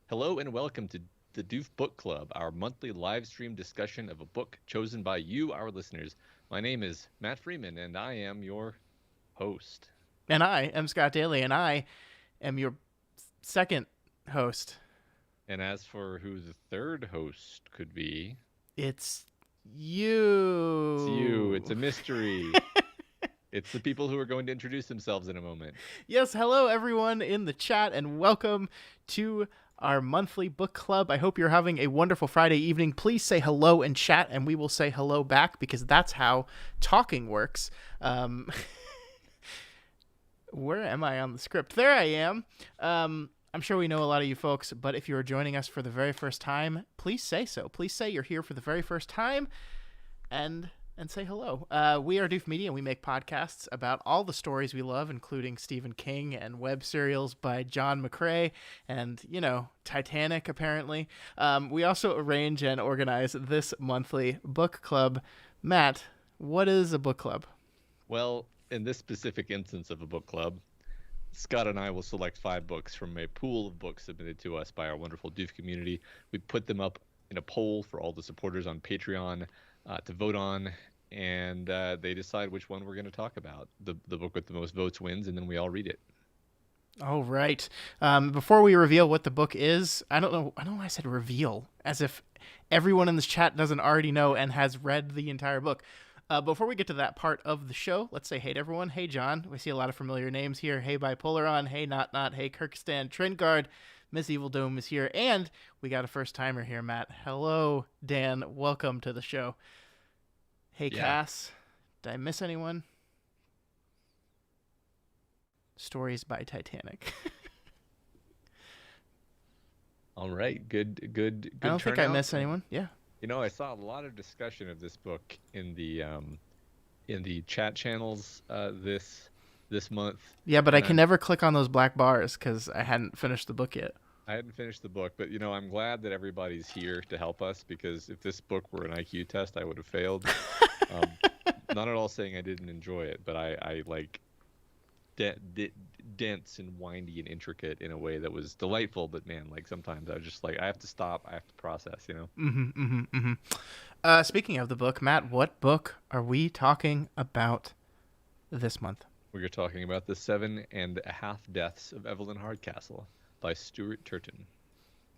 Hello and welcome to the Doof Book Club, our monthly live stream discussion of a book chosen by you, our listeners. My name is Matt Freeman, and I am your host. And I am Scott Daly, and I am your second host. And as for who the third host could be, It's it's you. It's you. a mystery. It's the people who are going to introduce themselves in a moment. Yes, hello everyone in the chat, and welcome to our monthly book club. I hope you're having a wonderful Friday evening. Please say hello in chat, and we will say hello back because that's how talking works. Where am I on the script? There I am. I'm sure we know a lot of you folks, but if you are joining us for the very first time, please say so. Please say you're here for the very first time and say hello. We are Doof Media, and we make podcasts about all the stories we love, including Stephen King and web serials by John McCrae and, Titanic, apparently. We also arrange and organize this monthly book club. Matt, what is a book club? Well, in this specific instance of a book club, Scott and I will select 5 books from a pool of books submitted to us by our wonderful Doof community. We put them up in a poll for all the supporters on Patreon to vote on, and they decide which one we're going to talk about. The book with the most votes wins, and then we all read it. All right. Before we reveal what the book is, I don't know why I said reveal, as if everyone in this chat doesn't already know and has read the entire book. Before we get to that part of the show, let's say hey to everyone. Hey, John. We see a lot of familiar names here. Hey, Bipolaron. Hey, Not. Hey, Kirkistan. Trindguard. Miss Evil Dome is here. And we got a first-timer here, Matt. Hello, Dan. Welcome to the show. Hey, Yeah. Cass. Did I miss anyone? Stories by Titanic. All right. Good I don't think I turnout. miss anyone. Yeah. I saw a lot of discussion of this book in the chat channels this month, Yeah, but I and can never click on those black bars because I hadn't finished the book yet. I hadn't finished the book, but I'm glad that everybody's here to help us, because if this book were an IQ test, I would have failed. Um, Not at all saying I didn't enjoy it, but I like dense and windy and intricate in a way that was delightful. But man, like sometimes I was just like, I have to stop, I have to process. Speaking of the book, Matt, what book are we talking about this month? We're talking about The 7.5 Deaths of Evelyn Hardcastle by Stuart Turton.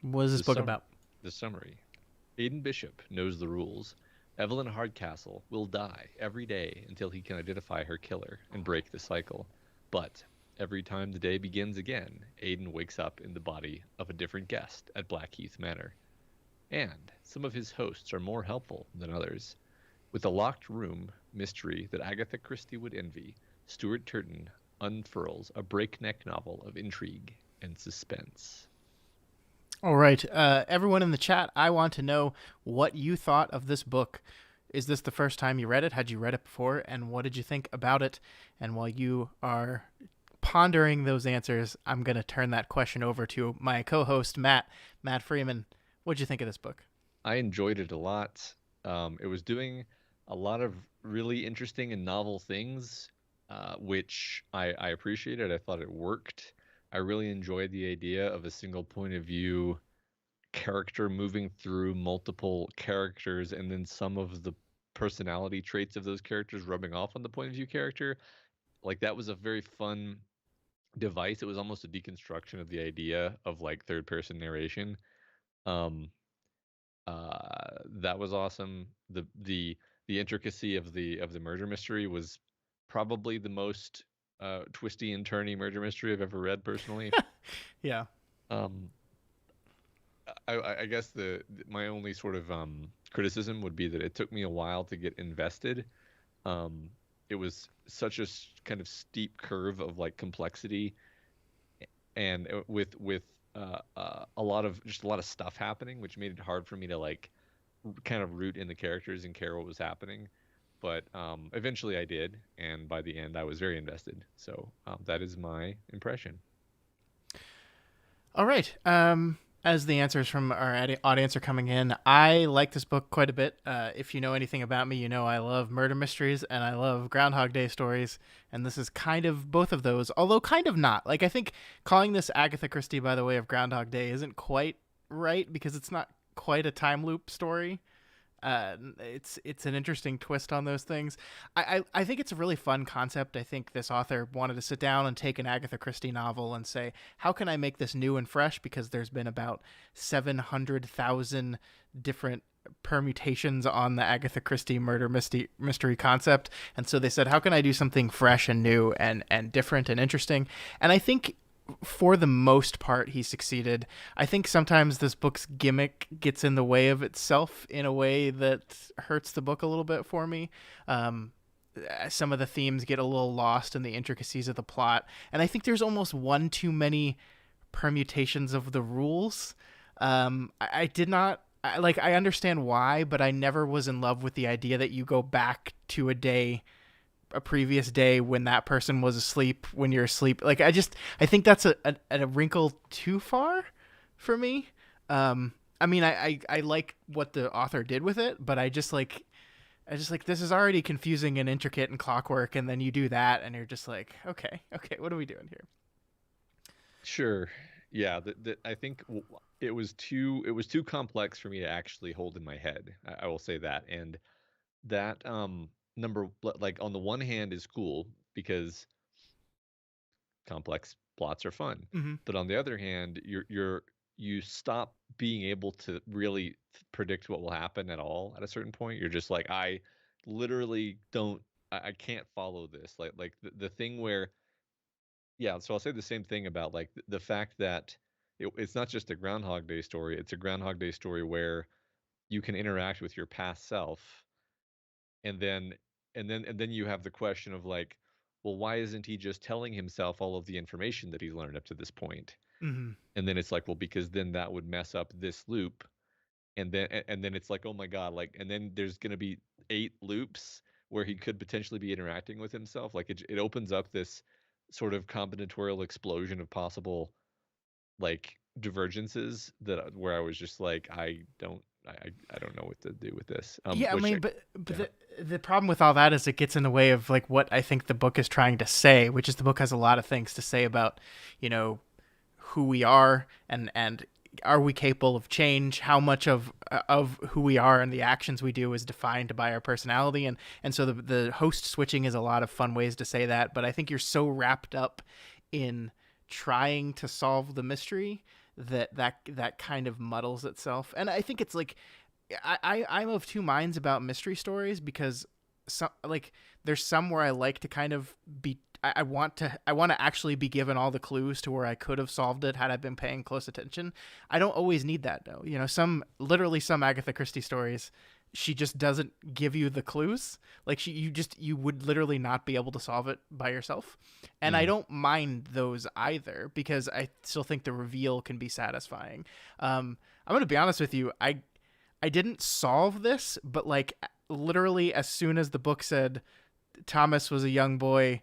What is this book about? The summary. Aidan Bishop knows the rules. Evelyn Hardcastle will die every day until he can identify her killer and break the cycle. But every time the day begins again, Aidan wakes up in the body of a different guest at Blackheath Manor. And some of his hosts are more helpful than others. With a locked room mystery that Agatha Christie would envy, Stuart Turton unfurls a breakneck novel of intrigue and suspense. All right. Everyone in the chat, I want to know what you thought of this book. Is this the first time you read it? Had you read it before? And what did you think about it? And while you are pondering those answers, I'm going to turn that question over to my co-host, Matt Freeman. What did you think of this book? I enjoyed it a lot. It was doing a lot of really interesting and novel things, which I appreciated. I thought it worked. I really enjoyed the idea of a single point of view character moving through multiple characters, and then some of the personality traits of those characters rubbing off on the point of view character. Like, that was a very fun device. It was almost a deconstruction of the idea of like third person narration. Um, that was awesome. The intricacy of the murder mystery was probably the most twisty and turny murder mystery I've ever read personally. Yeah. Um, I guess my only sort of criticism would be that it took me a while to get invested. It was such a kind of steep curve of like complexity, and with a lot of stuff happening, which made it hard for me to like kind of root in the characters and care what was happening. But eventually I did, and by the end I was very invested. So that is my impression. All right. As the answers from our audience are coming in, I like this book quite a bit. If you know anything about me, you know I love murder mysteries and I love Groundhog Day stories, and this is kind of both of those, although kind of not. Like, I think calling this Agatha Christie by the way of Groundhog Day isn't quite right because it's not quite a time loop story. It's an interesting twist on those things. I think it's a really fun concept. I think this author wanted to sit down and take an Agatha Christie novel and say, how can I make this new and fresh? Because there's been about 700,000 different permutations on the Agatha Christie murder mystery concept. And so they said, how can I do something fresh and new and different and interesting? And I think for the most part, he succeeded. I think sometimes this book's gimmick gets in the way of itself in a way that hurts the book a little bit for me. Some of the themes get a little lost in the intricacies of the plot, and I think there's almost one too many permutations of the rules. I did not like. I understand why, but I never was in love with the idea that you go back to a previous day when that person was asleep when you're asleep. Like, I think that's a wrinkle too far for me. I mean, I like what the author did with it, but I just like this is already confusing and intricate and clockwork, and then you do that and you're just like, okay, what are we doing here? Sure. Yeah, I think it was too complex for me to actually hold in my head. I will say that. And that number, like, on the one hand is cool because complex plots are fun, Mm-hmm. but on the other hand, you stop being able to really predict what will happen at all at a certain point. You're just like, I literally don't, I can't follow this. Like the thing where, yeah. So I'll say the same thing about, like, the fact that it's not just a Groundhog Day story. It's a Groundhog Day story where you can interact with your past self, and then you have the question of, like, well, why isn't he just telling himself all of the information that he's learned up to this point? Mm-hmm. And then it's like, well, because then that would mess up this loop. And then it's like, oh my god, like, and then there's going to be 8 loops where he could potentially be interacting with himself. Like, it opens up this sort of combinatorial explosion of possible, like, divergences that where I was just like, I don't know what to do with this. Yeah, I Which mean, but yeah. the problem with all that is it gets in the way of like what I think the book is trying to say, which is the book has a lot of things to say about, you know, who we are and are we capable of change? How much of who we are and the actions we do is defined by our personality, and so the host switching is a lot of fun ways to say that. But I think you're so wrapped up in trying to solve the mystery that kind of muddles itself. And I think it's like I'm of two minds about mystery stories because some, like, there's some where I like to kind of be I want to actually be given all the clues to where I could have solved it had I been paying close attention. I don't always need that though. You know, some Agatha Christie stories, she just doesn't give you the clues. Like, you would literally not be able to solve it by yourself. And I Mhm. don't mind those either because I still think the reveal can be satisfying. I'm going to be honest with you. I didn't solve this, but like literally as soon as the book said Thomas was a young boy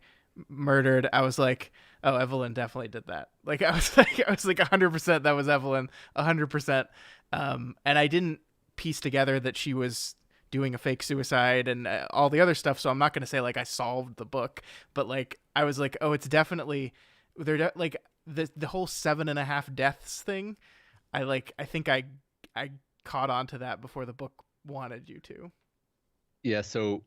murdered, I was like, oh, Evelyn definitely did that. Like, I was like 100% that was Evelyn, 100%. And I didn't piece together that she was doing a fake suicide and all the other stuff. So I'm not going to say like I solved the book, but like I was like, oh, it's definitely like the whole 7.5 deaths thing. I think I caught on to that before the book wanted you to. Yeah, so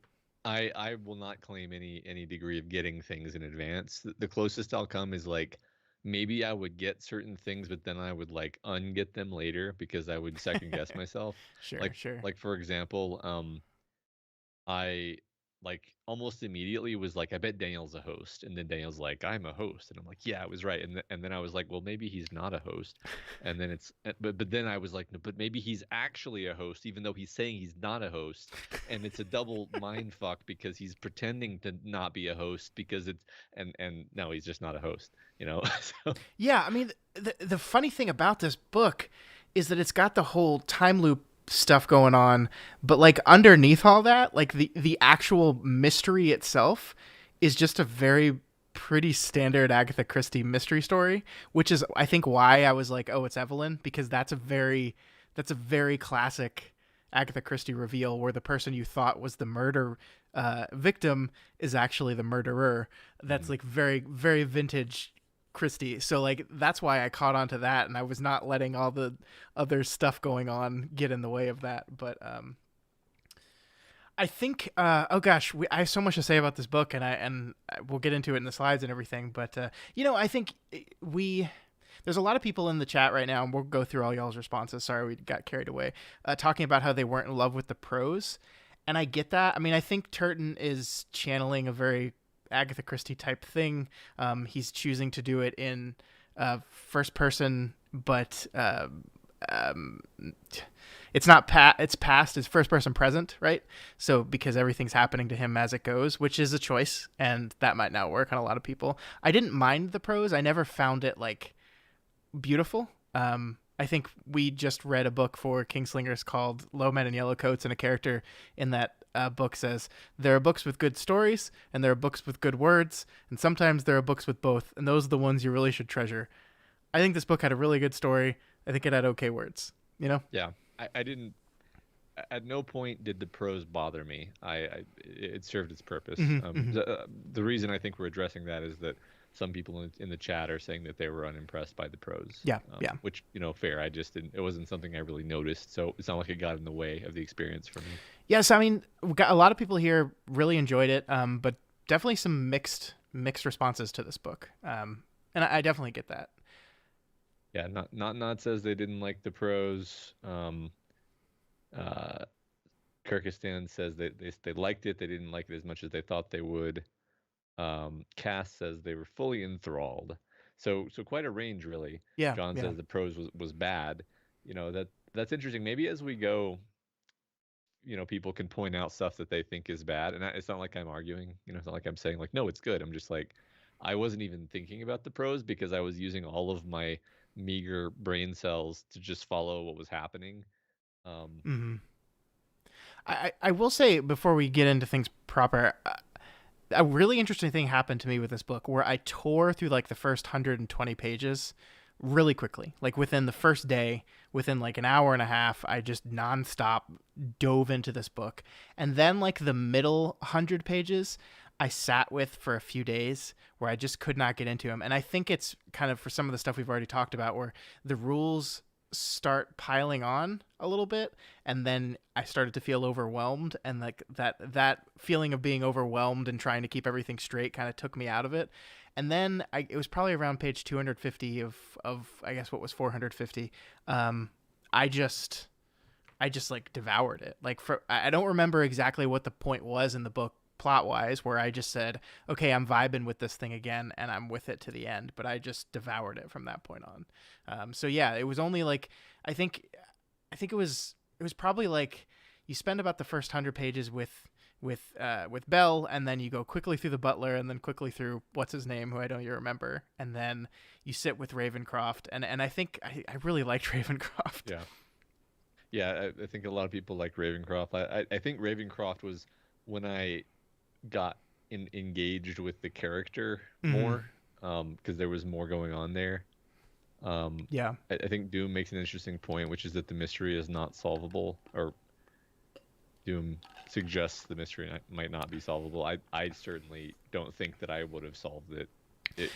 I will not claim any degree of getting things in advance. The closest I'll come is, like, maybe I would get certain things, but then I would, like, unget them later because I would second guess myself. Sure, Like sure. like for example, I, like, almost immediately was like, I bet Daniel's a host, and then Daniel's like, I'm a host, and I'm like, yeah, I was right, and then I was like, well, maybe he's not a host, and then but then I was like, no, but maybe he's actually a host, even though he's saying he's not a host, and it's a double mind fuck because he's pretending to not be a host because it's and no, he's just not a host, you know. So Yeah, I mean, the funny thing about this book is that it's got the whole time loop stuff going on, but like underneath all that, like the actual mystery itself is just a very pretty standard Agatha Christie mystery story, which is I think why I was like, oh, it's Evelyn, because that's a very classic Agatha Christie reveal where the person you thought was the murder victim is actually the murderer. That's Mhm. like very very vintage Christie. So like that's why I caught on to that, and I was not letting all the other stuff going on get in the way of that. But I think oh gosh, I have so much to say about this book, and we'll get into it in the slides and everything. But I think we there's a lot of people in the chat right now, and we'll go through all y'all's responses. Sorry, we got carried away talking about how they weren't in love with the prose, and I get that. I mean, I think Turton is channeling a very Agatha Christie type thing. He's choosing to do it in first person, but um, it's not it's past, it's first person present, right? So because everything's happening to him as it goes, which is a choice, and that might not work on a lot of people. I didn't mind the prose. I never found it like beautiful. I think we just read a book for Kingslingers called Low Men in Yellow Coats, and a character in that book says there are books with good stories and there are books with good words, and sometimes there are books with both, and those are the ones you really should treasure. I think this book had a really good story. I think it had okay words, you know? Yeah, I didn't. At no point did the prose bother me. It served its purpose. The reason I think we're addressing that is that some people in the chat are saying that they were unimpressed by the prose. Yeah, yeah. Which, fair. I just didn't. It wasn't something I really noticed, so it's not like it got in the way of the experience for me. Yes, I mean, we got a lot of people here really enjoyed it, but definitely some mixed responses to this book, and I definitely get that. Yeah, not says they didn't like the prose. Kyrgyzstan says they liked it. They didn't like it as much as they thought they would. Cass says they were fully enthralled. So quite a range, really. Yeah, John yeah. says the prose was bad. That's interesting. Maybe as we go, people can point out stuff that they think is bad, and it's not like I'm arguing. It's not like I'm saying like, no, it's good. I'm just like, I wasn't even thinking about the prose because I was using all of my meager brain cells to just follow what was happening. Mm-hmm. I will say before we get into things proper, a really interesting thing happened to me with this book where I tore through like the first 120 pages really quickly. Like within the first day, within like an hour and a half, I just nonstop dove into this book. And then like the middle 100 pages, I sat with for a few days where I just could not get into them. And I think it's kind of for some of the stuff we've already talked about where the rules start piling on a little bit, and then I started to feel overwhelmed, and like that feeling of being overwhelmed and trying to keep everything straight kind of took me out of it. And then it was probably around page 250 of I guess what was 450. I just like devoured it. Like I don't remember exactly what the point was in the book plot wise, where I just said, okay, I'm vibing with this thing again, and I'm with it to the end. But I just devoured it from that point on. So yeah, it was only like I think it was probably like you spend about the first 100 pages with Belle, and then you go quickly through the butler, and then quickly through what's his name, who I don't even remember, and then you sit with Ravencroft, and I think I really liked Ravencroft. Yeah, I think a lot of people like Ravencroft. I think Ravencroft was when I got engaged with the character more, because there was more going on there. Yeah. I think Doom makes an interesting point, which is that the mystery is not solvable, or Doom suggests the mystery might not be solvable. I certainly don't think that I would have solved it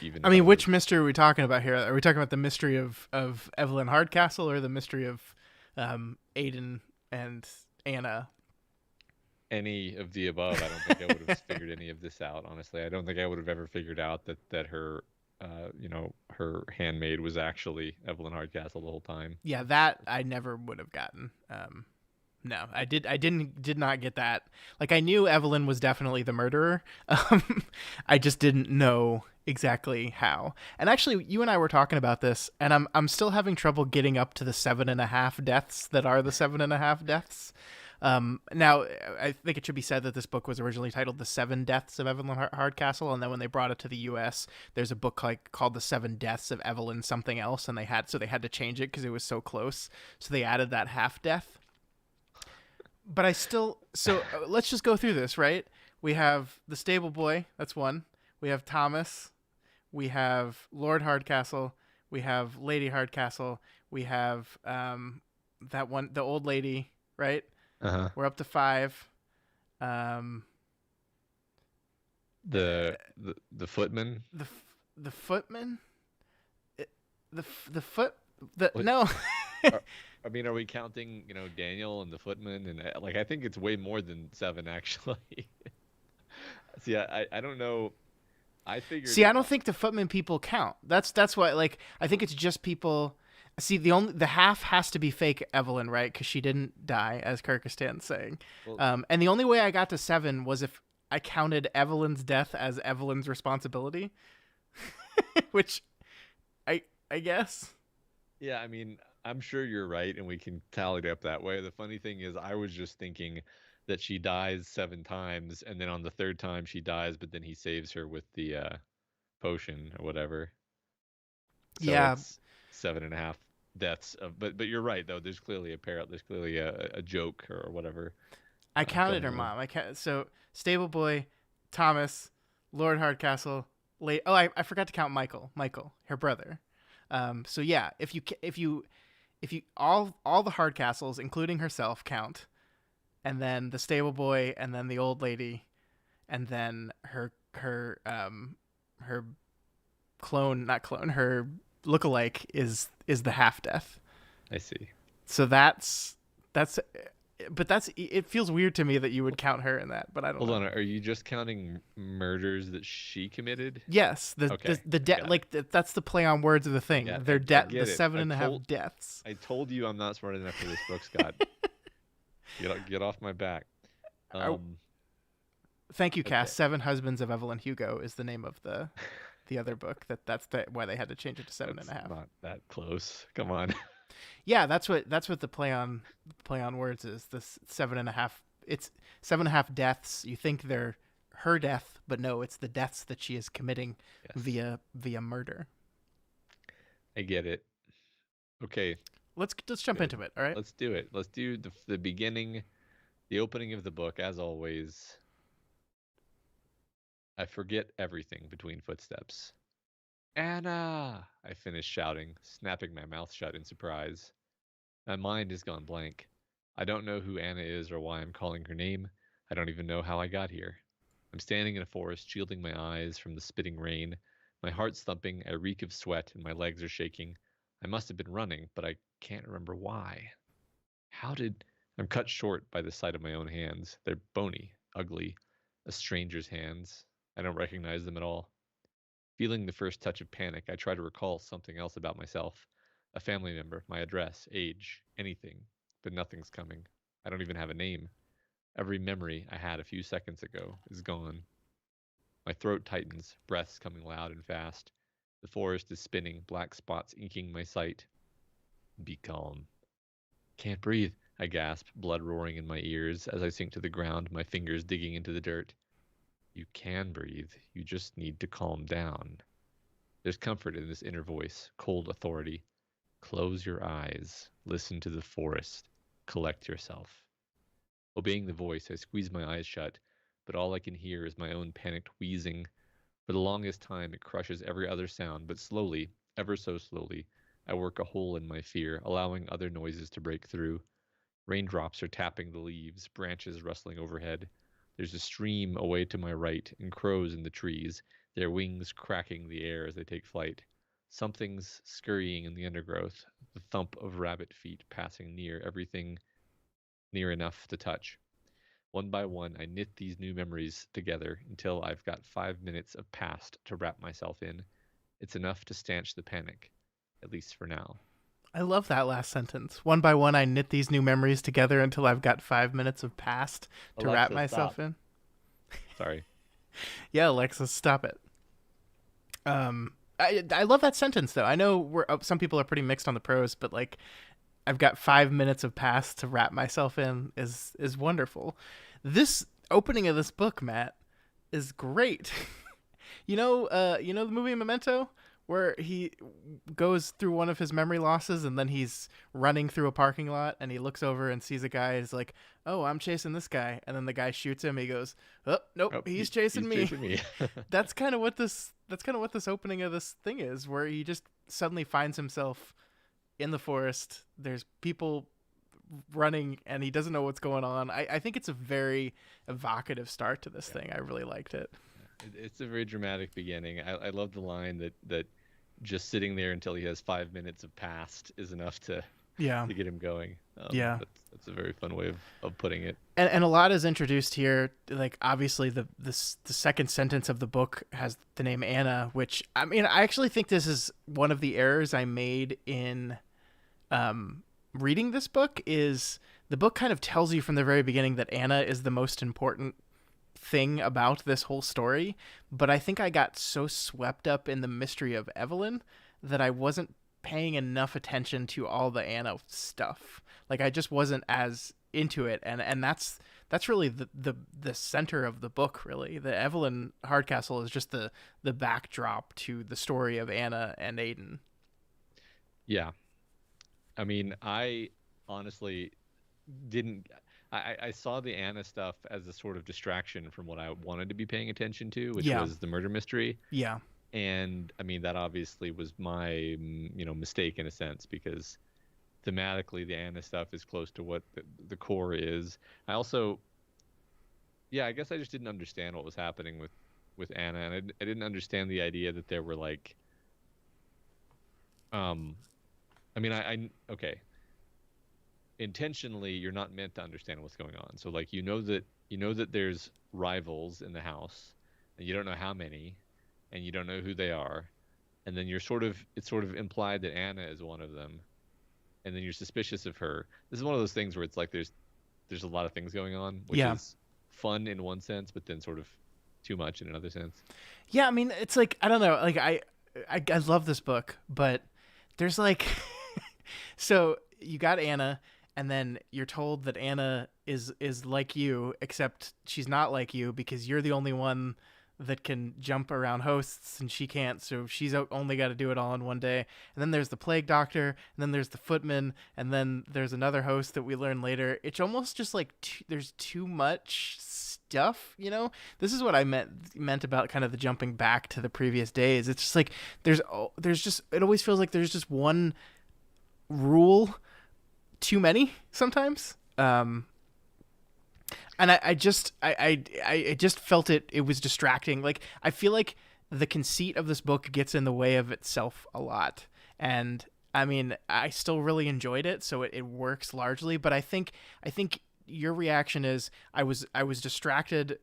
even. I mean, which mystery are we talking about here? Are we talking about the mystery of EVELYN Hardcastle, or the mystery of Aiden and Anna? Any of the above. I don't think I would have figured any of this out, honestly. I don't think I would have ever figured out that her her handmaid was actually EVELYN Hardcastle the whole time. Yeah, that I never would have gotten. No, I did not get that. Like, I knew EVELYN was definitely the murderer. I just didn't know exactly how. And actually, you and I were talking about this, and I'm still having trouble getting up to the 7.5 deaths that are the 7.5 deaths. Now, I think it should be said that this book was originally titled The 7 Deaths of EVELYN Hardcastle, and then when they brought it to the U.S., there's a book called The 7 Deaths of EVELYN something else, and they had to change it because it was so close. So they added that half death. But let's just go through this, right? We have the stable boy, that's one. We have Thomas, we have Lord Hardcastle, we have Lady Hardcastle, we have that one, the old lady, right? Uh-huh. We're up to 5. Um, The footman. the the footman, the foot, the What no. are, I mean, are we counting, Daniel and the footman and like I think it's way more than 7 actually. See, I don't know. I figured See, I it. don't think the footman people count. That's why. Like, I think it's just people. See, the half has to be fake Evelyn, right? Because she didn't die, as Kirkistan's saying. Well, And the only way I got to 7 was if I counted Evelyn's death as Evelyn's responsibility, which I guess. yeah, I mean, I'm sure you're right, and we can tally it up that way. The funny thing is, I was just thinking that she dies 7 times, and then on the third time she dies, but then he saves her with the potion or whatever. So Yeah, it's 7.5 deaths of. But you're right though. There's clearly a parrot. There's clearly a joke or whatever I counted her going on. mom. So Stable Boy, Thomas, Lord Hardcastle. I forgot to count Michael. Michael, her brother. So yeah, if you all the Hardcastles, including herself, count, and then the Stable Boy, and then the old lady, and then her clone, not clone, her lookalike is the half death. I see. So that's but it feels weird to me that you would count her in that, but I don't Hold know. on. Are you just counting murders that she committed? Yes, Okay, the I death, got it. like that's the play on words of the thing. Yeah, Their I death, the get it. seven and a half deaths. I told you I'm not smart enough for this book, Scott. Get off my back. I, Um. Thank you, Okay. Cass. Seven Husbands of Evelyn Hugo is the name of the other book. Why they had to change it to seven and That's a half. not that close. Come on. Yeah, that's what the play on words is. This 7.5. It's 7.5 deaths. You think they're her death, but no, it's the deaths that she is committing Yes, via murder. I get it. Okay, Let's jump good. into it. All right. Let's do it. Let's do the beginning, the opening of the book. As always, I forget everything between footsteps. Anna! I finish shouting, snapping my mouth shut in surprise. My mind has gone blank. I don't know who Anna is or why I'm calling her name. I don't even know how I got here. I'm standing in a forest, shielding my eyes from the spitting rain. My heart's thumping, I reek of sweat, and my legs are shaking. I must have been running, but I can't remember why. How did. I'm cut short by the sight of my own hands. They're bony, ugly, a stranger's hands. I don't recognize them at all. Feeling the first touch of panic, I try to recall something else about myself, a family member, my address, age, anything, but nothing's coming. I don't even have a name. Every memory I had a few seconds ago is gone. My throat tightens, breaths coming loud and fast. The forest is spinning, black spots inking my sight. Be calm. Can't breathe, I gasp, blood roaring in my ears as I sink to the ground, my fingers digging into the dirt. You can breathe, you just need to calm down. There's comfort in this inner voice, cold authority. Close your eyes, listen to the forest, collect yourself. Obeying the voice, I squeeze my eyes shut, but all I can hear is my own panicked wheezing. For the longest time, it crushes every other sound, but slowly, ever so slowly, I work a hole in my fear, allowing other noises to break through. Raindrops are tapping the leaves, branches rustling overhead. There's a stream away to my right, and crows in the trees, their wings cracking the air as they take flight. Something's scurrying in the undergrowth, the thump of rabbit feet passing near everything near enough to touch. One by one, I knit these new memories together until I've got 5 minutes of past to wrap myself in. It's enough to stanch the panic, at least for now. I love that last sentence. One by one, I knit these new memories together until I've got 5 minutes of past to wrap Alexa, myself stop. in. Sorry. Yeah, Alexa, stop it. I love that sentence though. I know some people are pretty mixed on the prose, but like I've got 5 minutes of past to wrap myself in is wonderful. This opening of this book, Matt, is great. You know the movie Memento, where he goes through one of his memory losses and then he's running through a parking lot and he looks over and sees a guy. He's like, "Oh, I'm chasing this guy," and then the guy shoots him. He goes, "Oh, nope, Oh, he's chasing he's me." chasing me. That's kind of what this what this opening of this thing is, where he just suddenly finds himself in the forest. There's people running and he doesn't know what's going on. I think it's a very evocative start to this thing. I really liked it. It's a very dramatic beginning. I love the line that just sitting there until he has 5 minutes of past is enough Yeah. to get him going. Yeah. That's a very fun way of putting it. And a lot is introduced here. Like, obviously the second sentence of the book has the name Anna, which, I mean, I actually think this is one of the errors I made in reading this book. Is the book kind of tells you from the very beginning that Anna is the most important thing about this whole story, but I think I got so swept up in the mystery of Evelyn that I wasn't paying enough attention to all the Anna stuff. Like, I just wasn't as into it, and that's really the center of the book. Really, the Evelyn Hardcastle is just the backdrop to the story of Anna and Aiden. Yeah, I mean, I honestly didn't. I saw the Anna stuff as a sort of distraction from what I wanted to be paying attention to, which was the murder mystery. Yeah. And I mean, that obviously was my, mistake in a sense, because thematically the Anna stuff is close to what the core is. I also, I guess I just didn't understand what was happening with Anna, and I didn't understand the idea that there were like, I mean, okay. Intentionally, you're not meant to understand what's going on. So like, that there's rivals in the house, and you don't know how many, and you don't know who they are, and then it's sort of implied that Anna is one of them, and then you're suspicious of her. This is one of those things where it's like there's a lot of things going on, which is fun in one sense, but then sort of too much in another sense. Yeah, I mean, it's like, I don't know, like I love this book, but there's like so you got Anna, and then you're told that Anna is like you, except she's not like you because you're the only one that can jump around hosts and she can't, so she's only got to do it all in one day. And then there's the plague doctor, and then there's the footman, and then there's another host that we learn later. It's almost just like there's too much stuff, you know? This is what I meant about kind of the jumping back to the previous days. It's just like there's just, it always feels like there's just one rule too many sometimes. And I just felt it was distracting. Like, I feel like the conceit of this book gets in the way of itself a lot. And I mean, I still really enjoyed it, so it works largely. But I think your reaction is I was distracted,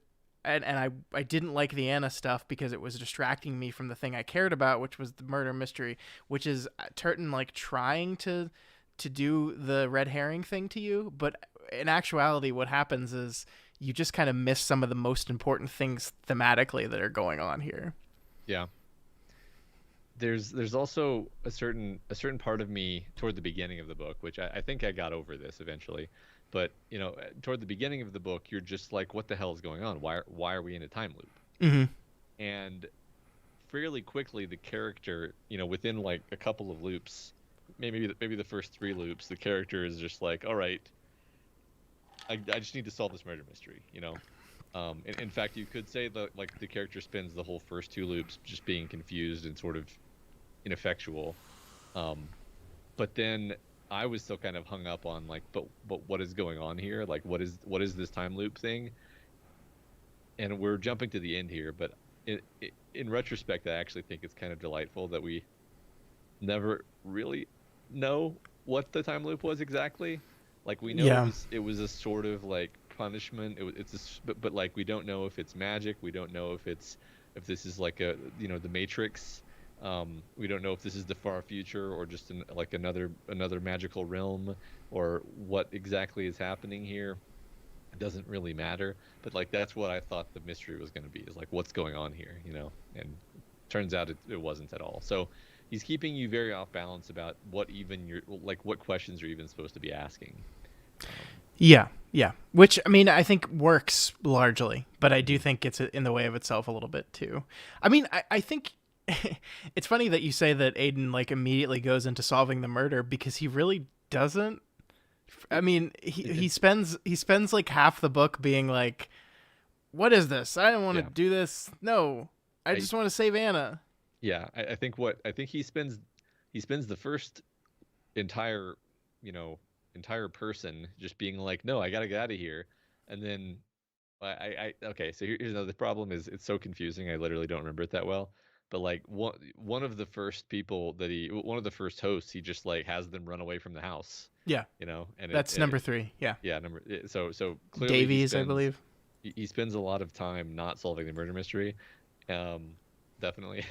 and I didn't like the Anna stuff because it was distracting me from the thing I cared about, which was the murder mystery, which is Turton like trying to do the red herring thing to you, but in actuality what happens is you just kind of miss some of the most important things thematically that are going on here. Yeah. There's also a certain part of me toward the beginning of the book, which I think I got over this eventually, but toward the beginning of the book you're just like, what the hell is going on? Why are we in a time loop? Mm-hmm. And fairly quickly the character, within like a couple of loops, maybe the first 3 loops, the character is just like, all right, I just need to solve this murder mystery, in fact, you could say that like the character spends the whole first 2 loops just being confused and sort of ineffectual, but then I was still kind of hung up on like, but what is going on here? Like, what is this time loop thing? And we're jumping to the end here, but in retrospect, I actually think it's kind of delightful that we never really know what the time loop was exactly. Like, we know it was a sort of like punishment. But like, we don't know if it's magic. We don't know if this is like the Matrix. We don't know if this is the far future or just like another magical realm, or what exactly is happening here. It doesn't really matter. But like, that's what I thought the mystery was going to be, is like, what's going on here, and turns out it wasn't at all. So he's keeping you very off balance about what questions you're even supposed to be asking. Yeah. Which, I mean, I think works largely, but I do think it's in the way of itself a little bit too. I mean, I think it's funny that you say that Aiden like immediately goes into solving the murder, because he really doesn't. I mean, he spends like half the book being like, what is this? I don't want to do this. No. I just want to save Anna. Yeah, I think he spends the first entire, you know, entire person just being like, no, I gotta get out of here, and then okay, so here's another problem is it's so confusing. I literally don't remember it that well. But like one of the first people that one of the first hosts, he just like has them run away from the house, Yeah, you know, and that's number 3. Yeah, yeah, so clearly Davies, I believe. he spends a lot of time not solving the murder mystery. Um, definitely.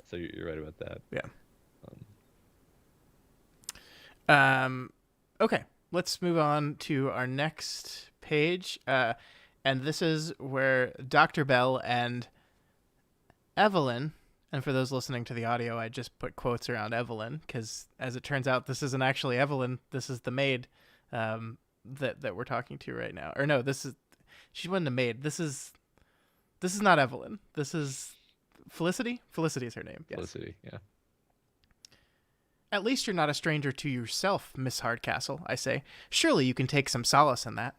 So you're right about that. Yeah. Um, Okay, let's move on to our next page. And this is where Dr. Bell and Evelyn, and for those listening to the audio, I just put quotes around Evelyn because, as it turns out, this isn't actually Evelyn. This is the maid that we're talking to right now. Or no, she wasn't a maid. This is not Evelyn. This is Felicity. Felicity is her name. Yes. Felicity, yeah. At least you're not a stranger to yourself, Miss Hardcastle, I say. Surely you can take some solace in that.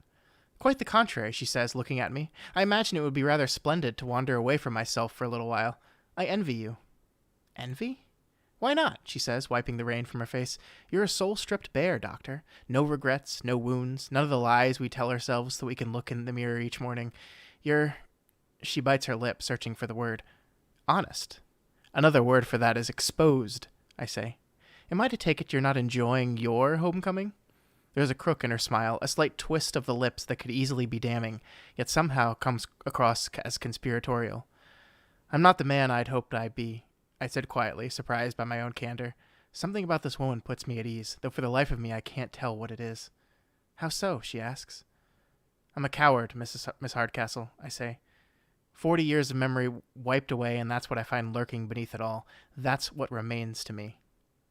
Quite the contrary, she says, looking at me. I imagine it would be rather splendid to wander away from myself for a little while. I envy you. Envy? Why not? She says, wiping the rain from her face. You're a soul-stripped bare, Doctor. No regrets, no wounds, none of the lies we tell ourselves so we can look in the mirror each morning. You're... She bites her lip, searching for the word. Honest. Another word for that is exposed, I say. Am I to take it you're not enjoying your homecoming? There's a crook in her smile, a slight twist of the lips that could easily be damning, yet somehow comes across as conspiratorial. I'm not the man I'd hoped I'd be, I said quietly, surprised by my own candor. Something about this woman puts me at ease, though for the life of me I can't tell what it is. How so? She asks. I'm a coward, Miss Hardcastle, I say. 40 years of memory wiped away, and that's what I find lurking beneath it all. That's what remains to me.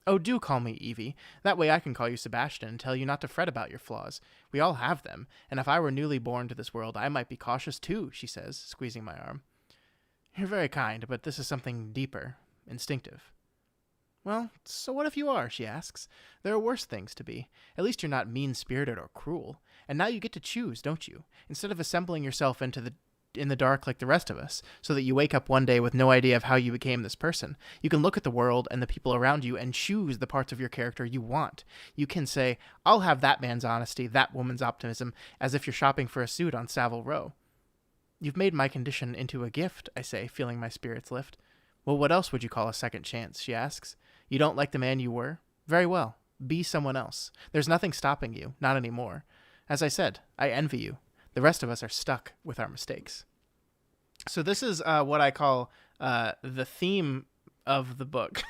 Oh, do call me Evie. That way I can call you Sebastian and tell you not to fret about your flaws. We all have them, and if I were newly born to this world, I might be cautious too, she says, squeezing my arm. You're very kind, but this is something deeper, instinctive. Well, so what if you are, she asks. There are worse things to be. At least you're not mean-spirited or cruel. And now you get to choose, don't you? Instead of assembling yourself in the dark like the rest of us, so that you wake up one day with no idea of how you became this person. You can look at the world and the people around you and choose the parts of your character you want. You can say, I'll have that man's honesty, that woman's optimism, as if you're shopping for a suit on Savile Row. You've made my condition into a gift, I say, feeling my spirits lift. Well, what else would you call a second chance, she asks. You don't like the man you were? Very well. Be someone else. There's nothing stopping you, not anymore. As I said, I envy you. The rest of us are stuck with our mistakes. So this is what I call the theme of the book.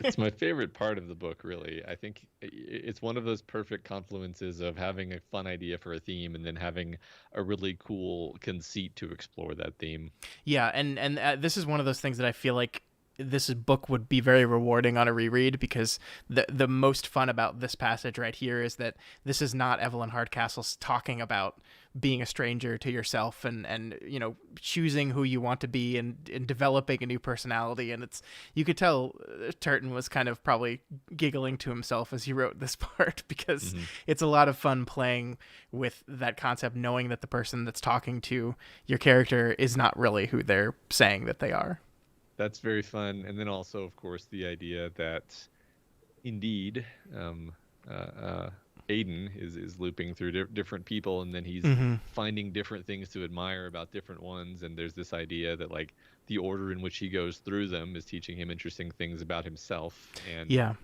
It's my favorite part of the book, really. I think it's one of those perfect confluences of having a fun idea for a theme and then having a really cool conceit to explore that theme. Yeah, and this is one of those things that I feel like this book would be very rewarding on a reread, because the most fun about this passage right here is that this is not Evelyn Hardcastle talking about being a stranger to yourself and you know, choosing who you want to be and developing a new personality. And you could tell Turton was kind of probably giggling to himself as he wrote this part, because it's a lot of fun playing with that concept, knowing that the person that's talking to your character is not really who they're saying that they are. That's very fun. And then also, of course, the idea that indeed Aiden is looping through different people, and then he's finding different things to admire about different ones. And there's this idea that like the order in which he goes through them is teaching him interesting things about himself. And yeah,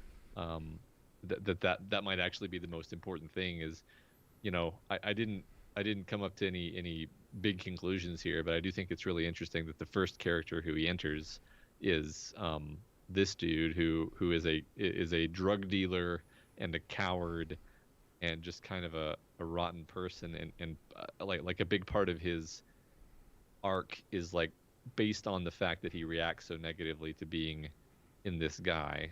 that might actually be the most important thing is, you know, I didn't come up to any big conclusions here, but I do think it's really interesting that the first character who he enters is this dude who is a drug dealer and a coward and just kind of a rotten person, and like a big part of his arc is like based on the fact that he reacts so negatively to being in this guy.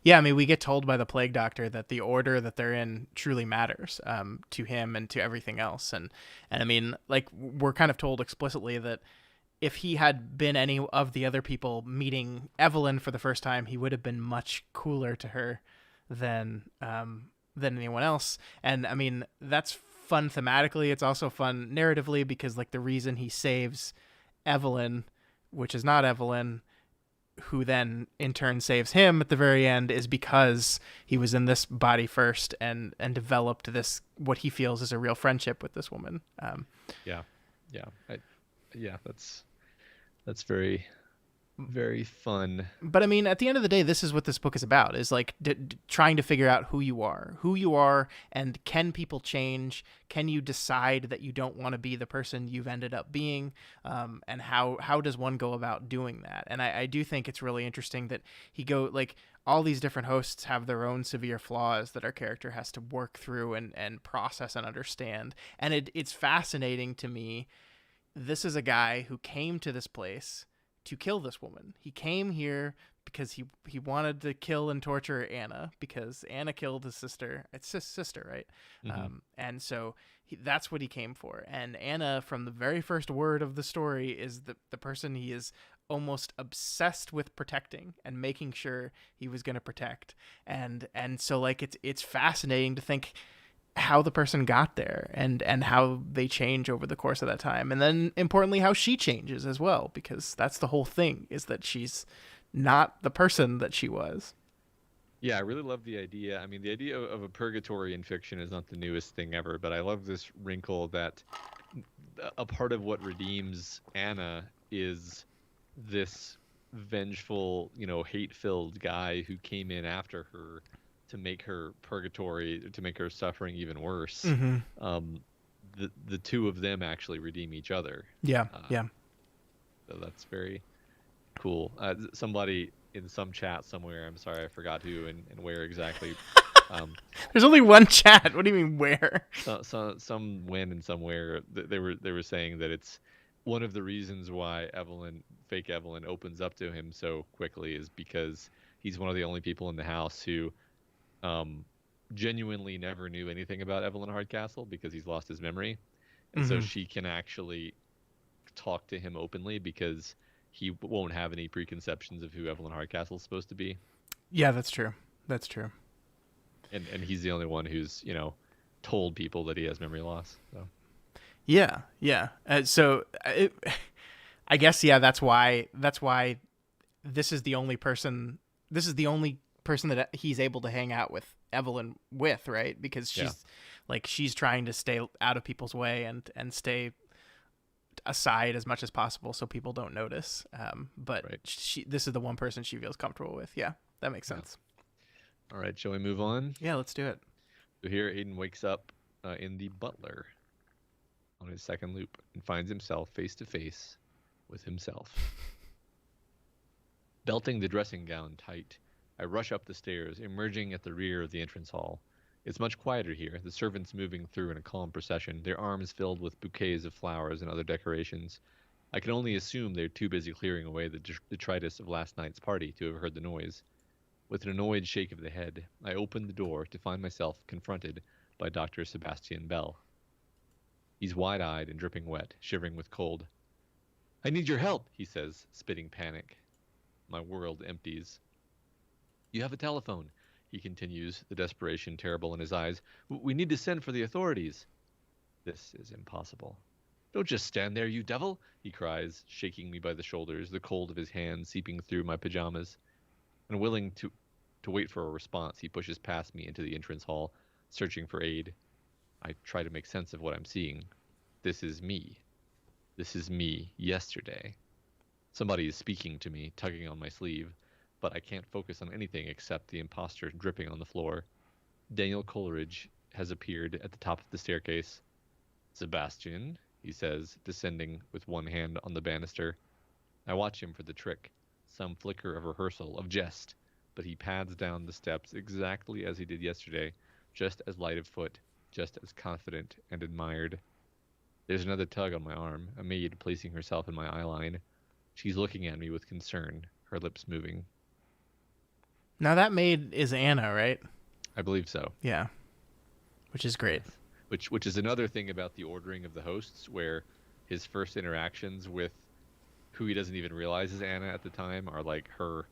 Yeah, I mean, we get told by the plague doctor that the order that they're in truly matters to him and to everything else. And I mean, like, we're kind of told explicitly that if he had been any of the other people meeting Evelyn for the first time, he would have been much cooler to her than anyone else. And I mean, that's fun thematically. It's also fun narratively because like the reason he saves Evelyn, which is not Evelyn, who then in turn saves him at the very end, is because he was in this body first and developed this what he feels is a real friendship with this woman. Yeah, yeah, yeah. That's very very fun. But I mean, at the end of the day, this is what this book is about: is like trying to figure out who you are, and can people change? Can you decide that you don't want to be the person you've ended up being? And how does one go about doing that? And I do think it's really interesting that all these different hosts have their own severe flaws that our character has to work through and process and understand. And it's fascinating to me. This is a guy who came to this place to kill this woman. He came here because he wanted to kill and torture Anna because Anna killed his sister. It's his sister, right? Mm-hmm. And so that's what he came for. And Anna, from the very first word of the story, is the person he is almost obsessed with protecting and making sure he was going to protect. And so like it's fascinating to think how the person got there and how they change over the course of that time. And then importantly, how she changes as well, because that's the whole thing, is that she's not the person that she was. Yeah, I really love the idea. I mean, the idea of a purgatory in fiction is not the newest thing ever, but I love this wrinkle that a part of what redeems Anna is this vengeful, hate-filled guy who came in after her to make her purgatory, to make her suffering even worse. Mm-hmm. The two of them actually redeem each other. Yeah, yeah. So that's very cool. Somebody in some chat somewhere, I'm sorry, I forgot who and where exactly. There's only one chat. What do you mean where? Some when and somewhere they were saying that it's one of the reasons why fake Evelyn opens up to him so quickly is because he's one of the only people in the house who genuinely never knew anything about Evelyn Hardcastle because he's lost his memory. And Mm-hmm. so she can actually talk to him openly because he won't have any preconceptions of who Evelyn Hardcastle is supposed to be. Yeah, that's true. That's true. And he's the only one who's, told people that he has memory loss. So. Yeah, yeah. I guess, yeah, that's why this is the only person that he's able to hang out with Evelyn with, right? Because she's trying to stay out of people's way and stay aside as much as possible so people don't notice. But right. This is the one person she feels comfortable with. Yeah, that makes sense. All right, shall we move on? Yeah, let's do it. So here Aiden wakes up in the butler on his second loop and finds himself face to face with himself. Belting the dressing gown tight, I rush up the stairs, emerging at the rear of the entrance hall. It's much quieter here, the servants moving through in a calm procession, their arms filled with bouquets of flowers and other decorations. I can only assume they're too busy clearing away the detritus of last night's party to have heard the noise. With an annoyed shake of the head, I open the door to find myself confronted by Dr. Sebastian Bell. He's wide-eyed and dripping wet, shivering with cold. "I need your help," he says, spitting panic. My world empties. "You have a telephone," he continues, the desperation terrible in his eyes. "We need to send for the authorities." This is impossible. "Don't just stand there, you devil," he cries, shaking me by the shoulders, the cold of his hand seeping through my pajamas. Unwilling to wait for a response, he pushes past me into the entrance hall, searching for aid. I try to make sense of what I'm seeing. This is me. This is me yesterday. Somebody is speaking to me, tugging on my sleeve, but I can't focus on anything except the imposter dripping on the floor. Daniel Coleridge has appeared at the top of the staircase. "Sebastian," he says, descending with one hand on the banister. I watch him for the trick, some flicker of rehearsal, of jest, but he pads down the steps exactly as he did yesterday, just as light of foot, just as confident and admired. There's another tug on my arm, a maid placing herself in my eye line. She's looking at me with concern, her lips moving. Now that maid is Anna, right? I believe so. Yeah, which is great. Which is another thing about the ordering of the hosts, where his first interactions with who he doesn't even realize is Anna at the time are like her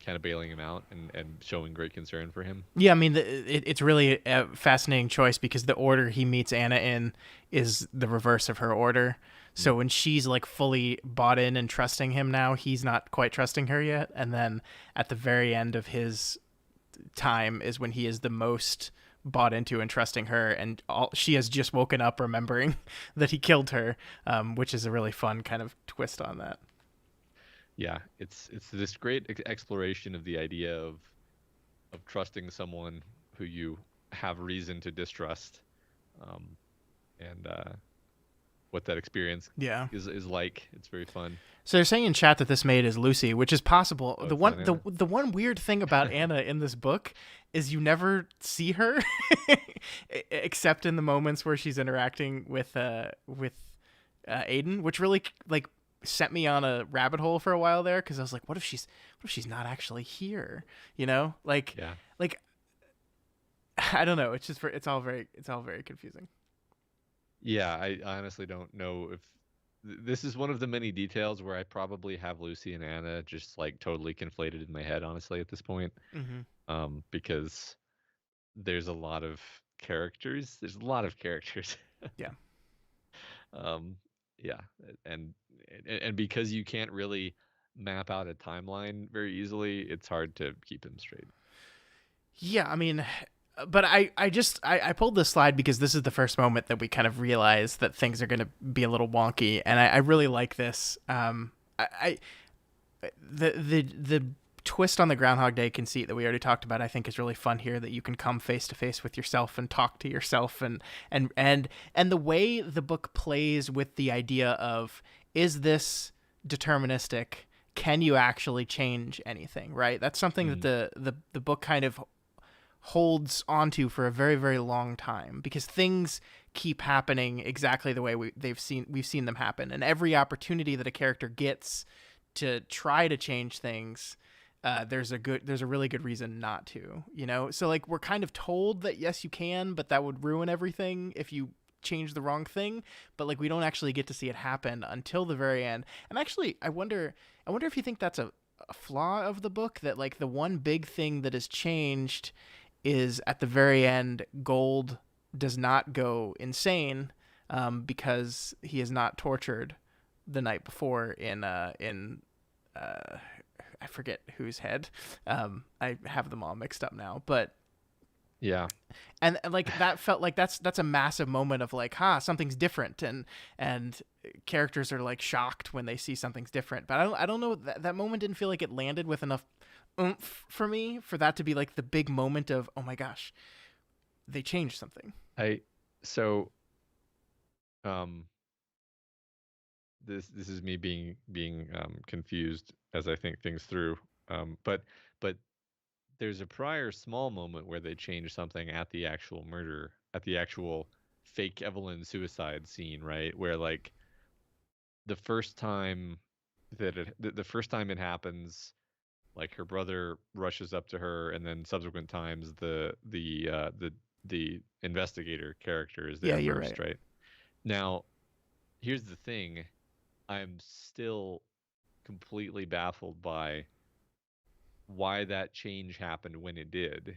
kind of bailing him out and showing great concern for him. Yeah, I mean, it's really a fascinating choice because the order he meets Anna in is the reverse of her order. So Mm. when she's like fully bought in and trusting him now, he's not quite trusting her yet. And then at the very end of his time is when he is the most bought into and trusting her, and she has just woken up remembering that he killed her, which is a really fun kind of twist on that. Yeah, it's this great exploration of the idea of trusting someone who you have reason to distrust, um, and what that experience Yeah. is like. It's very fun. So they're saying in chat that this maid is Lucy, which is possible. Oh, The it's one not the Anna. the one weird thing about Anna in this book is you never see her except in the moments where she's interacting with Aiden, which really like sent me on a rabbit hole for a while there because I was like, what if she's not actually here? You know, Yeah. like I don't know. It's just it's all very confusing. Yeah, I honestly don't know if this is one of the many details where I probably have Lucy and Anna just like totally conflated in my head, honestly, at this point. Mm-hmm. Because there's a lot of characters. There's a lot of characters. Yeah. um, yeah, and and because you can't really map out a timeline very easily, it's hard to keep them straight. Yeah, I mean, but I pulled this slide because this is the first moment that we kind of realize that things are going to be a little wonky, and I really like this. I the twist on the Groundhog Day conceit that we already talked about, I think, is really fun here. That you can come face to face with yourself and talk to yourself, and the way the book plays with the idea of, is this deterministic? Can you actually change anything? Right. That's something that Mm, the book kind of holds onto for a very very long time because things keep happening exactly the way we've seen them happen, and every opportunity that a character gets to try to change things, there's a really good reason not to, you know. So like we're kind of told that yes you can, but that would ruin everything if you change the wrong thing, but like we don't actually get to see it happen until the very end. And actually I wonder if you think that's a flaw of the book, that like the one big thing that has changed is at the very end, Gold does not go insane, because he is not tortured the night before in I forget whose head. I have them all mixed up now, but yeah. and like that felt like that's a massive moment of like, something's different, and characters are like shocked when they see something's different. But I don't know, that moment didn't feel like it landed with enough oomph for me for that to be like the big moment of, oh my gosh, they changed something. I so um this is me being confused as I think things through. But there's a prior small moment where they change something at the actual murder, at the actual fake Evelyn suicide scene, right? Where like the first time the first time it happens, like her brother rushes up to her, and then subsequent times the investigator character is Yeah, there you're first, right. right? Now, here's the thing. I'm still completely baffled by why that change happened when it did,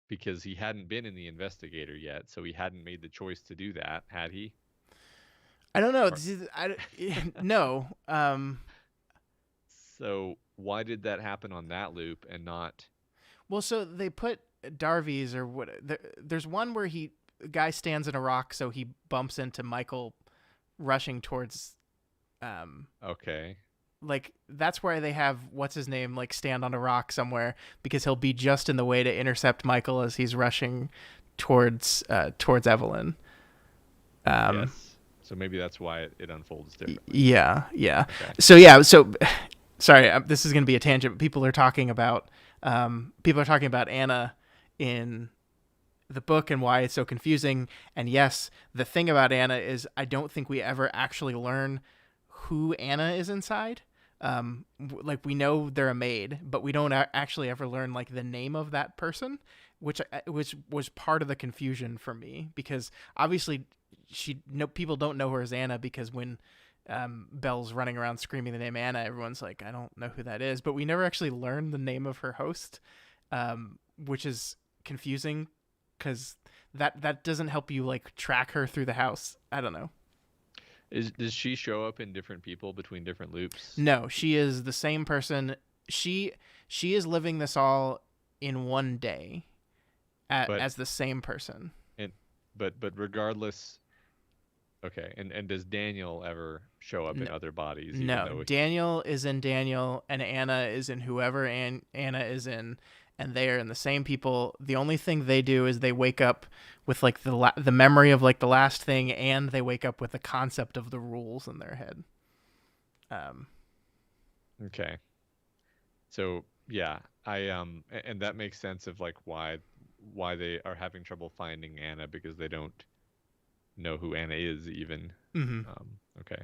because he hadn't been in the investigator yet, so he hadn't made the choice to do that, had he? I don't know. Or, No. so why did that happen on that loop and not? Well, so they put Darvies or what? There's one where a guy stands in a rock, so he bumps into Michael rushing towards. Okay. Like that's where they have what's his name like stand on a rock somewhere because he'll be just in the way to intercept Michael as he's rushing towards Evelyn. Um, Yes. So maybe that's why it unfolds differently. yeah, yeah. Okay. So yeah, so sorry, this is going to be a tangent. But people are talking about Anna in the book and why it's so confusing. And yes, the thing about Anna is I don't think we ever actually learn who Anna is inside. Like we know they're a maid, but we don't actually ever learn like the name of that person, which was part of the confusion for me because obviously people don't know her as Anna because when Belle's running around screaming the name Anna. Everyone's like, I don't know who that is. But we never actually learned the name of her host, which is confusing because that doesn't help you like track her through the house. I don't know. Does she show up in different people between different loops? No, she is the same person. She is living this all in one day as the same person. And but regardless, okay. And does Daniel ever show up in other bodies? No, Daniel is in Daniel, and Anna is in whoever Anna is in, and they are in the same people. The only thing they do is they wake up with like the memory of like the last thing, and they wake up with the concept of the rules in their head. Okay. So yeah, and that makes sense of like why they are having trouble finding Anna, because they don't know who Anna is even. Mm-hmm. Okay.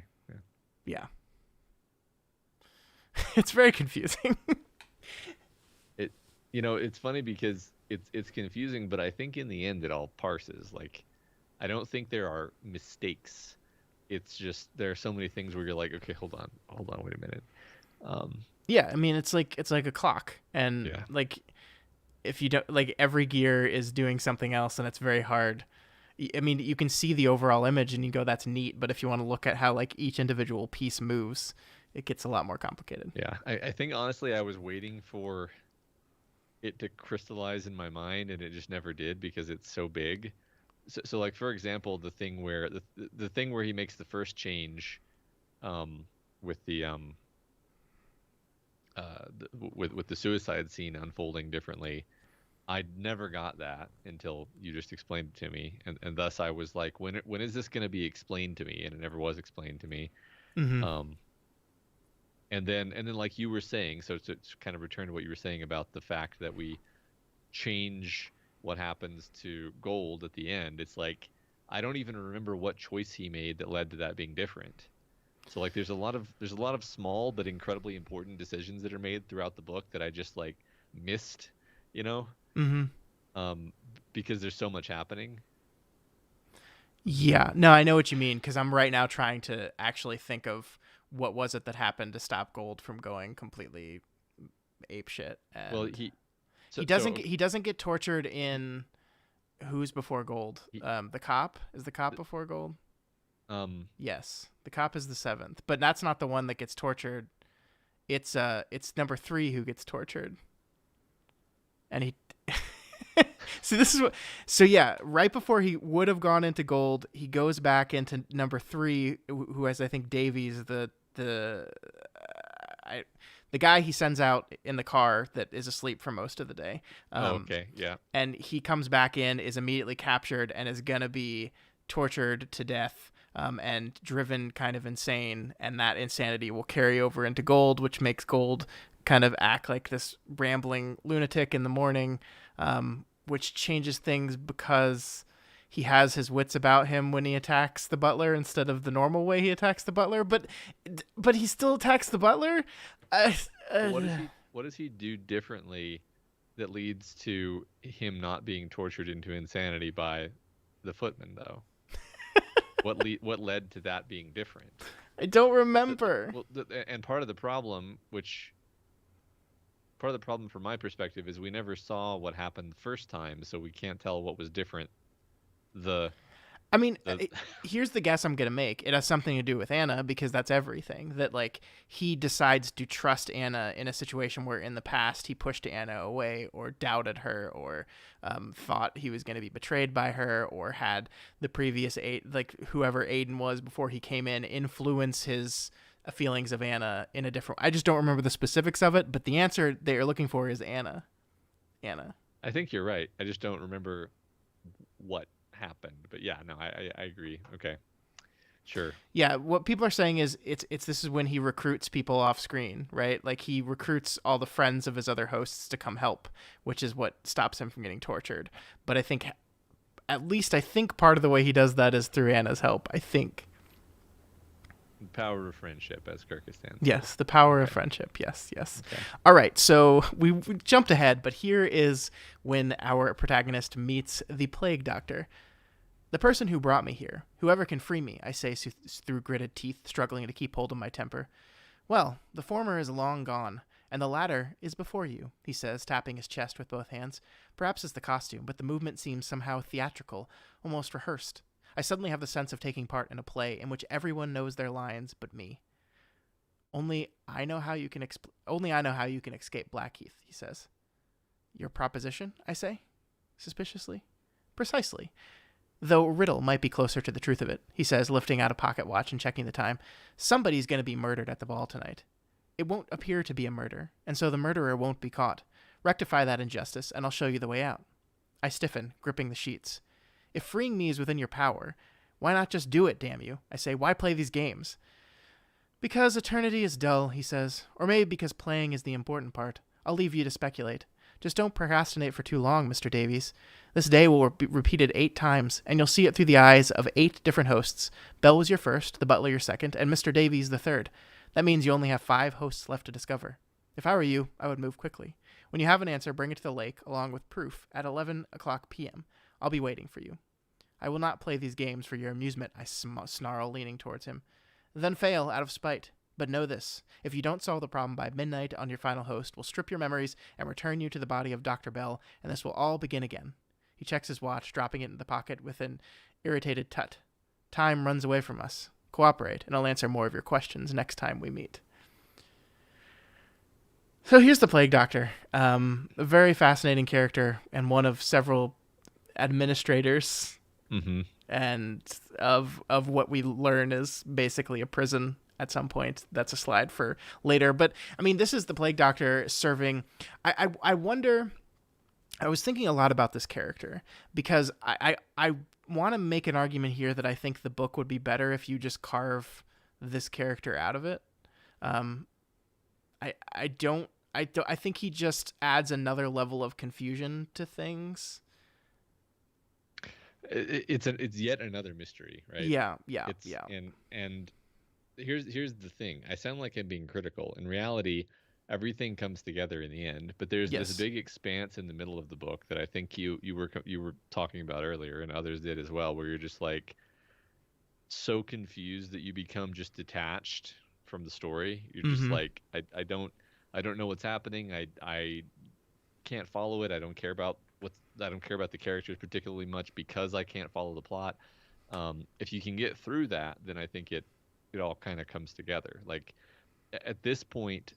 Yeah. It's very confusing. It's funny because it's confusing, but I think in the end it all parses. Like, I don't think there are mistakes. It's just there are so many things where you're like, okay, hold on, wait a minute. Yeah, I mean, it's like a clock, and like if you don't, like, every gear is doing something else, and it's very hard. I mean, you can see the overall image and you go, that's neat, but if you want to look at how like each individual piece moves, it gets a lot more complicated. Yeah, I think honestly I was waiting for it to crystallize in my mind, and it just never did because it's so big. So like, for example, the thing where the thing where he makes the first change, with the with the suicide scene unfolding differently, I never got that until you just explained it to me, and thus I was like, when is this going to be explained to me? And it never was explained to me. Mm-hmm. And then like you were saying, so to kind of return to what you were saying about the fact that we change what happens to Gold at the end, it's like I don't even remember what choice he made that led to that being different. So like there's a lot of small but incredibly important decisions that are made throughout the book that I just like missed, Mm-hmm. Because there's so much happening. Yeah, no, I know what you mean, because I'm right now trying to actually think of what was it that happened to stop Gold from going completely apeshit. Well, he doesn't get tortured in Who's Before Gold. The cop is the cop before Gold. Yes, the cop is the 7th, but that's not the one that gets tortured. It's number 3 who gets tortured, and he. So this is what. So yeah, right before he would have gone into Gold, he goes back into number 3, who has, I think, Davies, the guy he sends out in the car that is asleep for most of the day. Okay, yeah. And he comes back in, is immediately captured, and is gonna be tortured to death, and driven kind of insane, and that insanity will carry over into Gold, which makes Gold kind of act like this rambling lunatic in the morning, which changes things because he has his wits about him when he attacks the butler instead of the normal way he attacks the butler. But he still attacks the butler. What does he do differently that leads to him not being tortured into insanity by the footman, though? What led to that being different? I don't remember. And part of the problem from my perspective is we never saw what happened the first time, so we can't tell what was different. Here's the guess I'm going to make. It has something to do with Anna, because that's everything. That, like, he decides to trust Anna in a situation where in the past he pushed Anna away or doubted her or thought he was going to be betrayed by her, or had the previous whoever Aiden was before he came in influence his feelings of Anna in a different. I just don't remember the specifics of it, but the answer they're looking for is Anna. I think you're right. I just don't remember what happened, but yeah, no, I agree. Okay, sure. Yeah, what people are saying is this is when he recruits people off screen, right? Like, he recruits all the friends of his other hosts to come help, which is what stops him from getting tortured. But I think part of the way he does that is through Anna's help. I think. The power of friendship, as Kyrgyzstan. Yes, the power of friendship. Yes. Okay. All right, so we jumped ahead, but here is when our protagonist meets the Plague Doctor. The person who brought me here, whoever can free me, I say through gritted teeth, struggling to keep hold of my temper. Well, the former is long gone, and the latter is before you, he says, tapping his chest with both hands. Perhaps it's the costume, but the movement seems somehow theatrical, almost rehearsed. I suddenly have the sense of taking part in a play in which everyone knows their lines but me. Only I know how you can escape Blackheath, he says. Your proposition, I say, suspiciously. Precisely. Though riddle might be closer to the truth of it, he says, lifting out a pocket watch and checking the time. Somebody's going to be murdered at the ball tonight. It won't appear to be a murder, and so the murderer won't be caught. Rectify that injustice, and I'll show you the way out. I stiffen, gripping the sheets. If freeing me is within your power, why not just do it, damn you? I say, why play these games? Because eternity is dull, he says, or maybe because playing is the important part. I'll leave you to speculate. Just don't procrastinate for too long, Mr. Davies. This day will be repeated 8 times, and you'll see it through the eyes of 8 different hosts. Bell was your first, the butler your second, and Mr. Davies the third. That means you only have 5 hosts left to discover. If I were you, I would move quickly. When you have an answer, bring it to the lake, along with proof, at 11 o'clock p.m. I'll be waiting for you. I will not play these games for your amusement, I snarl, leaning towards him. Then fail, out of spite. But know this, if you don't solve the problem by midnight on your final host, we'll strip your memories and return you to the body of Dr. Bell, and this will all begin again. He checks his watch, dropping it in the pocket with an irritated tut. Time runs away from us. Cooperate, and I'll answer more of your questions next time we meet. So here's the Plague Doctor. A very fascinating character, and one of several administrators, and of what we learn is basically a prison at some point. That's a slide for later. But, I mean, this is the Plague Doctor serving... I wonder... I was thinking a lot about this character, because I want to make an argument here that I think the book would be better if you just carve this character out of it. I think he just adds another level of confusion to things. It's yet another mystery, right? Yeah. And here's the thing. I sound like I'm being critical. In reality, everything comes together in the end. But there's this big expanse in the middle of the book that I think you were talking about earlier, and others did as well, where you're just like so confused that you become just detached from the story. You're just like, I don't know what's happening. I can't follow it. I don't care about the characters particularly much because I can't follow the plot. If you can get through that, then I think it all kind of comes together. Like at this point,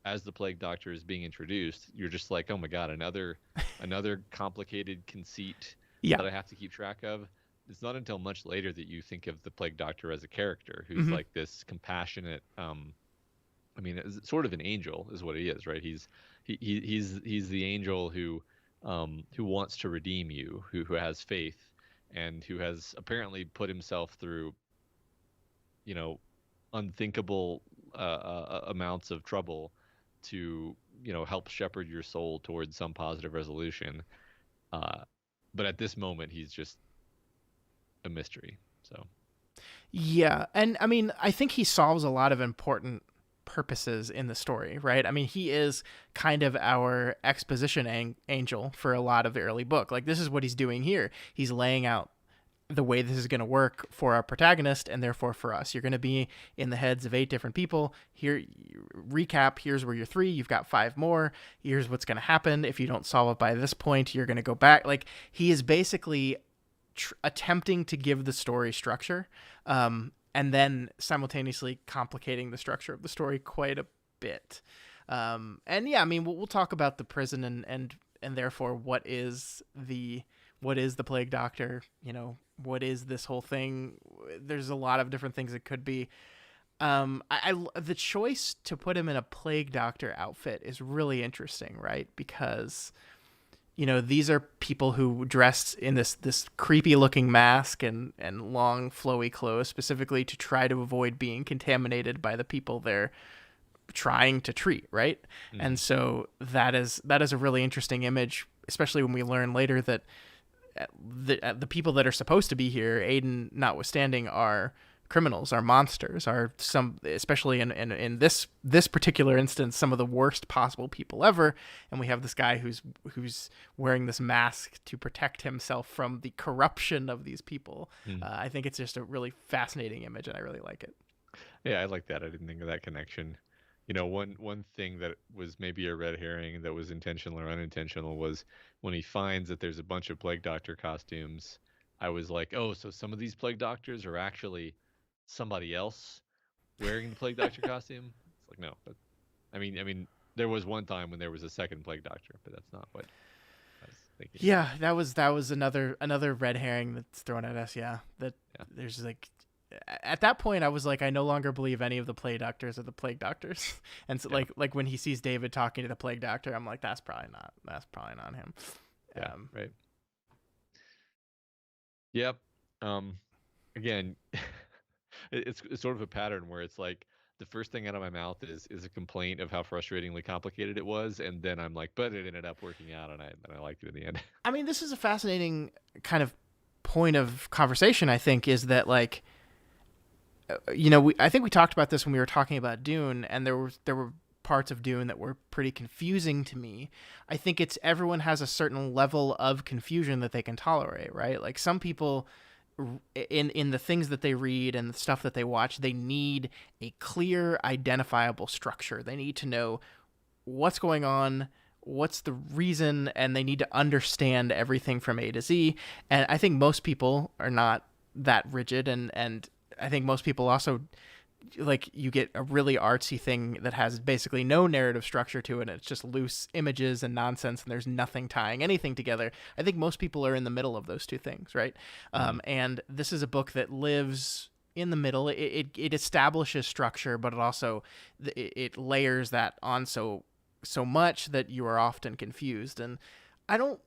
as the Plague Doctor is being introduced, you're just like, oh my god, another complicated conceit that I have to keep track of. It's not until much later that you think of the Plague Doctor as a character who's like this compassionate, I mean, it's sort of an angel is what he is, right? He's the angel who wants to redeem you, who has faith, and who has apparently put himself through, unthinkable amounts of trouble to, help shepherd your soul towards some positive resolution. But at this moment, he's just a mystery. So. Yeah, and I mean, I think he solves a lot of important purposes in the story, right? I mean, he is kind of our exposition angel for a lot of the early book. Like, this is what he's doing here. He's laying out the way this is going to work for our protagonist and therefore for us. You're going to be in the heads of 8 different people. Here, recap, here's where you're 3, you've got 5 more. Here's what's going to happen. If you don't solve it by this point, you're going to go back. Like, he is basically attempting to give the story structure, and then simultaneously complicating the structure of the story quite a bit. And yeah, I mean, we'll talk about the prison and therefore what is the Plague Doctor, what is this whole thing? There's a lot of different things it could be. The choice to put him in a Plague Doctor outfit is really interesting, right? Because, these are people who dressed in this creepy looking mask and long flowy clothes specifically to try to avoid being contaminated by the people they're trying to treat, right? And so that is a really interesting image, especially when we learn later that the people that are supposed to be here, Aiden notwithstanding, are criminals, are monsters, are some, especially in this particular instance, some of the worst possible people ever. And we have this guy who's wearing this mask to protect himself from the corruption of these people. I think it's just a really fascinating image, and I really like it. Yeah, I like that. I didn't think of that connection. One thing that was maybe a red herring that was intentional or unintentional was when he finds that there's a bunch of plague doctor costumes. I was like, oh, so some of these plague doctors are actually somebody else wearing the plague doctor costume. It's like, no, but I mean, there was one time when there was a second plague doctor, but that's not what I was thinking. Yeah, that was another red herring that's thrown at us. Yeah, that Yeah, there's like, at that point I was like, I no longer believe any of the plague doctors are the plague doctors. And so yeah, like when he sees David talking to the plague doctor, I'm like, that's probably not him. yeah, right. Yep. Um, Again, it's sort of a pattern where it's like the first thing out of my mouth is a complaint of how frustratingly complicated it was, and then I'm like, but it ended up working out, and I liked it in the end. I mean, this is a fascinating kind of point of conversation, I think, is that like, I think we talked about this when we were talking about Dune, and there were parts of Dune that were pretty confusing to me. I think it's everyone has a certain level of confusion that they can tolerate, right? Like some people in the things that they read and the stuff that they watch, they need a clear, identifiable structure. They need to know what's going on, what's the reason, and they need to understand everything from A to Z. And I think most people are not that rigid, and I think most people also, like, you get a really artsy thing that has basically no narrative structure to it, and it's just loose images and nonsense, and there's nothing tying anything together. I think most people are in the middle of those two things, right? And this is a book that lives in the middle. It establishes structure, but it also it layers that on so much that you are often confused. And I don't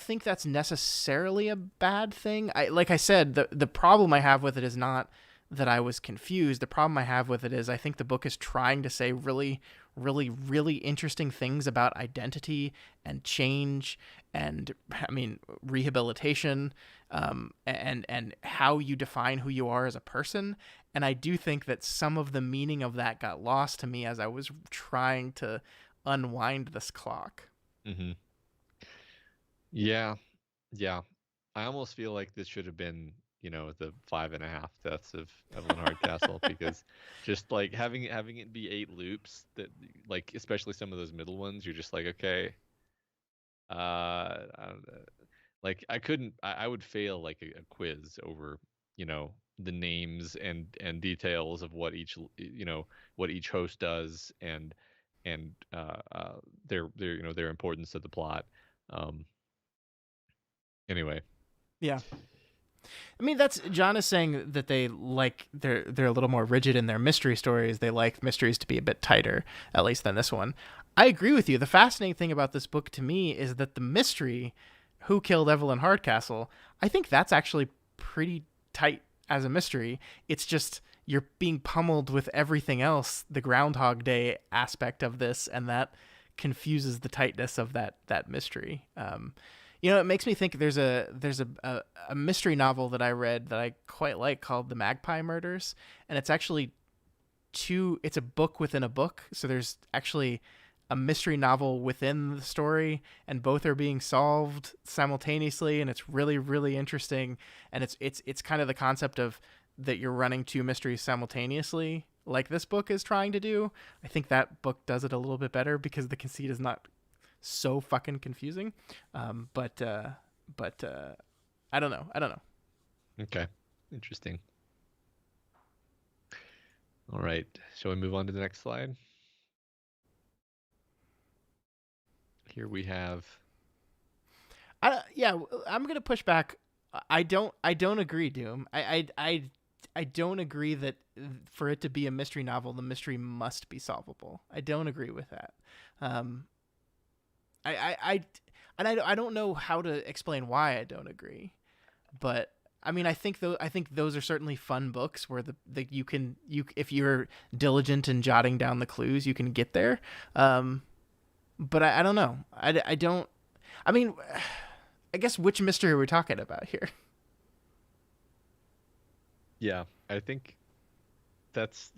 think that's necessarily a bad thing. Like I said, the problem I have with it is not that I was confused. The problem I have with it is I think the book is trying to say really, really, really interesting things about identity and change, and I mean rehabilitation, and how you define who you are as a person. And I do think that some of the meaning of that got lost to me as I was trying to unwind this clock. Hmm. Yeah, yeah. I almost feel like this should have been, the 5.5 deaths of Evelyn Hardcastle because just like having it be 8 loops that, like, especially some of those middle ones, you're just like, okay, I don't know. Like I couldn't, I would fail like a quiz over, the names and details of what each host does and their importance to the plot. Um, anyway. Yeah. I mean, that's John is saying that they're a little more rigid in their mystery stories. They like mysteries to be a bit tighter, at least than this one. I agree with you. The fascinating thing about this book to me is that the mystery, who killed Evelyn Hardcastle, I think that's actually pretty tight as a mystery. It's just you're being pummeled with everything else, the Groundhog Day aspect of this, and that confuses the tightness of that mystery. It makes me think there's a mystery novel that I read that I quite like called The Magpie Murders, and it's actually it's a book within a book. So there's actually a mystery novel within the story, and both are being solved simultaneously, and it's really, really interesting. And it's kind of the concept of that you're running two mysteries simultaneously, like this book is trying to do. I think that book does it a little bit better because the conceit is not so fucking confusing. But I don't know. Okay. Interesting. All right. Shall we move on to the next slide? Here we have. Yeah, I'm gonna push back. I don't agree, Doom. I don't agree that for it to be a mystery novel, the mystery must be solvable. I don't agree with that. I don't know how to explain why I don't agree, but I mean, I think those are certainly fun books where if you're diligent in jotting down the clues, you can get there. But I don't know. I don't. I mean, I guess which mystery are we talking about here? Yeah. I think that's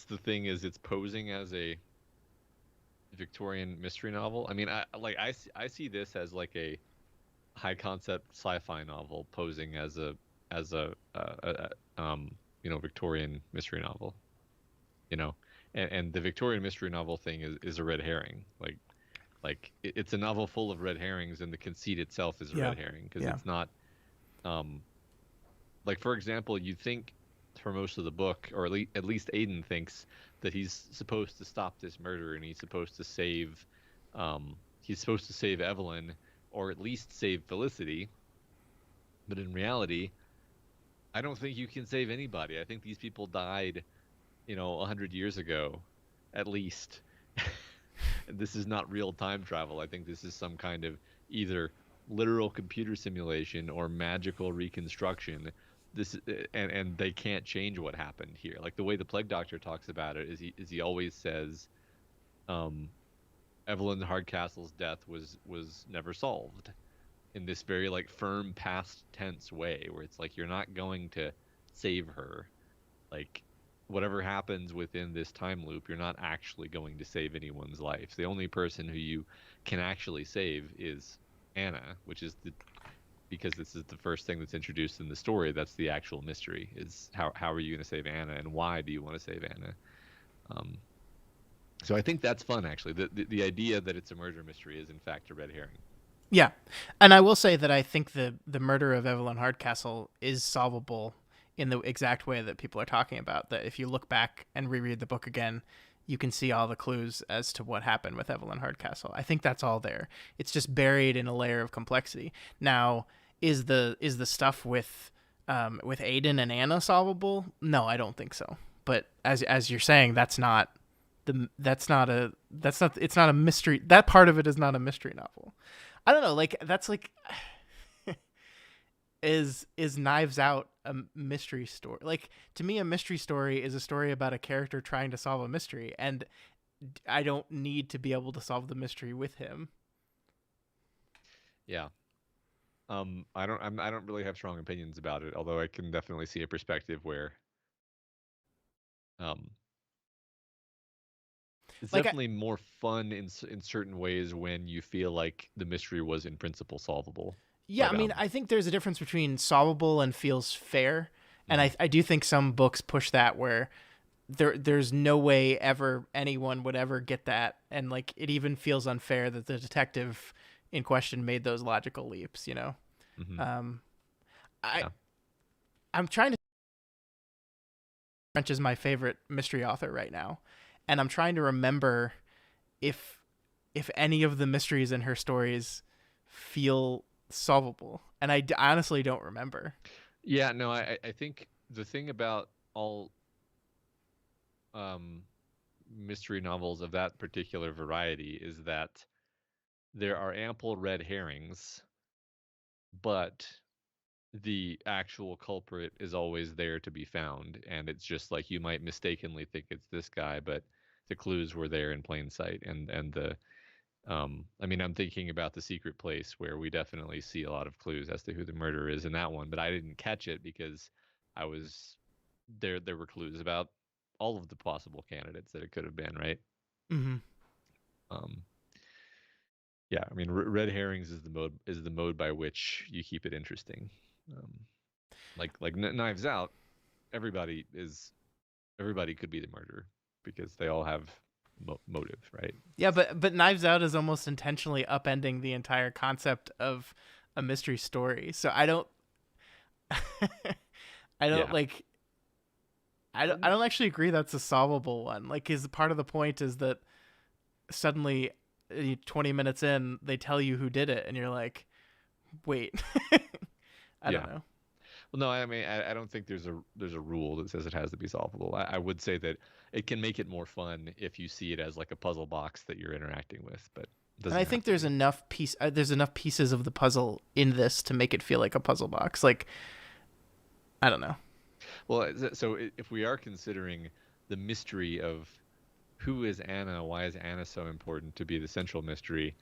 the thing is it's posing as a Victorian mystery novel. I mean, I see this as like a high concept sci-fi novel posing as a Victorian mystery novel. You know, and the Victorian mystery novel thing is a red herring. It's a novel full of red herrings, and the conceit itself is a Yeah. red herring because Yeah. it's not um like for example, you think for most of the book, or at least Aiden thinks that he's supposed to stop this murder and he's supposed to save Evelyn or at least save Felicity. But in reality, I don't think you can save anybody. I think these people died, 100 years ago, at least. And this is not real time travel. I think this is some kind of either literal computer simulation or magical reconstruction. And they can't change what happened here. Like the way the Plague Doctor talks about it is he always says, um, Evelyn Hardcastle's death was never solved in this very like firm past tense way where it's like you're not going to save her. Like whatever happens within this time loop, you're not actually going to save anyone's life. The only person who you can actually save is Anna, which is because this is the first thing that's introduced in the story. That's the actual mystery: is how are you going to save Anna, and why do you want to save Anna? Um, so I think that's fun, actually. The idea that it's a murder mystery is in fact a red herring. Yeah, and I will say that I think the murder of Evelyn Hardcastle is solvable in the exact way that people are talking about. That if you look back and reread the book again, you can see all the clues as to what happened with Evelyn Hardcastle. I think that's all there. It's just buried in a layer of complexity. Now, is the stuff with Aiden and Anna solvable? No, I don't think so. But as you're saying, it's not a mystery. That part of it is not a mystery novel. I don't know. Like that's like is Knives Out a mystery story? Like to me, a mystery story is a story about a character trying to solve a mystery, and I don't need to be able to solve the mystery with him. Yeah. I don't really have strong opinions about it, although I can definitely see a perspective where um it's Like definitely more fun in certain ways when you feel like the mystery was in principle solvable. yeah, I But mean, I think there's a difference between solvable and feels fair, and mhm. I do think some books push that where there's no way ever anyone would ever get that, and like it even feels unfair that the detective in question made those logical leaps. Mhm. Um, I Yeah. I'm trying to. French is my favorite mystery author right now, and I'm trying to remember if any of the mysteries in her stories feel solvable, and I honestly don't remember. Yeah, no, I think the thing about all um mystery novels of that particular variety is that there are ample red herrings, but the actual culprit is always there to be found, and it's just like you might mistakenly think it's this guy, but the clues were there in plain sight. And the I mean, I'm thinking about The Secret Place, where we definitely see a lot of clues as to who the murderer is in that one, but I didn't catch it because I was there were clues about all of the possible candidates that it could have been, right? Mm-hmm. um yeah, I mean, red herrings is the mode by which you keep it interesting. um like Knives Out, everybody is everybody could be the murderer because they all have motive, right? Yeah, but Knives Out is almost intentionally upending the entire concept of a mystery story. So I don't I don't Yeah. like I And don't actually agree that's a solvable one. Like is part of the point is that suddenly 20 minutes in they tell you who did it and you're like, "Wait." I don't yeah. know. Well, no, I mean, I don't think there's a rule that says it has to be solvable. I would say that it can make it more fun if you see it as like a puzzle box that you're interacting with, but it And doesn't I have think to be. there's enough pieces of the puzzle in this to make it feel like a puzzle box. Like I don't know. Well, so if we are considering the mystery of who is Anna, why is Anna so important to be the central mystery,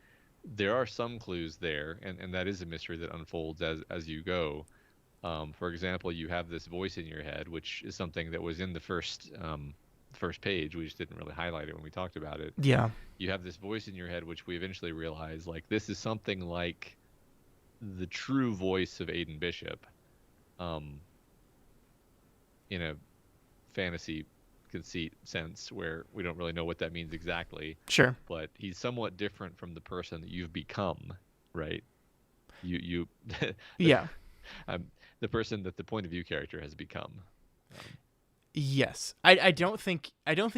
there are some clues there, and that is a mystery that unfolds as you go. For example, you have this voice in your head, which is something that was in the first page. We just didn't really highlight it when we talked about it. Yeah. You have this voice in your head, which we eventually realize, like, this is something like the true voice of Aiden Bishop, um, in a fantasy conceit sense, where we don't really know what that means exactly, Sure. but he's somewhat different from the person that you've become, right? You the, Yeah. um, the person that the point of view character has become. Um, Yes. I don't think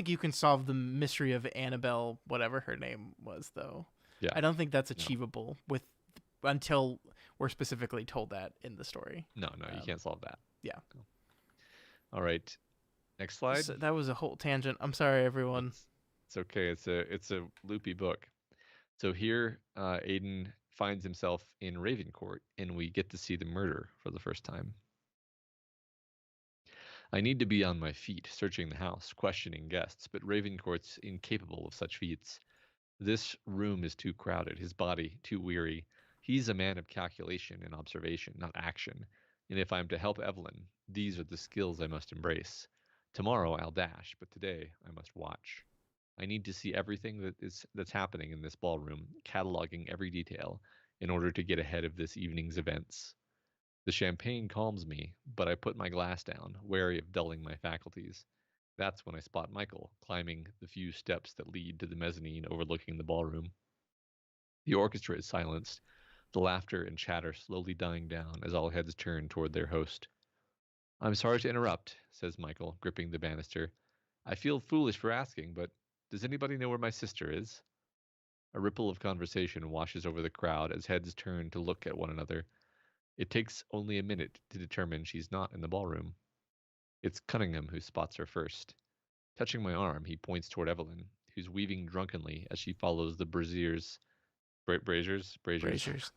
you can solve the mystery of Annabelle, whatever her name was, though. yeah, I don't think that's no, achievable with until we're specifically told that in the story. no, you Um, can't solve that. yeah. No. All right, next slide. So that was a whole tangent. I'm sorry, everyone. It's okay. It's a loopy book. So here, Aiden finds himself in Ravencourt, and we get to see the murder for the first time. I need to be on my feet, searching the house, questioning guests, but Ravencourt's incapable of such feats. This room is too crowded, his body too weary. He's a man of calculation and observation, not action. And if I'm to help Evelyn, these are the skills I must embrace. Tomorrow I'll dash, but today I must watch. I need to see everything that's happening in this ballroom, cataloging every detail in order to get ahead of this evening's events. The champagne calms me, but I put my glass down, wary of dulling my faculties. That's when I spot Michael climbing the few steps that lead to the mezzanine overlooking the ballroom. The orchestra is silenced, the laughter and chatter slowly dying down as all heads turn toward their host. I'm sorry to interrupt, says Michael, gripping the banister. I feel foolish for asking, but does anybody know where my sister is? A ripple of conversation washes over the crowd as heads turn to look at one another. It takes only a minute to determine she's not in the ballroom. It's Cunningham who spots her first. Touching my arm, he points toward Evelyn, who's weaving drunkenly as she follows the braziers Braziers.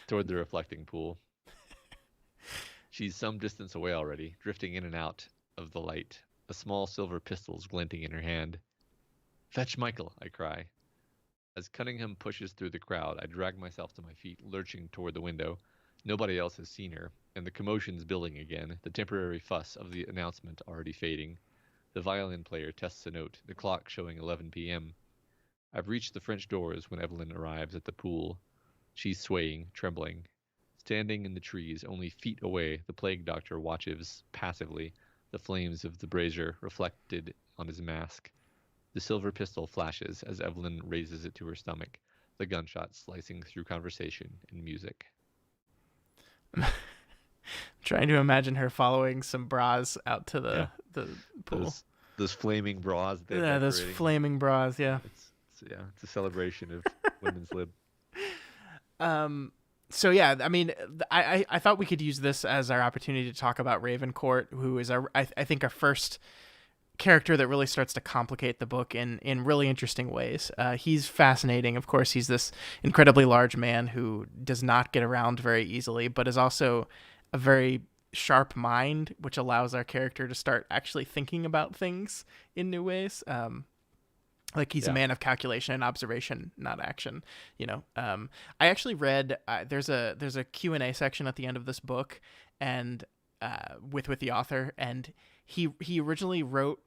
toward the reflecting pool. She's some distance away already, drifting in and out of the light, a small silver pistol's glinting in her hand. Fetch Michael, I cry. As Cunningham pushes through the crowd, I drag myself to my feet, lurching toward the window. Nobody else has seen her, and the commotion's building again, the temporary fuss of the announcement already fading. The violin player tests a note, the clock showing 11 p.m. I've reached the French doors when Evelyn arrives at the pool. She's swaying, trembling. Standing in the trees, only feet away, the plague doctor watches passively, the flames of the brazier reflected on his mask. The silver pistol flashes as Evelyn raises it to her stomach, the gunshot slicing through conversation and music. Trying to imagine her following some bras out to Yeah, the pool. those flaming bras they're Yeah, those decorating. flaming bras. Yeah. It's a celebration of women's lib. Um. So yeah, I mean, I thought we could use this as our opportunity to talk about Ravencourt, who is I think our first character that really starts to complicate the book in really interesting ways. He's fascinating. Of course, he's this incredibly large man who does not get around very easily, but is also a very sharp mind, which allows our character to start actually thinking about things in new ways. Like he's a Yeah. man of calculation and observation, not action. I actually read there's a Q&A section at the end of this book, and with the author, and he originally wrote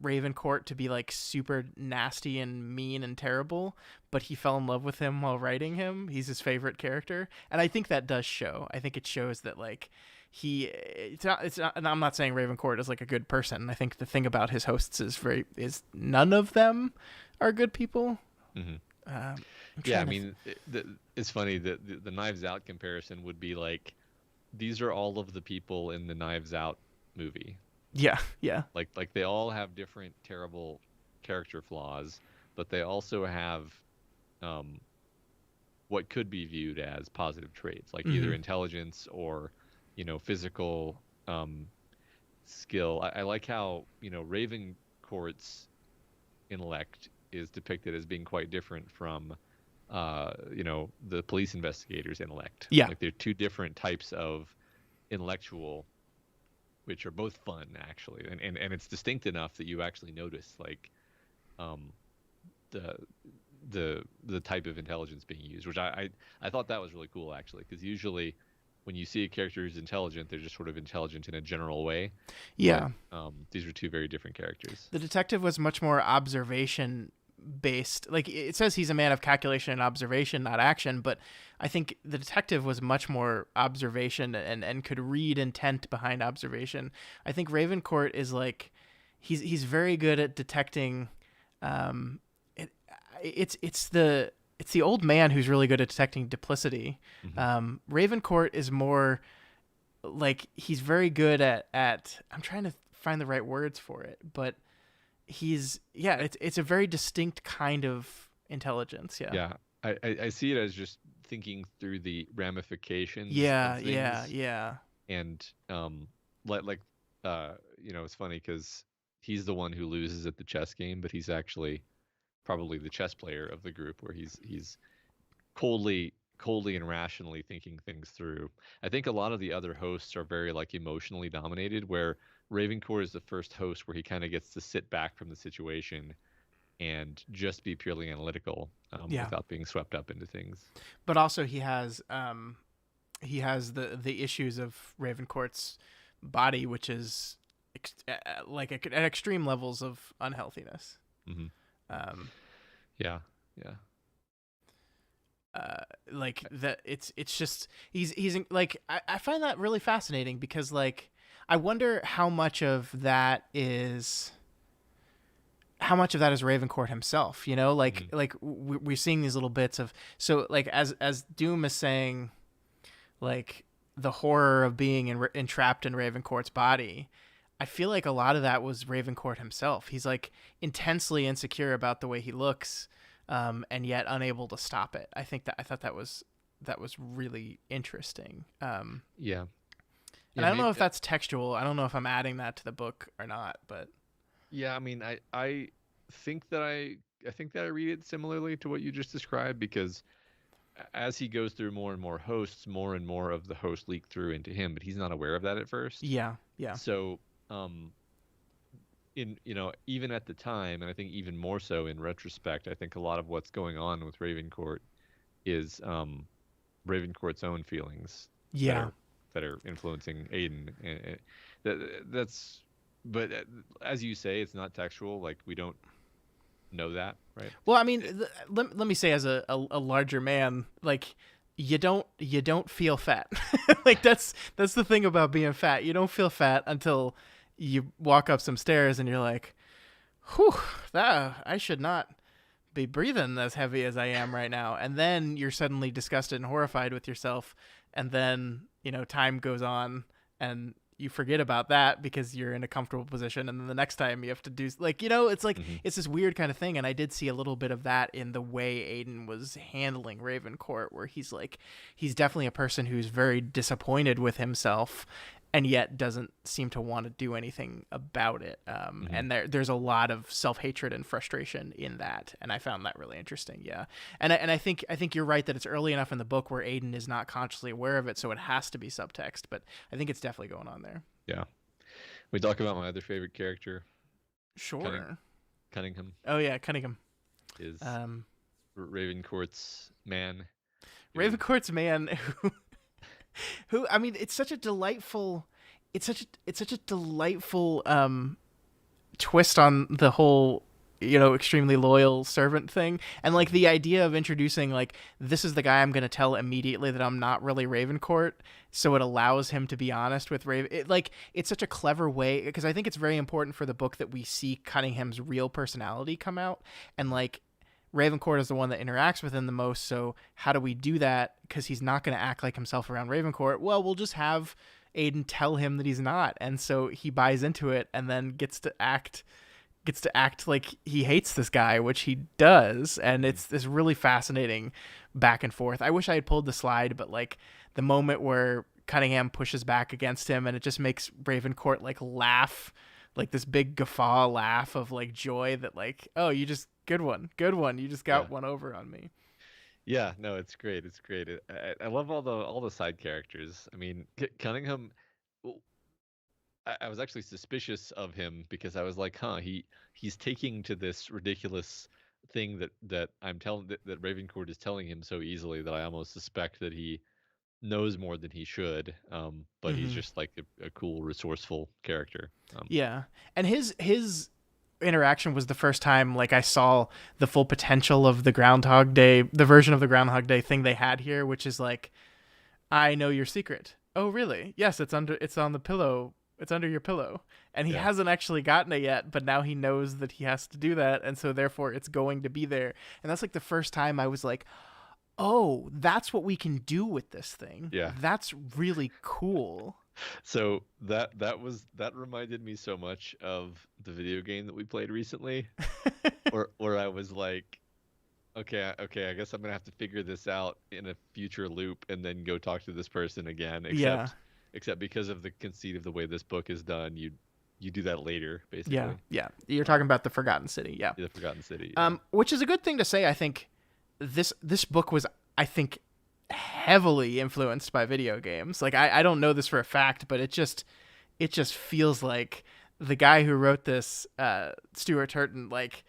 Ravencourt to be like super nasty and mean and terrible, but he fell in love with him while writing him. He's his favorite character, and I think that does show. I think it shows that like it's not, and I'm not saying Ravencourt is like a good person. I think the thing about his hosts is none of them are good people. Hmm. I'm Yeah, I trying to mean, it's funny that the Knives Out comparison would be like, these are all of the people in the Knives Out movie. yeah, yeah, Like they all have different terrible character flaws, but they also have um, what could be viewed as positive traits, like either hmm intelligence or, physical skill. I like how, Ravencourt's intellect is depicted as being quite different from, the police investigator's intellect. yeah, Like they're two different types of intellectual, which are both fun actually, and it's distinct enough that you actually notice like um, the the type of intelligence being used, which I thought that was really cool actually, because usually when you see a character who's intelligent, they're just sort of intelligent in a general way. But Yeah. these are two very different characters. The detective was much more observation based. Like it says he's a man of calculation and observation, not action, but I think the detective was much more observation and could read intent behind observation. I think Ravencourt is like he's very good at detecting um it, it's the old man who's really good at detecting duplicity. Hmm. Ravencourt is more like he's very good at I'm trying to find the right words for it, but he's yeah, it's a very distinct kind of intelligence. Yeah. Yeah, I see it as just thinking through the ramifications of Yeah, yeah, things, yeah. and like it's funny because he's the one who loses at the chess game, but he's actually probably the chess player of the group, where he's coldly and rationally thinking things through. I think a lot of the other hosts are very like emotionally dominated, where Ravencourt is the first host where he kind of gets to sit back from the situation and just be purely analytical, Yeah. without being swept up into things. But also he has the issues of Ravencourt's body, which is like at extreme levels of unhealthiness. Hmm. Um Yeah, yeah, like that it's just he's like I find that really fascinating because like I wonder how much of that is Ravencourt himself, you know, like hmm we're seeing these little bits of so like as Doom is saying like the horror of being entrapped in Ravencourt's body. I feel like a lot of that was Ravencourt himself. He's like intensely insecure about the way he looks, and yet unable to stop it. I thought that was really interesting. yeah, And yeah. I don't know Maybe, if that's textual. I don't know if I'm adding that to the book or not, but yeah. I mean, I think that I think that I read it similarly to what you just described, because as he goes through more and more hosts, more and more of the host leak through into him, but he's not aware of that at first. yeah, yeah, So, um, in even at the time, and I think even more so in retrospect, I think a lot of what's going on with Ravencourt is Ravencourt's own feelings that yeah. are influencing Aiden. And that's, but as you say, it's not textual. Like, we don't know that, right? Well, I mean, It, let me say as a larger man, like you don't feel fat. Like that's the thing about being fat. You don't feel fat until you walk up some stairs and you're like, "Whew, that I should not be breathing as heavy as I am right now." And then you're suddenly disgusted and horrified with yourself, and then, time goes on and you forget about that because you're in a comfortable position, and then the next time you have to do like it's like mhm. it's this weird kind of thing. And I did see a little bit of that in the way Aiden was handling Ravencourt, where he's definitely a person who's very disappointed with himself and yet doesn't seem to want to do anything about it. Mhm. And there's a lot of self-hatred and frustration in that, and I found that really interesting. Yeah, and I think you're right that it's early enough in the book where Aiden is not consciously aware of it, so it has to be subtext. But I think it's definitely going on there. Yeah. We talk about my other favorite character, Cunning, Sure. Cunningham, Oh yeah, Cunningham. is Um, Ravencourt's man, who, Ravencourt's man, who I mean, it's such a delightful twist on the whole extremely loyal servant thing, and like mhm, the idea of introducing like this is the guy I'm going to tell immediately that I'm not really Ravencourt, so it allows him to be honest with it's such a clever way, because I think it's very important for the book that we see Cunningham's real personality come out, and like Ravencourt is the one that interacts with him the most, so how do we do that? Because he's not going to act like himself around Ravencourt. Well, we'll just have Aiden tell him that he's not, and so he buys into it and then gets to act like he hates this guy, which he does, and mhm. it's this really fascinating back and forth. I wish I had pulled the slide, but like the moment where Cunningham pushes back against him, and it just makes Ravencourt like laugh, like this big guffaw laugh of like joy that like, oh, you just good one, you just Yeah. got one over on me. Yeah, no, it's great. It's great. I love all the side characters. I mean, Cunningham. w- I was actually suspicious of him because I was like, huh, he's taking to this ridiculous thing that I'm telling that Ravencourt is telling him so easily, that I almost suspect that he knows more than he should. But he's Mm-hmm. just like a cool, resourceful character. Yeah, and his interaction was the first time like I saw the full potential of the Groundhog Day, the version of the Groundhog Day thing they had here, which is like, I know your secret. Oh, really? Yes, it's on the pillow. It's under your pillow. And he Yeah, hasn't actually gotten it yet, but now he knows that he has to do that, and so therefore it's going to be there. And that's like the first time I was like, "Oh, that's what we can do with this thing. yeah. That's really cool." So that reminded me so much of the video game that we played recently, where I was like, okay, I guess I'm gonna have to figure this out in a future loop and then go talk to this person again. Yeah. Except because of the conceit of the way this book is done, you do that later, Yeah. basically. Yeah. You're talking about the Forgotten City. Yeah. The Forgotten City. Yeah. Which is a good thing to say. I think this book was, I think, heavily influenced by video games. Like I don't know this for a fact, but it just feels like the guy who wrote this, Stuart Turton, like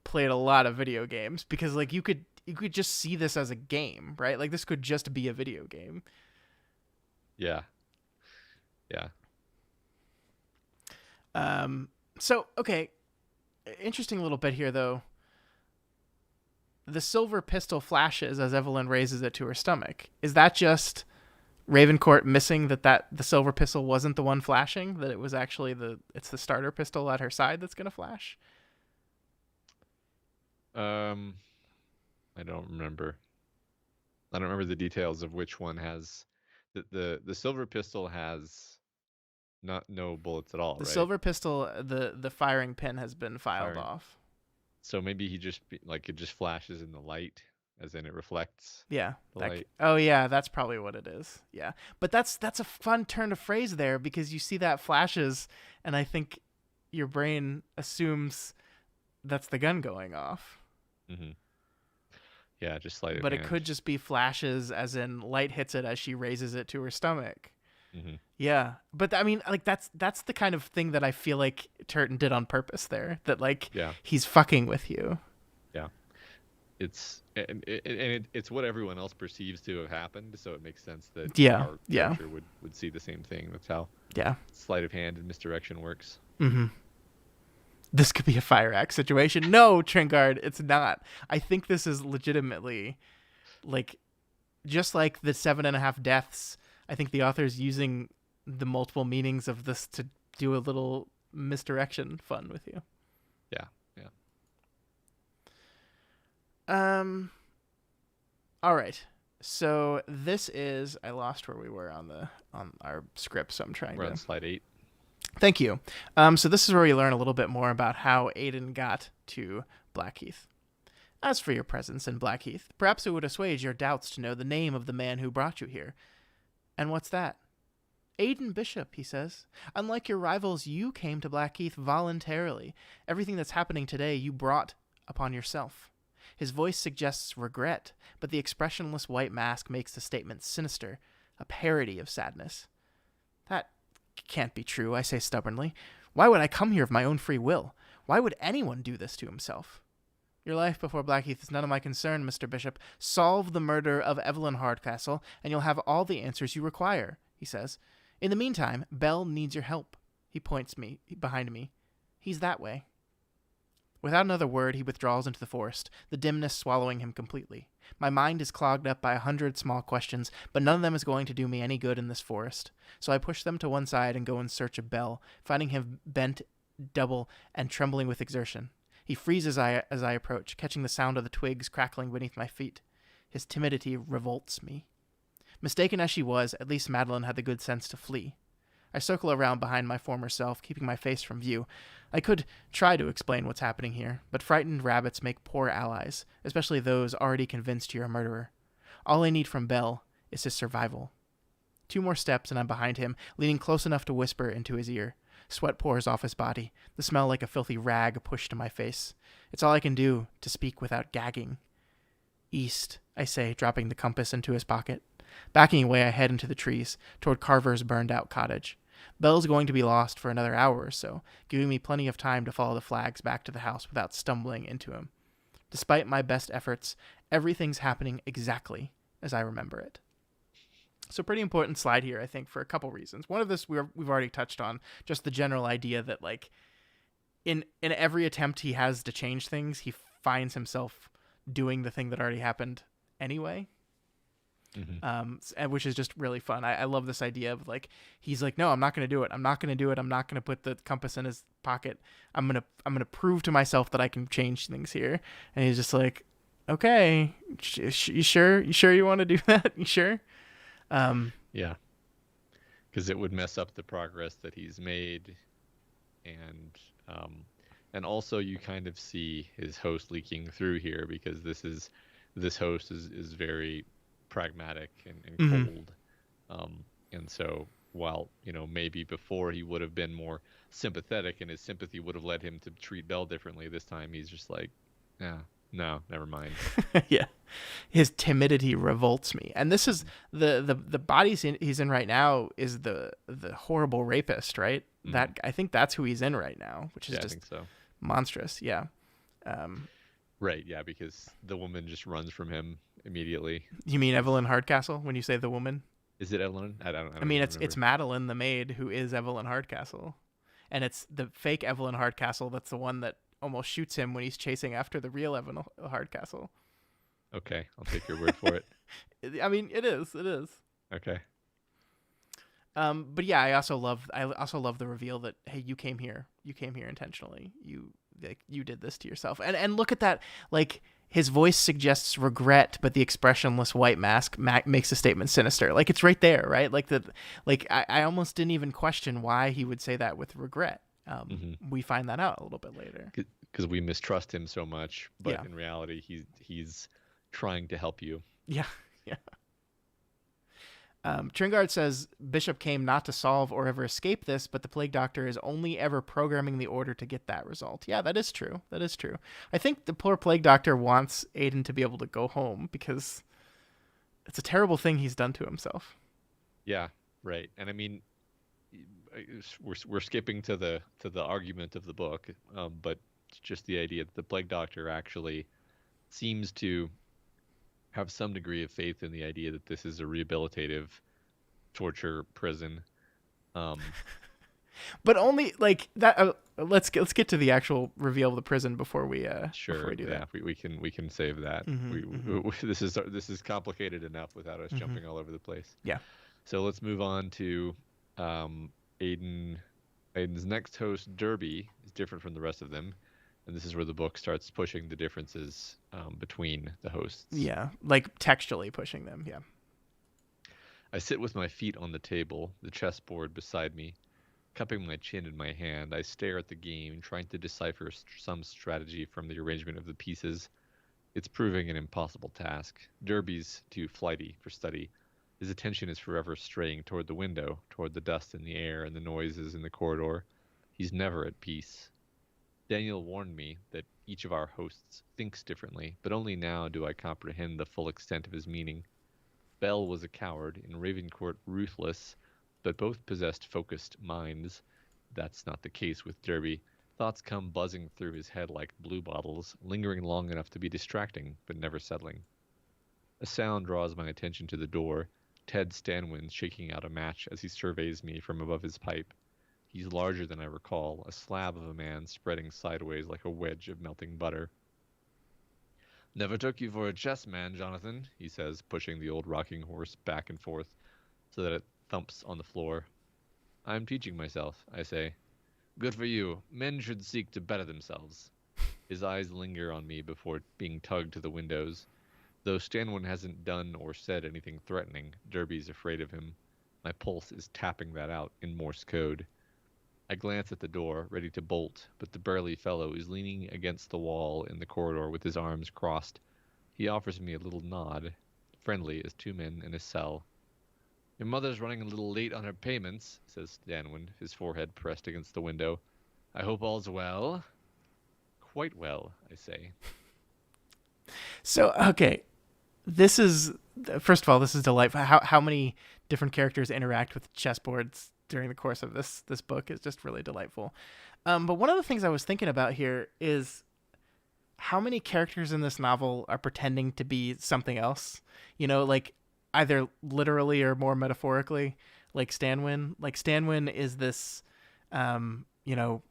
played a lot of video games, because like you could just see this as a game, right? Like this could just be a video game. Yeah. Yeah. So okay, interesting little bit here though. The silver pistol flashes as Evelyn raises it to her stomach. Is that just Ravencourt missing that the silver pistol wasn't the one flashing? That it was actually it's the starter pistol at her side that's gonna flash? Um, I don't remember. I don't remember the details of which one has the silver pistol has not no bullets at all, The right? silver pistol, the firing pin has been filed Firing. off. So maybe like it just flashes in the light, as in it reflects Yeah. the light. Oh yeah, that's probably what it is. Yeah. But that's a fun turn of phrase there, because you see that flashes and I think your brain assumes that's the gun going off. Mm-hmm. Yeah, just sleight of But it hand. could just be flashes as in light hits it as she raises it to her stomach. Mm-hmm. Yeah. But I mean, like that's the kind of thing that I feel like Turton did on purpose there, that like Yeah, he's fucking with you. yeah. It's what everyone else perceives to have happened, so it makes sense that Yeah. our Yeah. character would see the same thing. That's how Yeah. sleight of hand and misdirection works. Mhm. This could be a fire axe situation. No, Trinkard, it's not. I think this is legitimately, like, just like the 7.5 deaths. I think the author's using the multiple meanings of this to do a little misdirection fun with you. Yeah, yeah. All right. So this is, I lost where we were on our script, so I'm trying We're to. on slide 8. Thank you. So this is where we learn a little bit more about how Aiden got to Blackheath. As for your presence in Blackheath, perhaps it would assuage your doubts to know the name of the man who brought you here. And what's that? Aiden Bishop, he says. Unlike your rivals, you came to Blackheath voluntarily. Everything that's happening today you brought upon yourself. His voice suggests regret, but the expressionless white mask makes the statement sinister, a parody of sadness. That can't be true, I say stubbornly. Why would I come here of my own free will? Why would anyone do this to himself? Your life before Blackheath is none of my concern, Mr. Bishop. Solve the murder of EVELYN Hardcastle, and you'll have all the answers you require, he says. In the meantime, Belle needs your help. He points me behind me. He's that way. Without another word, he withdraws into the forest, the dimness swallowing him completely. My mind is clogged up by 100 small questions, but none of them is going to do me any good in this forest. So I push them to one side and go in search of Belle, finding him bent double and trembling with exertion. He freezes as I approach, catching the sound of the twigs crackling beneath my feet. His timidity revolts me. Mistaken as she was, at least Madeline had the good sense to flee. I circle around behind my former self, keeping my face from view. I could try to explain what's happening here, but frightened rabbits make poor allies, especially those already convinced you're a murderer. All I need from Belle is his survival. 2 more steps and I'm behind him, leaning close enough to whisper into his ear. Sweat pours off his body, the smell like a filthy rag pushed to my face. It's all I can do to speak without gagging. East, I say, dropping the compass into his pocket. Backing away, I head into the trees, toward Carver's burned-out cottage. Belle's going to be lost for another hour or so, giving me plenty of time to follow the flags back to the house without stumbling into him. Despite my best efforts, everything's happening exactly as I remember it. So pretty important slide here, I think, for a couple reasons. One of this we've already touched on, just the general idea that like in every attempt he has to change things, he finds himself doing the thing that already happened anyway. Which is just really fun. I love this idea of like he's like, no, I'm not going to do it. I'm not going to do it. I'm not going to put the compass in his pocket. I'm gonna prove to myself that I can change things here. And he's just like, okay, you sure? You sure you want to do that? You sure? Yeah, because it would mess up the progress that he's made, and and also you kind of see his host leaking through here because this host is very pragmatic and cold, and so while maybe before he would have been more sympathetic and his sympathy would have led him to treat Belle differently, this time he's just like, yeah, no, never mind. Yeah, his timidity revolts me. And this is the body he's in right now is the horrible rapist, right? That I think that's who he's in right now, which is I just think so. Monstrous. Yeah. Right. Yeah, because the woman just runs from him immediately. You mean EVELYN Hardcastle when you say the woman? Is it EVELYN? I don't I mean, remember. it's Madeline the maid who is EVELYN Hardcastle, and it's the fake EVELYN Hardcastle that's the one that almost shoots him when he's chasing after the real EVELYN Hardcastle. Okay, I'll take your word for it. I mean, it is. Okay. But yeah, I also love the reveal that, hey, you came here intentionally. You did this to yourself. And look at that, like his voice suggests regret, but the expressionless white mask makes the statement sinister. Like it's right there, right? I almost didn't even question why he would say that with regret. We find that out a little bit later. Because we mistrust him so much, but Yeah. in reality, he's trying to help you. Yeah. Tringard says Bishop came not to solve or ever escape this, but the plague doctor is only ever programming the order to get that result. Yeah, that is true. I think the poor plague doctor wants Aiden to be able to go home because it's a terrible thing he's done to himself. Yeah, right. And I mean, we're skipping to the argument of the book, but just the idea that the plague doctor actually seems to have some degree of faith in the idea that this is a rehabilitative torture prison. But only like that. Let's get to the actual reveal of the prison before we before we do that. We can save that. This is complicated enough without us jumping all over the place. Yeah. So let's move on to Aiden's next host. Derby is different from the rest of them. And this is where the book starts pushing the differences between the hosts. Yeah, like textually pushing them, yeah. I sit with my feet on the table, the chessboard beside me. Cupping my chin in my hand, I stare at the game, trying to decipher some strategy from the arrangement of the pieces. It's proving an impossible task. Derby's too flighty for study. His attention is forever straying toward the window, toward the dust in the air and the noises in the corridor. He's never at peace. Daniel warned me that each of our hosts thinks differently, but only now do I comprehend the full extent of his meaning. Belle was a coward, and Ravencourt ruthless, but both possessed focused minds. That's not the case with Derby. Thoughts come buzzing through his head like blue bottles, lingering long enough to be distracting, but never settling. A sound draws my attention to the door, Ted Stanwin shaking out a match as he surveys me from above his pipe. He's larger than I recall, a slab of a man spreading sideways like a wedge of melting butter. Never took you for a chess man, Jonathan, he says, pushing the old rocking horse back and forth so that it thumps on the floor. I'm teaching myself, I say. Good for you. Men should seek to better themselves. His eyes linger on me before being tugged to the windows. Though Stanwin hasn't done or said anything threatening, Derby's afraid of him. My pulse is tapping that out in Morse code. I glance at the door, ready to bolt, but the burly fellow is leaning against the wall in the corridor with his arms crossed. He offers me a little nod, friendly as two men in a cell. Your mother's running a little late on her payments, says Stanwin, his forehead pressed against the window. I hope all's well. Quite well, I say. So, okay. This is, first of all, this is delightful. How many different characters interact with chessboards during the course of this book is just really delightful. But one of the things I was thinking about here is how many characters in this novel are pretending to be something else. You know, like either literally or more metaphorically, like Stanwin. Like Stanwin is this, you know,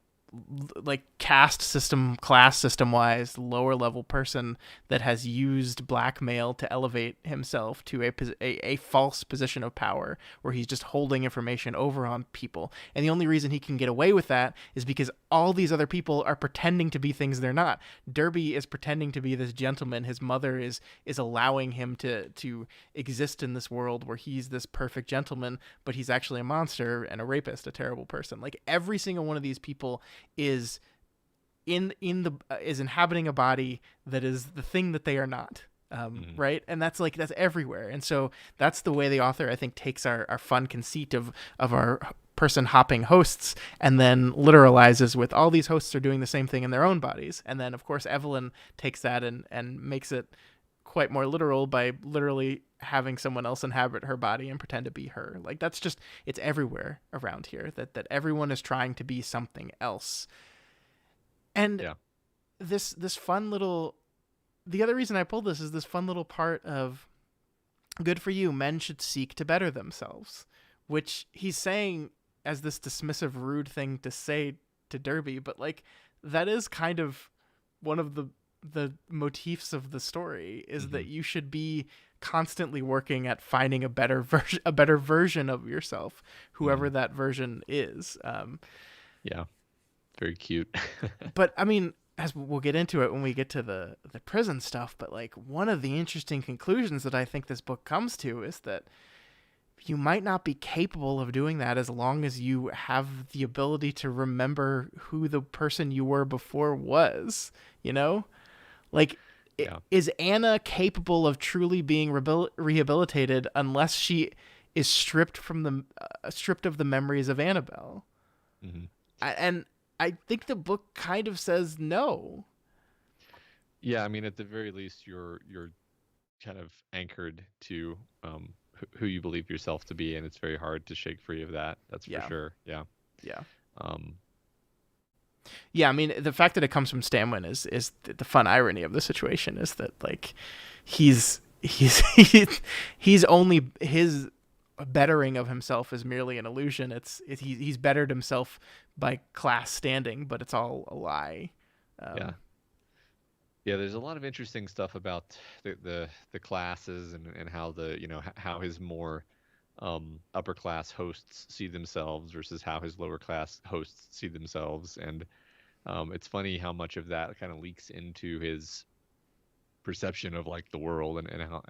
like caste system, class system wise, lower level person that has used blackmail to elevate himself to a false position of power where he's just holding information over on people. And the only reason he can get away with that is because all these other people are pretending to be things they're not. Derby is pretending to be this gentleman. His mother is allowing him to exist in this world where he's this perfect gentleman, but he's actually a monster and a rapist, a terrible person. Like every single one of these people is is inhabiting a body that is the thing that they are not. Right, and that's everywhere. And so that's the way the author, I think, takes our fun conceit of our person hopping hosts and then literalizes with all these hosts are doing the same thing in their own bodies. And then of course Evelyn takes that and makes it quite more literal by literally having someone else inhabit her body and pretend to be her. Like that's just, it's everywhere around here that everyone is trying to be something else. And Yeah. this fun little, the other reason I pulled this is this fun little part of good for you, men should seek to better themselves, which he's saying as this dismissive, rude thing to say to Derby, but like that is kind of one of the motifs of the story is that you should be constantly working at finding a better version of yourself, whoever that version is. Yeah. Very cute. But I mean, as we'll get into it when we get to the prison stuff, but like one of the interesting conclusions that I think this book comes to is that you might not be capable of doing that as long as you have the ability to remember who the person you were before was, you know? Like, is Anna capable of truly being rehabilitated unless she is stripped of the memories of Annabelle? And I think the book kind of says no. Yeah, I mean, at the very least, you're kind of anchored to who you believe yourself to be, and it's very hard to shake free of that. That's for sure. Yeah. Yeah. Um, Yeah, I mean, the fact that it comes from Stanwin is the fun irony of the situation is that like he's only his bettering of himself is merely an illusion. He's bettered himself by class standing, but it's all a lie. Yeah, there's a lot of interesting stuff about the classes and how how his more upper class hosts see themselves versus how his lower class hosts see themselves, and it's funny how much of that kind of leaks into his perception of like the world and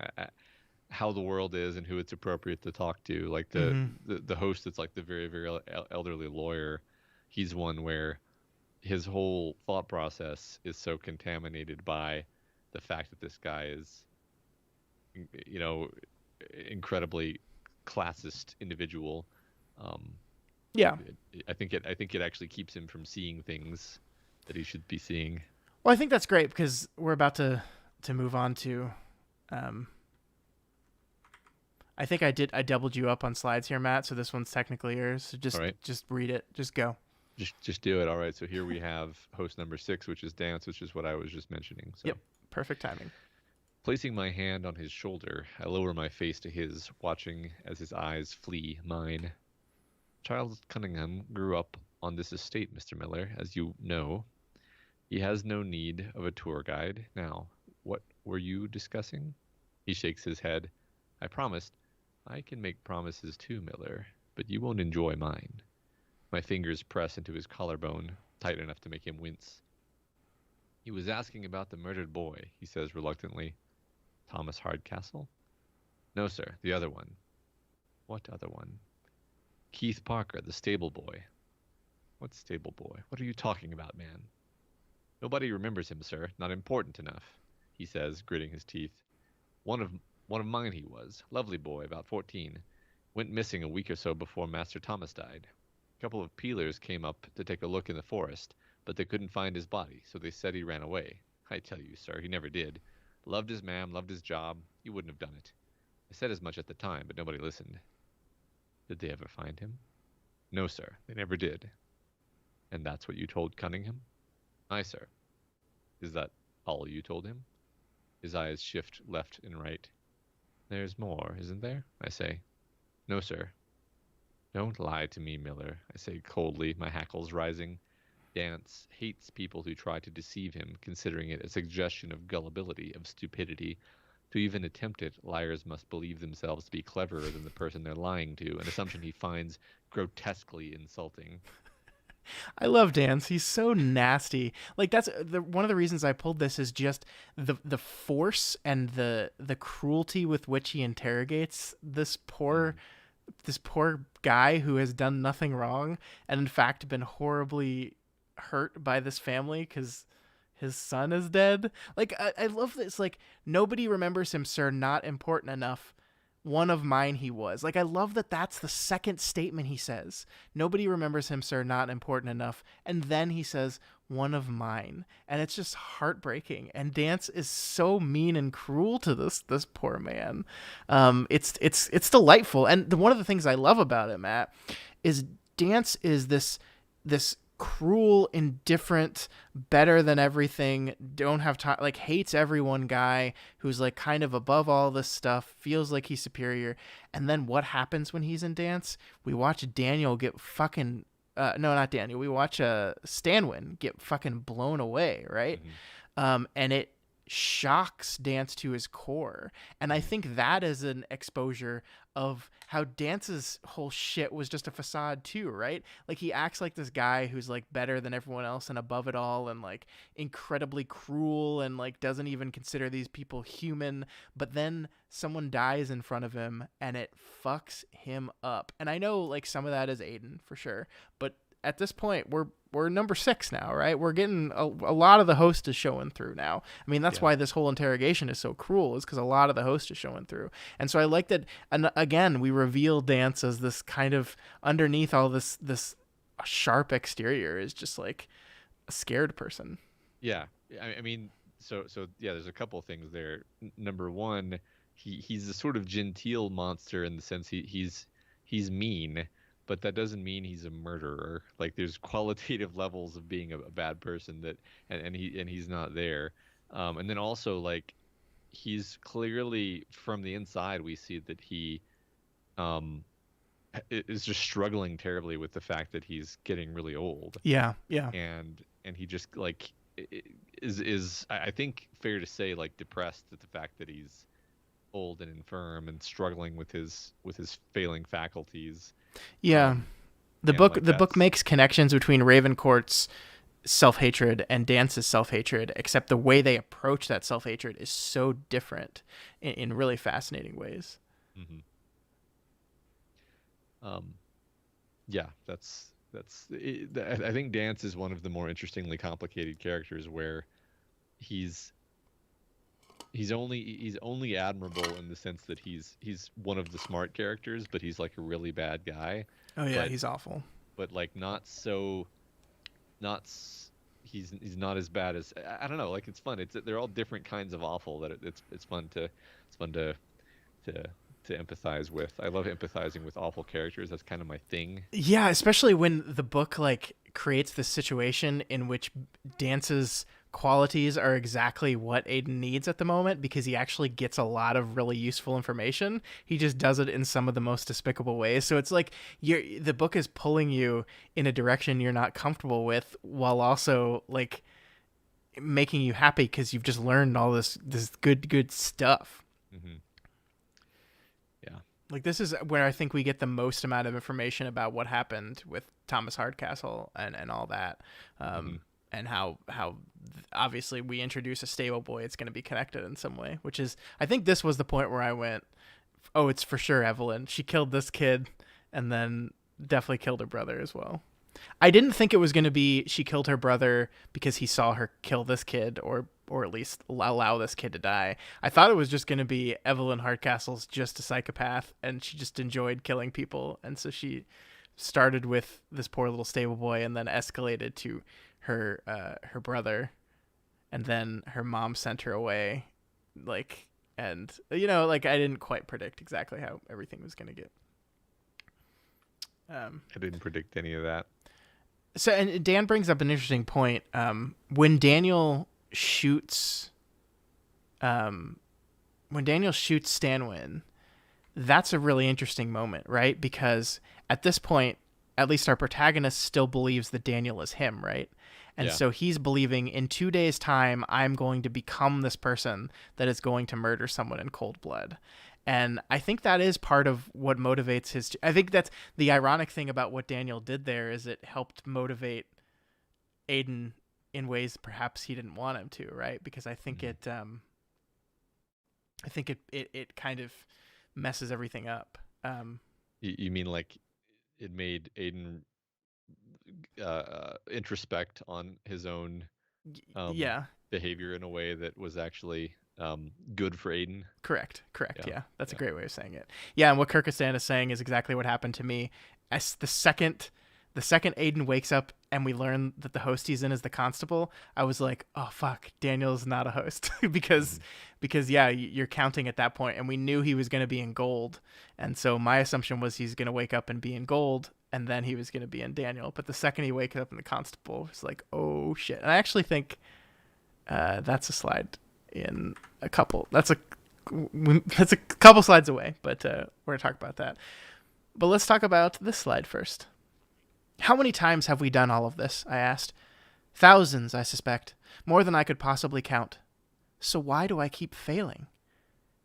how the world is and who it's appropriate to talk to. Like the host that's like the very very elderly lawyer, he's one where his whole thought process is so contaminated by the fact that this guy is, incredibly classist individual. Yeah. I think it actually keeps him from seeing things that he should be seeing. Well, I think that's great because we're about to move on to, I think I doubled you up on slides here, Matt. So this one's technically yours. So just read it. Just go. Just do it. All right. So here we have host number 6, which is dance, which is what I was just mentioning. So. Yep. Perfect timing. Placing my hand on his shoulder, I lower my face to his, watching as his eyes flee mine. Charles Cunningham grew up on this estate, Mr. Miller, as you know. He has no need of a tour guide. Now, what were you discussing? He shakes his head. I promised. I can make promises too, Miller, but you won't enjoy mine. My fingers press into his collarbone, tight enough to make him wince. He was asking about the murdered boy, he says reluctantly. Thomas Hardcastle? No, sir, the other one. What other one? Keith Parker, the stable boy. What stable boy? What are you talking about, man? Nobody remembers him, sir. Not important enough, he says, gritting his teeth. One of mine he was. Lovely boy, about 14. Went missing a week or so before Master Thomas died. A couple of peelers came up to take a look in the forest, but they couldn't find his body, so they said he ran away. I tell you, sir, he never did. Loved his mam, loved his job. He wouldn't have done it. I said as much at the time, but nobody listened. Did they ever find him? No, sir, they never did. And that's what you told Cunningham? Aye, sir. Is that all you told him? His eyes shift left and right. There's more, isn't there? I say. No, sir. Don't lie to me, Miller, I say coldly, my hackles rising. Dance hates people who try to deceive him, considering it a suggestion of gullibility, of stupidity. To even attempt it, liars must believe themselves to be cleverer than the person they're lying to, an assumption he finds grotesquely insulting. I love Dance. He's so nasty. Like that's one of the reasons I pulled this is just the force and the cruelty with which he interrogates Mm. this poor guy who has done nothing wrong and in fact been horribly hurt by this family because his son is dead. Like I love this. Like nobody remembers him, sir. Not important enough. One of mine he was. Like I love that that's the second statement he says. Nobody remembers him, sir, not important enough. And then he says one of mine. And it's just heartbreaking. And Dance is so mean and cruel to this poor man. It's delightful. And one of the things I love about it, Matt, is Dance is this cruel, indifferent, better than everything, don't have time, like hates everyone guy who's like kind of above all this stuff, feels like he's superior. And then what happens when he's in Dance? We watch Daniel get fucking no, not Daniel. We watch Stanwin get fucking blown away, right? Hmm. And it shocks Dance to his core. And I Hmm. think that is an exposure of how Dance's whole shit was just a facade too, right? Like he acts like this guy who's like better than everyone else and above it all and like incredibly cruel and like doesn't even consider these people human, but then someone dies in front of him and it fucks him up. And I know like some of that is Aiden for sure, but at this point we're number 6 now, right? We're getting a lot of the host is showing through now. I mean, that's Yeah. why this whole interrogation is so cruel, is because a lot of the host is showing through. And so I like that. And again, we reveal Dance as this kind of underneath all this sharp exterior is just like a scared person. Yeah. I mean, so yeah, there's a couple things there. Number one, he's a sort of genteel monster in the sense he's mean, but that doesn't mean he's a murderer. Like there's qualitative levels of being a bad person that and he's not there. And then also like he's clearly from the inside we see that he um is just struggling terribly with the fact that he's getting really old, Yeah, yeah, and he just like is I think fair to say like depressed at the fact that he's old and infirm and struggling with his failing faculties. yeah. um and like The book that's makes connections between Ravencourt's self hatred and Dance's self hatred, except the way they approach that self hatred is so different in really fascinating ways. mhm. um yeah, that's I think Dance is one of the more interestingly complicated characters where he's he's only admirable in the sense that he's one of the smart characters, but he's like a really bad guy. Oh yeah, but he's awful. but like not so not he's not as bad as I don't know, like it's fun, it's they're all different kinds of awful that it's fun to to to empathize with. I love empathizing with awful characters. That's kind of my thing. Yeah, especially when the book like creates this situation in which Dance's qualities are exactly what Aiden needs at the moment because he actually gets a lot of really useful information. He just does it in some of the most despicable ways. So it's like the book is pulling you in a direction you're not comfortable with while also like making you happy because you've just learned all this good stuff. Hmm. Yeah. Like this is where I think we get the most amount of information about what happened with Thomas Hardcastle and all that, Hmm. and how obviously we introduce a stable boy. It's going to be connected in some way, which is I think this was the point where I went, oh, it's for sure Evelyn. She killed this kid, and then definitely killed her brother as well. I didn't think it was going to be she killed her brother because he saw her kill this kid or at least allow this kid to die. I thought it was just going to be Evelyn Hardcastle's just a psychopath and she just enjoyed killing people, and so she started with this poor little stable boy and then escalated to her brother, and then her mom sent her away, like, and like I didn't quite predict exactly how everything was going to get. I didn't predict any of that. So, and Dan brings up an interesting point. When Daniel shoots, when Daniel shoots Stanwin, that's a really interesting moment, right? Because at this point, at least our protagonist still believes that Daniel is him, right? And Yeah. so he's believing in 2 days' time, I'm going to become this person that is going to murder someone in cold blood. And I think that is part of what motivates his. I think that's the ironic thing about what Daniel did there is it helped motivate Aiden in ways perhaps he didn't want him to, right? Because I think Mhm. it kind of messes everything up. You mean like it made Aiden introspect on his own um, Yeah, behavior in a way that was actually good for Aiden? correct. Correct. Yeah. Yeah. That's a Yeah. great way of saying it. Yeah, and what Kyrgyzstan is saying is exactly what happened to me. As the second Aiden wakes up and we learn that the host he's in is the constable, I was like, "Oh fuck, Daniel's not a host." because Mhm. because yeah, you're counting at that point and we knew he was going to be in gold. And so my assumption was he's going to wake up and be in gold and then he was going to be in Daniel. But the second he wakes up in the constable, it's like, "Oh shit." And I actually think that's a slide in a couple. That's a couple slides away, but we're gonna talk about that. But let's talk about this slide first. How many times have we done all of this? I asked. Thousands, I suspect. More than I could possibly count. So why do I keep failing?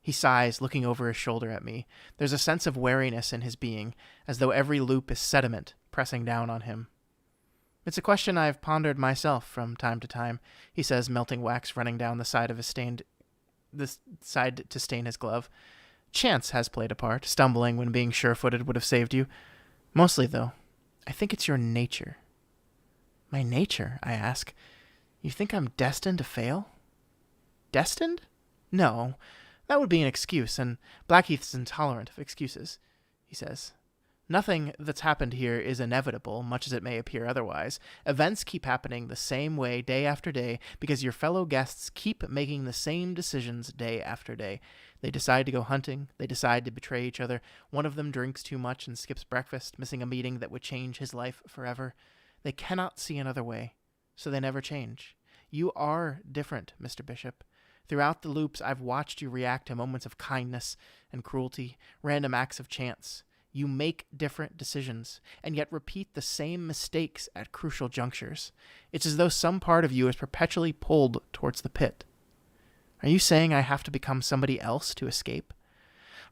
He sighs, looking over his shoulder at me. There's a sense of wariness in his being, as though every loop is sediment pressing down on him. It's a question I've pondered myself from time to time, he says, melting wax running down the side to stain his glove. Chance has played a part. Stumbling when being sure-footed would have saved you. Mostly, though, I think it's your nature. My nature? I ask. You think I'm destined to fail? Destined? No. That would be an excuse, and Blackheath's intolerant of excuses, he says. Nothing that's happened here is inevitable, much as it may appear otherwise. Events keep happening the same way day after day because your fellow guests keep making the same decisions day after day. They decide to go hunting. They decide to betray each other. One of them drinks too much and skips breakfast, missing a meeting that would change his life forever. They cannot see another way, so they never change. You are different, Mr. Bishop. Throughout the loops, I've watched you react to moments of kindness and cruelty, random acts of chance. You make different decisions, and yet repeat the same mistakes at crucial junctures. It's as though some part of you is perpetually pulled towards the pit. Are you saying I have to become somebody else to escape?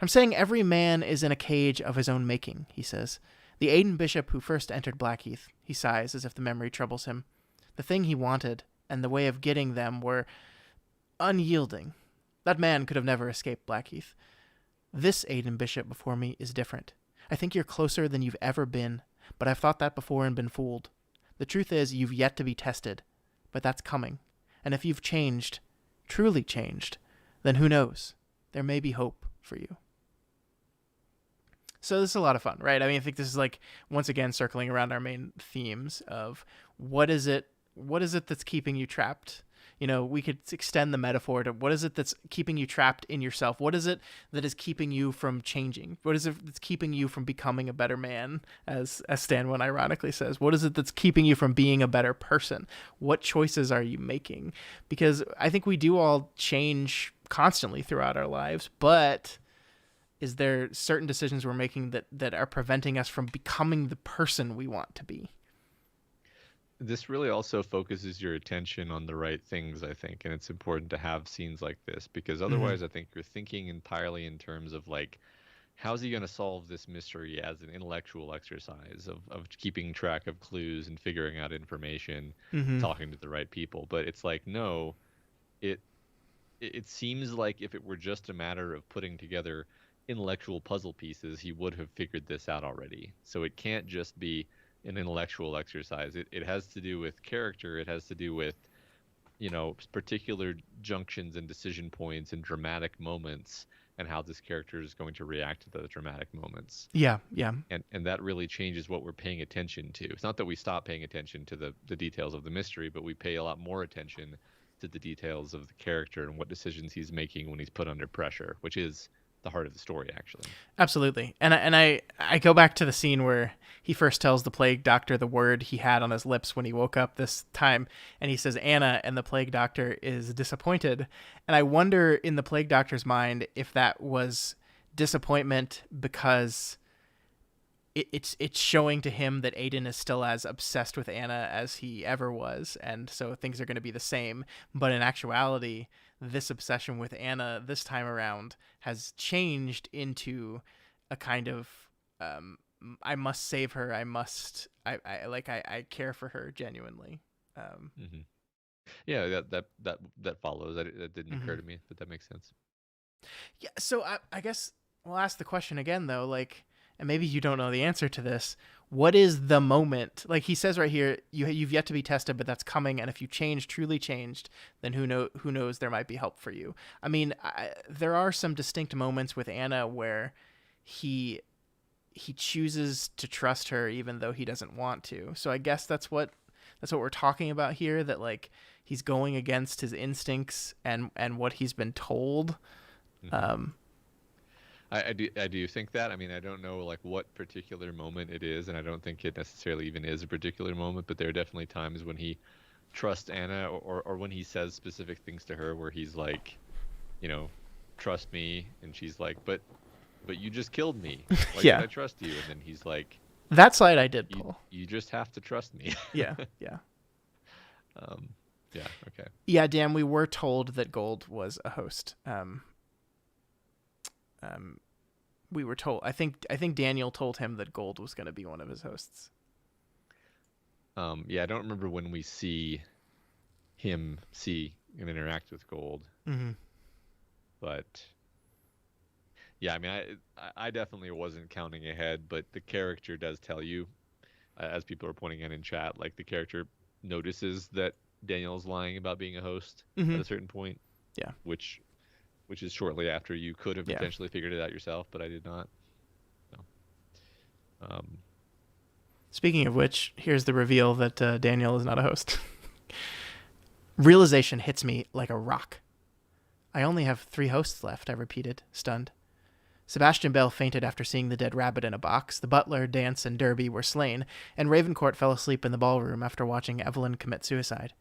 I'm saying every man is in a cage of his own making, he says. The Aiden Bishop who first entered Blackheath, he sighs as if the memory troubles him. The thing he wanted and the way of getting them were unyielding. That man could have never escaped Blackheath. This Aiden Bishop before me is different. I think you're closer than you've ever been, but I've thought that before and been fooled. The truth is, you've yet to be tested, but that's coming. And if you've changed, truly changed, then who knows? There may be hope for you. So this is a lot of fun, right? I mean, I think this is like, once again, circling around our main themes of what is it that's keeping you trapped? You know, we could extend the metaphor to what is it that's keeping you trapped in yourself? What is it that is keeping you from changing? What is it that's keeping you from becoming a better man, as Stanwin ironically says? What is it that's keeping you from being a better person? What choices are you making? Because I think we do all change constantly throughout our lives, but is there certain decisions we're making that are preventing us from becoming the person we want to be? This really also focuses your attention on the right things, I think, and it's important to have scenes like this because Mm-hmm. otherwise I think you're thinking entirely in terms of like how's he going to solve this mystery as an intellectual exercise of keeping track of clues and figuring out information and Mm-hmm. talking to the right people. But it's like, no, it it seems like if it were just a matter of putting together intellectual puzzle pieces, he would have figured this out already. So it can't just be an intellectual exercise. It has to do with character. It has to do with, particular junctions and decision points and dramatic moments and how this character is going to react to those dramatic moments. Yeah, yeah. And that really changes what we're paying attention to. It's not that we stop paying attention to the details of the mystery, but we pay a lot more attention to the details of the character and what decisions he's making when he's put under pressure, which is the heart of the story, actually. Absolutely. And I go back to the scene where he first tells the plague doctor the word he had on his lips when he woke up this time, and he says Anna, and the plague doctor is disappointed. And I wonder in the plague doctor's mind if that was disappointment because it's showing to him that Aiden is still as obsessed with Anna as he ever was, and so things are going to be the same. But in actuality, this obsession with Anna this time around has changed into a kind of I must save her. I care for her genuinely. Hmm. Yeah, that follows. That didn't occur Mhm. to me, but that makes sense. Yeah. So I guess we'll ask the question again though. Like, and maybe you don't know the answer to this. What is the moment? Like he says right here, you've yet to be tested, but that's coming. And if you truly changed, then who knows? There might be help for you. I mean, there are some distinct moments with Anna where he chooses to trust her even though he doesn't want to. So I guess that's what we're talking about here. That like he's going against his instincts and what he's been told. Hmm. Um, I do think that. I mean, I don't know like what particular moment it is, and I don't think it necessarily even is a particular moment, but there are definitely times when he trusts Anna, or when he says specific things to her where he's like, you know, trust me, and she's like, but you just killed me. Why should yeah, I trust you? And then he's like, that slide I did you pull. you just have to trust me. Yeah, yeah, um, yeah, okay. yeah. Dan, we were told that Gold was a host. Um, we were told. I think Daniel told him that Gold was going to be one of his hosts. Yeah, I don't remember when we see and interact with Gold, Mm-hmm. but yeah, I mean, I definitely wasn't counting ahead, but the character does tell you, as people are pointing out in chat, like the character notices that Daniel's lying about being a host Mm-hmm. at a certain point, Yeah, which is shortly after you could have yeah. potentially figured it out yourself, but I did not. So, um, Speaking of which, here's the reveal that Daniel is not a host. Realization hits me like a rock. I only have 3 hosts left, I repeated, stunned. Sebastian Bell fainted after seeing the dead rabbit in a box, the butler, Dance, and Derby were slain, and Ravencourt fell asleep in the ballroom after watching Evelyn commit suicide.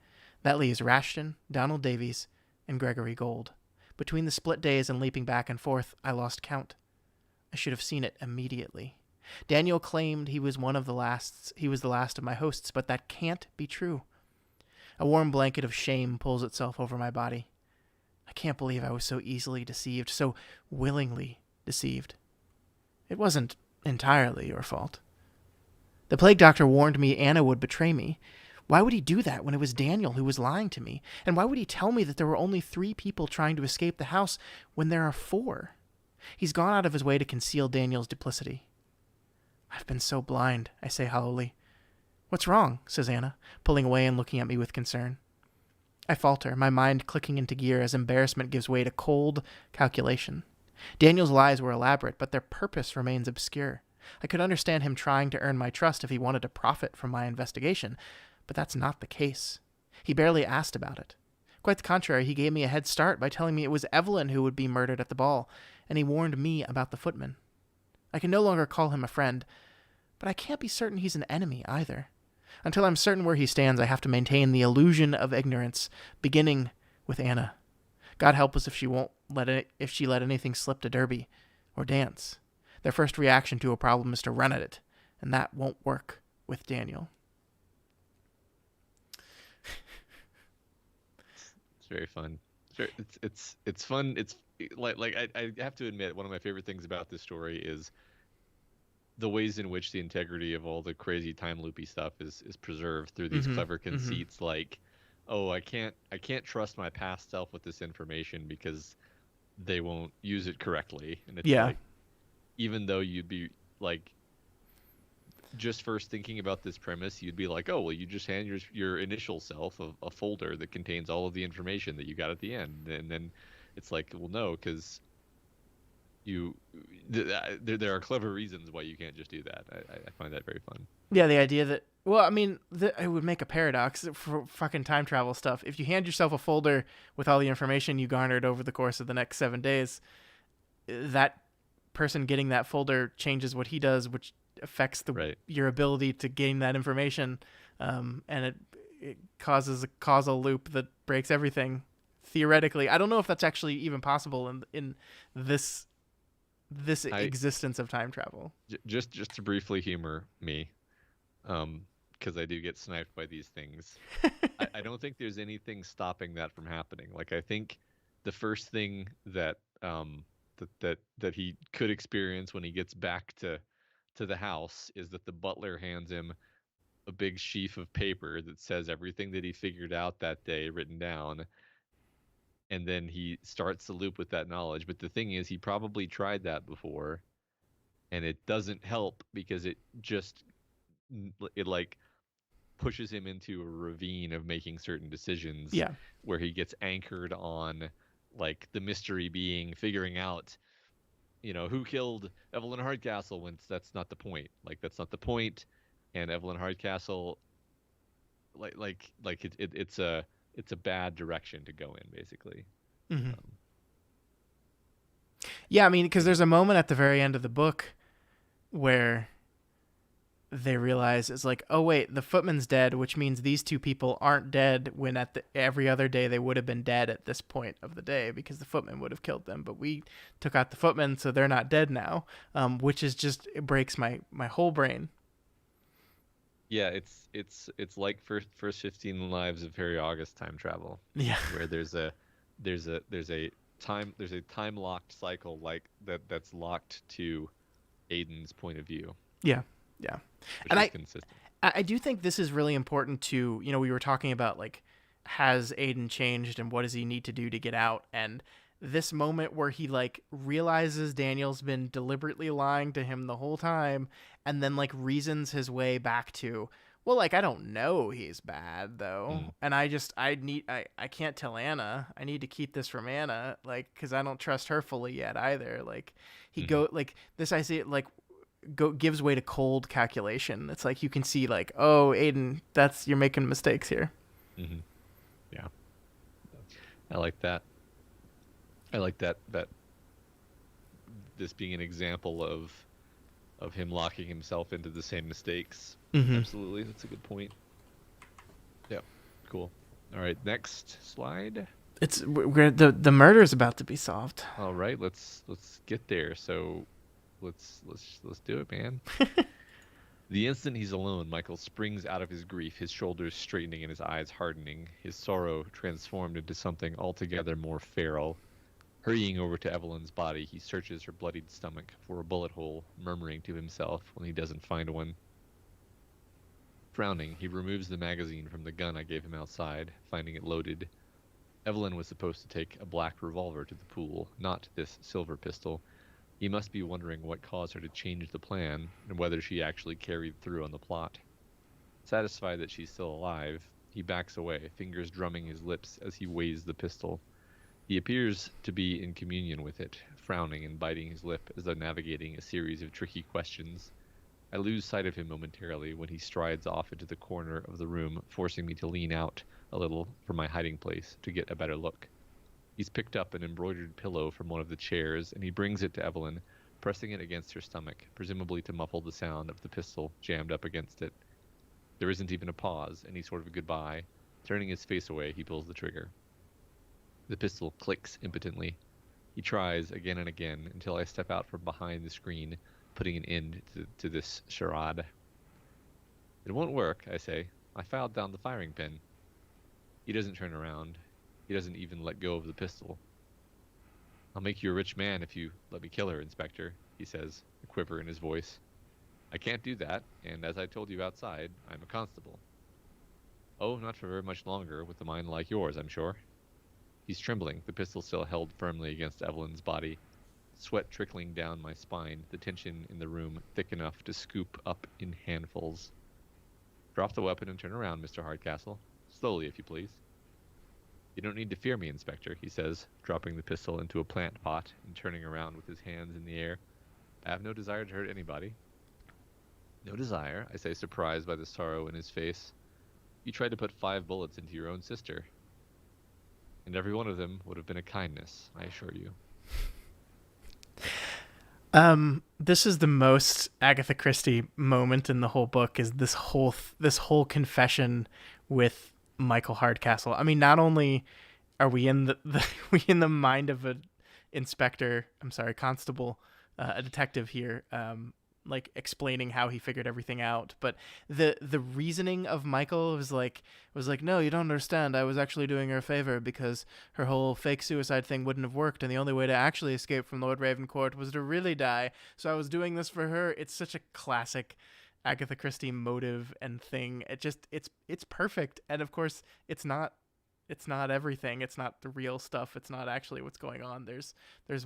That leaves Rashton, Donald Davies, and Gregory Gold. Between the split days and leaping back and forth, I lost count. I should have seen it immediately. Daniel claimed he was the last of my hosts, but that can't be true. A warm blanket of shame pulls itself over my body. I can't believe I was so easily deceived, so willingly deceived. It wasn't entirely your fault. The plague doctor warned me Anna would betray me. Why would he do that when it was Daniel who was lying to me? And why would he tell me that there were only 3 people trying to escape the house when there are 4? He's gone out of his way to conceal Daniel's duplicity. I've been so blind, I say hollowly. What's wrong? Says Anna, pulling away and looking at me with concern. I falter, my mind clicking into gear as embarrassment gives way to cold calculation. Daniel's lies were elaborate, but their purpose remains obscure. I could understand him trying to earn my trust if he wanted to profit from my investigation, but that's not the case. He barely asked about it. Quite the contrary, he gave me a head start by telling me it was Evelyn who would be murdered at the ball, and he warned me about the footman. I can no longer call him a friend, but I can't be certain he's an enemy either. Until I'm certain where he stands, I have to maintain the illusion of ignorance, beginning with Anna. God help us if she let anything slip to Derby or Dance. Their first reaction to a problem is to run at it, and that won't work with Daniel. it's very fun. It's fun. It's like I have to admit, one of my favorite things about this story is the ways in which the integrity of all the crazy time loopy stuff is preserved through these Mm-hmm. clever Mm-hmm. conceits, like, oh, I can't trust my past self with this information because they won't use it correctly. And it's Yeah. like, even though you'd be like, just first thinking about this premise, you'd be like, oh, well, you just hand your initial self a folder that contains all of the information that you got at the end. And then it's like, well, no, because you there are clever reasons why you can't just do that. I find that very fun. Yeah, the idea that, well, I mean, it would make a paradox for fucking time travel stuff. If you hand yourself a folder with all the information you garnered over the course of the next 7 days, that person getting that folder changes what he does, which affects Right. your ability to gain that information, and it causes a causal loop that breaks everything. Theoretically, I don't know if that's actually even possible in this I existence of time travel. just to briefly humor me, because I do get sniped by these things. I don't think there's anything stopping that from happening. Like I think the first thing that that he could experience when he gets back to the house is that the butler hands him a big sheaf of paper that says everything that he figured out that day written down, and then he starts the loop with that knowledge. But the thing is, he probably tried that before, and it doesn't help because it like pushes him into a ravine of making certain decisions Yeah. where he gets anchored on like the mystery being figuring out who killed Evelyn Hardcastle when that's not the point. Like that's not the point. And Evelyn Hardcastle it's a bad direction to go in basically. Mm-hmm. Um, Yeah, I mean, because there's a moment at the very end of the book where they realize it's like, oh wait, the footman's dead, which means these two people aren't dead. When every other day they would have been dead at this point of the day because the footman would have killed them. But we took out the footman, so they're not dead now. Which is just it breaks my whole brain. yeah, it's like first 15 lives of Harry August time travel, Yeah, where there's a time locked cycle like that's locked to Aiden's point of view, yeah, yeah. which And is consistent. I do think this is really important to, we were talking about like, has Aiden changed and what does he need to do to get out? And this moment where he like realizes Daniel's been deliberately lying to him the whole time and then like reasons his way back to, well, like, I don't know he's bad though. Mm, And I can't tell Anna. I need to keep this from Anna, like, because I don't trust her fully yet either. Like, hmm like, this, I see it like, gives way to cold calculation. It's like you can see like, oh, Aiden, you're making mistakes here. hmm Yeah, I like that. I like that this being an example of him locking himself into the same mistakes. Mm-hmm. Absolutely, that's a good point. Yeah, cool. All right, next slide. The murder is about to be solved. All right, let's get there. So let's do it, man. The instant he's alone, Michael springs out of his grief, his shoulders straightening and his eyes hardening, his sorrow transformed into something altogether more feral. Hurrying over to Evelyn's body, he searches her bloodied stomach for a bullet hole, murmuring to himself when he doesn't find one. Frowning, he removes the magazine from the gun I gave him outside, finding it loaded. Evelyn was supposed to take a black revolver to the pool, not this silver pistol. He must be wondering what caused her to change the plan, and whether she actually carried through on the plot. Satisfied that she's still alive, he backs away, fingers drumming his lips as he weighs the pistol. He appears to be in communion with it, frowning and biting his lip as though navigating a series of tricky questions. I lose sight of him momentarily when he strides off into the corner of the room, forcing me to lean out a little from my hiding place to get a better look. He's picked up an embroidered pillow from one of the chairs, and he brings it to Evelyn, pressing it against her stomach, presumably to muffle the sound of the pistol jammed up against it. There isn't even a pause, any sort of goodbye. Turning his face away, he pulls the trigger. The pistol clicks impotently. He tries again and again until I step out from behind the screen, putting an end to this charade. It won't work, I say. I filed down the firing pin. He doesn't turn around. He doesn't even let go of the pistol. I'll make you a rich man if you let me kill her, Inspector, he says, a quiver in his voice. I can't do that, and as I told you outside, I'm a constable. Oh, not for very much longer, with a mind like yours, I'm sure. He's trembling, the pistol still held firmly against Evelyn's body. Sweat trickling down my spine, the tension in the room thick enough to scoop up in handfuls. Drop the weapon and turn around, Mr. Hardcastle. Slowly, if you please. You don't need to fear me, Inspector, he says, dropping the pistol into a plant pot and turning around with his hands in the air. I have no desire to hurt anybody. No desire, I say, surprised by the sorrow in his face. You tried to put 5 bullets into your own sister. And every one of them would have been a kindness, I assure you. This is the most Agatha Christie moment in the whole book. Is this whole confession with Michael Hardcastle? I mean, not only are we in the we in the mind of a constable, a detective here, like explaining how he figured everything out, but the reasoning of Michael was like, no, you don't understand. I was actually doing her a favor because her whole fake suicide thing wouldn't have worked, and the only way to actually escape from Lord Ravencourt was to really die. So I was doing this for her. It's such a classic Agatha Christie motive and thing. It's perfect, and of course it's not everything. It's not the real stuff. It's not actually what's going on. There's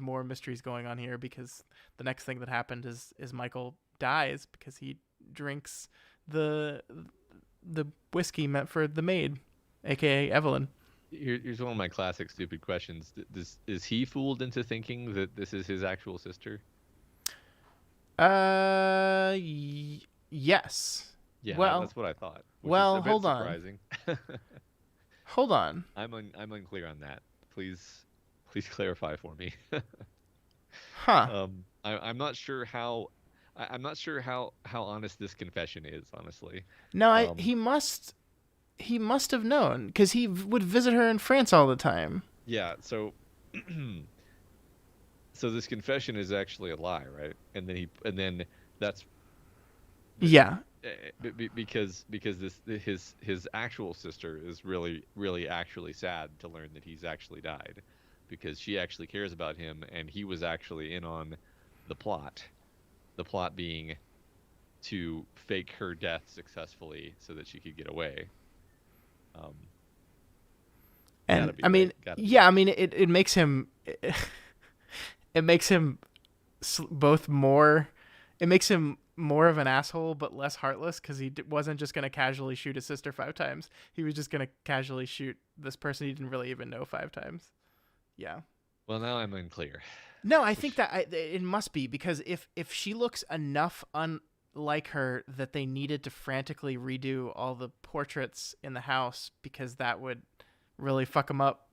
more mysteries going on here, because the next thing that happened is Michael dies because he drinks the whiskey meant for the maid, aka Evelyn. Here's one of my classic stupid questions. Is he fooled into thinking that this is his actual sister? Yes. Yeah, Well, that's what I thought, which is well, a bit hold on. surprising. Hold on. I'm unclear on that. Please clarify for me. Huh. I'm not sure how I'm not sure how honest this confession is, honestly. No, Um, he must have known, cuz he would visit her in France all the time. yeah, so this confession is actually a lie, right? And then that's Yeah. because his actual sister is really actually sad to learn that he's actually died, because she actually cares about him, and he was actually in on the plot. The plot being to fake her death successfully so that she could get away. Um, And gotta be I right. mean, Gotta be. yeah, I mean it makes him it makes him both more it makes him more of an asshole but less heartless, because he wasn't just going to casually shoot his sister 5 times. He was just going to casually shoot this person he didn't really even know 5 times. Yeah. Well, now I'm unclear. No, I think Which that it must be, because if she looks enough unlike her that they needed to frantically redo all the portraits in the house because that would really fuck him up,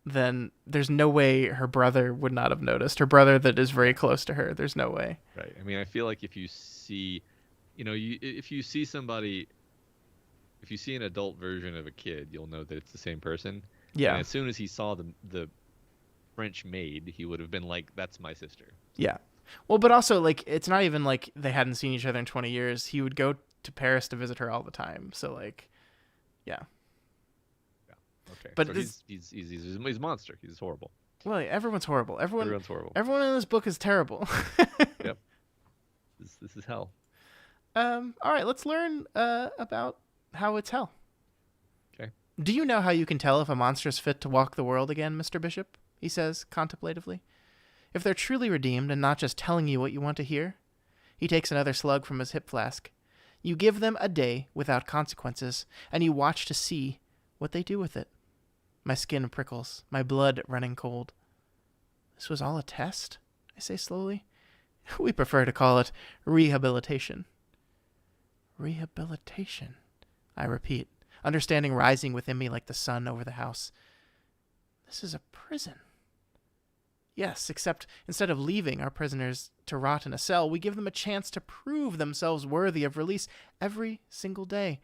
then there's no way her brother would not have noticed. Her brother that is very close to her. There's no way. right. I mean, I feel like if you see, if you see somebody, if you see an adult version of a kid, you'll know that it's the same person. And Yeah. as soon as he saw the French maid, he would have been like, "That's my sister." Yeah. Well, but also, like, it's not even like they hadn't seen each other in 20 years. He would go to Paris to visit her all the time. So, like, yeah. Yeah. Okay. But So he's a monster. He's horrible. well, everyone's horrible. Everyone's horrible. Everyone in this book is terrible. Yep. This is hell. All right, let's learn about how it's hell. Okay. Do you know how you can tell if a monster's fit to walk the world again, Mr. Bishop? He says contemplatively. If they're truly redeemed and not just telling you what you want to hear. He takes another slug from his hip flask. You give them a day without consequences, and you watch to see what they do with it. My skin prickles, my blood running cold. This was all a test, I say slowly. We prefer to call it rehabilitation. Rehabilitation, I repeat, understanding rising within me like the sun over the house. This is a prison. Yes, except instead of leaving our prisoners to rot in a cell, we give them a chance to prove themselves worthy of release every single day.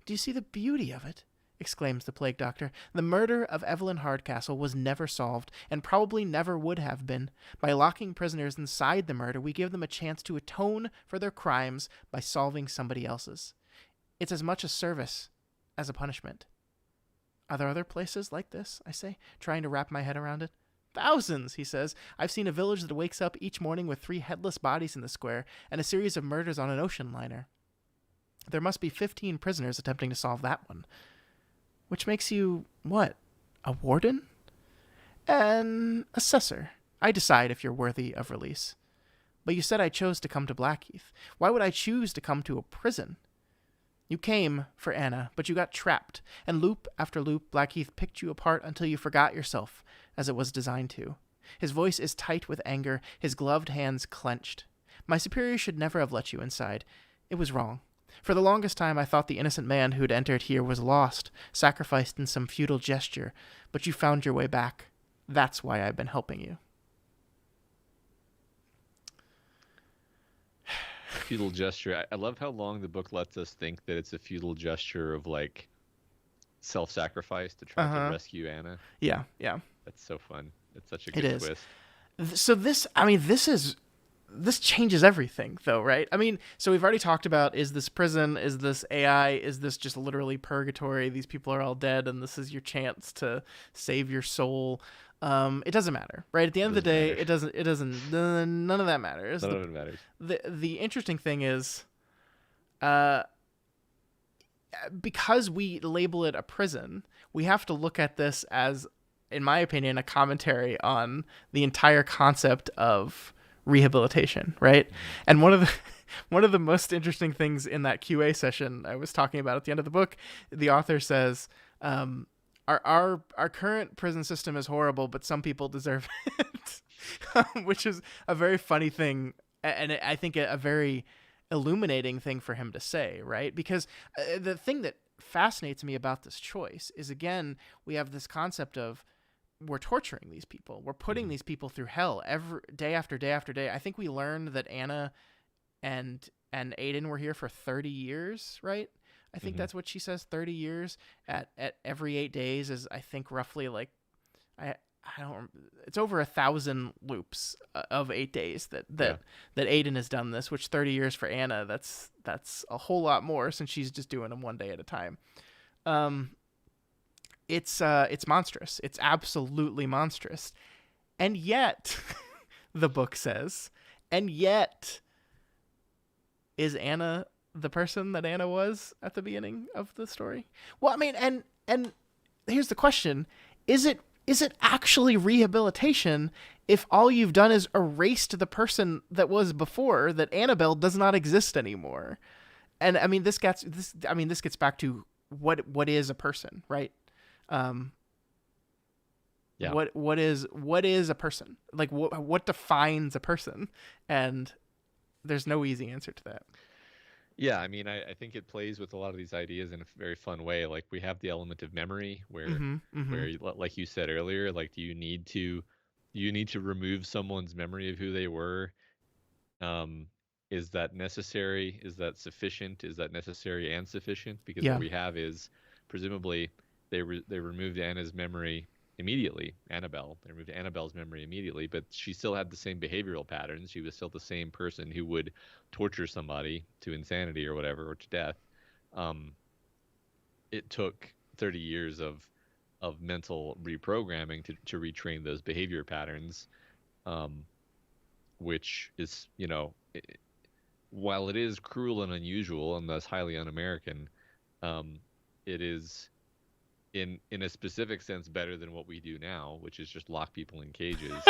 Do you see the beauty of it? Exclaims the plague doctor. The murder of EVELYN Hardcastle was never solved, and probably never would have been. By locking prisoners inside the murder, we give them a chance to atone for their crimes by solving somebody else's. It's as much a service as a punishment. Are there other places like this? I say, trying to wrap my head around it. Thousands, he says. I've seen a village that wakes up each morning with 3 headless bodies in the square and a series of murders on an ocean liner. There must be 15 prisoners attempting to solve that one. Which makes you, what, a warden? An assessor. I decide if you're worthy of release. But you said I chose to come to Blackheath. Why would I choose to come to a prison? You came for Anna, but you got trapped, and loop after loop, Blackheath picked you apart until you forgot yourself, as it was designed to. His voice is tight with anger, his gloved hands clenched. My superior should never have let you inside. It was wrong. For the longest time, I thought the innocent man who'd entered here was lost, sacrificed in some futile gesture, but you found your way back. That's why I've been helping you. futile gesture. I love how long the book lets us think that it's a futile gesture of like self-sacrifice to try to Uh-huh. rescue Anna. Yeah, yeah. That's so fun. It's such a It good is. twist. So this changes everything though, right? I mean, so we've already talked about, is this prison, is this AI, is this just literally purgatory, these people are all dead and this is your chance to save your soul. It doesn't matter, right? At the end of the Doesn't day, matter. it doesn't none of that matters. None of it matters. The interesting thing is, uh because we label it a prison, we have to look at this as, in my opinion, a commentary on the entire concept of rehabilitation, right? And one of the most interesting things in that QA session I was talking about at the end of the book, the author says, our current prison system is horrible, but some people deserve it, which is a very funny thing, and I think a very illuminating thing for him to say, right? Because the thing that fascinates me about this choice is, again, we have this concept of, we're torturing these people. We're putting these people through hell every day after day after day. I think we learned that Anna and Aiden were here for 30 years, right? I think that's what she says. 30 years at every 8 days is, I think, roughly like, I don't. It's over 1,000 loops of 8 days that Aiden has done this. Which 30 years for Anna, that's a whole lot more, since she's just doing them one day at a time. It's monstrous. It's absolutely monstrous, and yet, the book says, and yet, is Anna the person that Anna was at the beginning of the story? Well, I mean, and here's the question: Is it actually rehabilitation if all you've done is erased the person that was before, that Annabelle does not exist anymore? And I mean, this gets back to what is a person, right? Yeah. What is a person? Like, what defines a person? And there's no easy answer to that. Yeah, I mean, I think it plays with a lot of these ideas in a very fun way. Like, we have the element of memory where like you said earlier, like, do you need to remove someone's memory of who they were? Is that necessary? Is that sufficient? Is that necessary and sufficient? Because what Yeah. we have is, presumably, they removed Anna's memory immediately. They removed Annabelle's memory immediately, but she still had the same behavioral patterns. She was still the same person who would torture somebody to insanity or whatever, or to death. It took 30 years of mental reprogramming to retrain those behavior patterns, which is, while it is cruel and unusual and thus highly un-American, it is, in a specific sense, better than what we do now, which is just lock people in cages,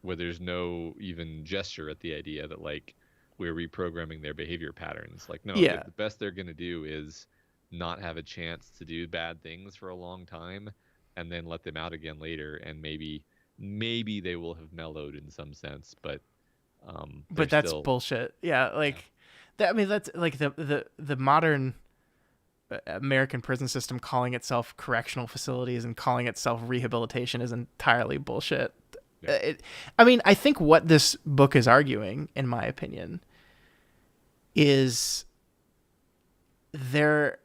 where there's no even gesture at the idea that, like, we're reprogramming their behavior patterns. Like, no, Yeah. the best they're going to do is not have a chance to do bad things for a long time, and then let them out again later, and maybe they will have mellowed in some sense, but That's still bullshit. Yeah, like that. I mean, that's like the modern American prison system calling itself correctional facilities and calling itself rehabilitation is entirely bullshit. Yeah. I mean, I think what this book is arguing, in my opinion, is there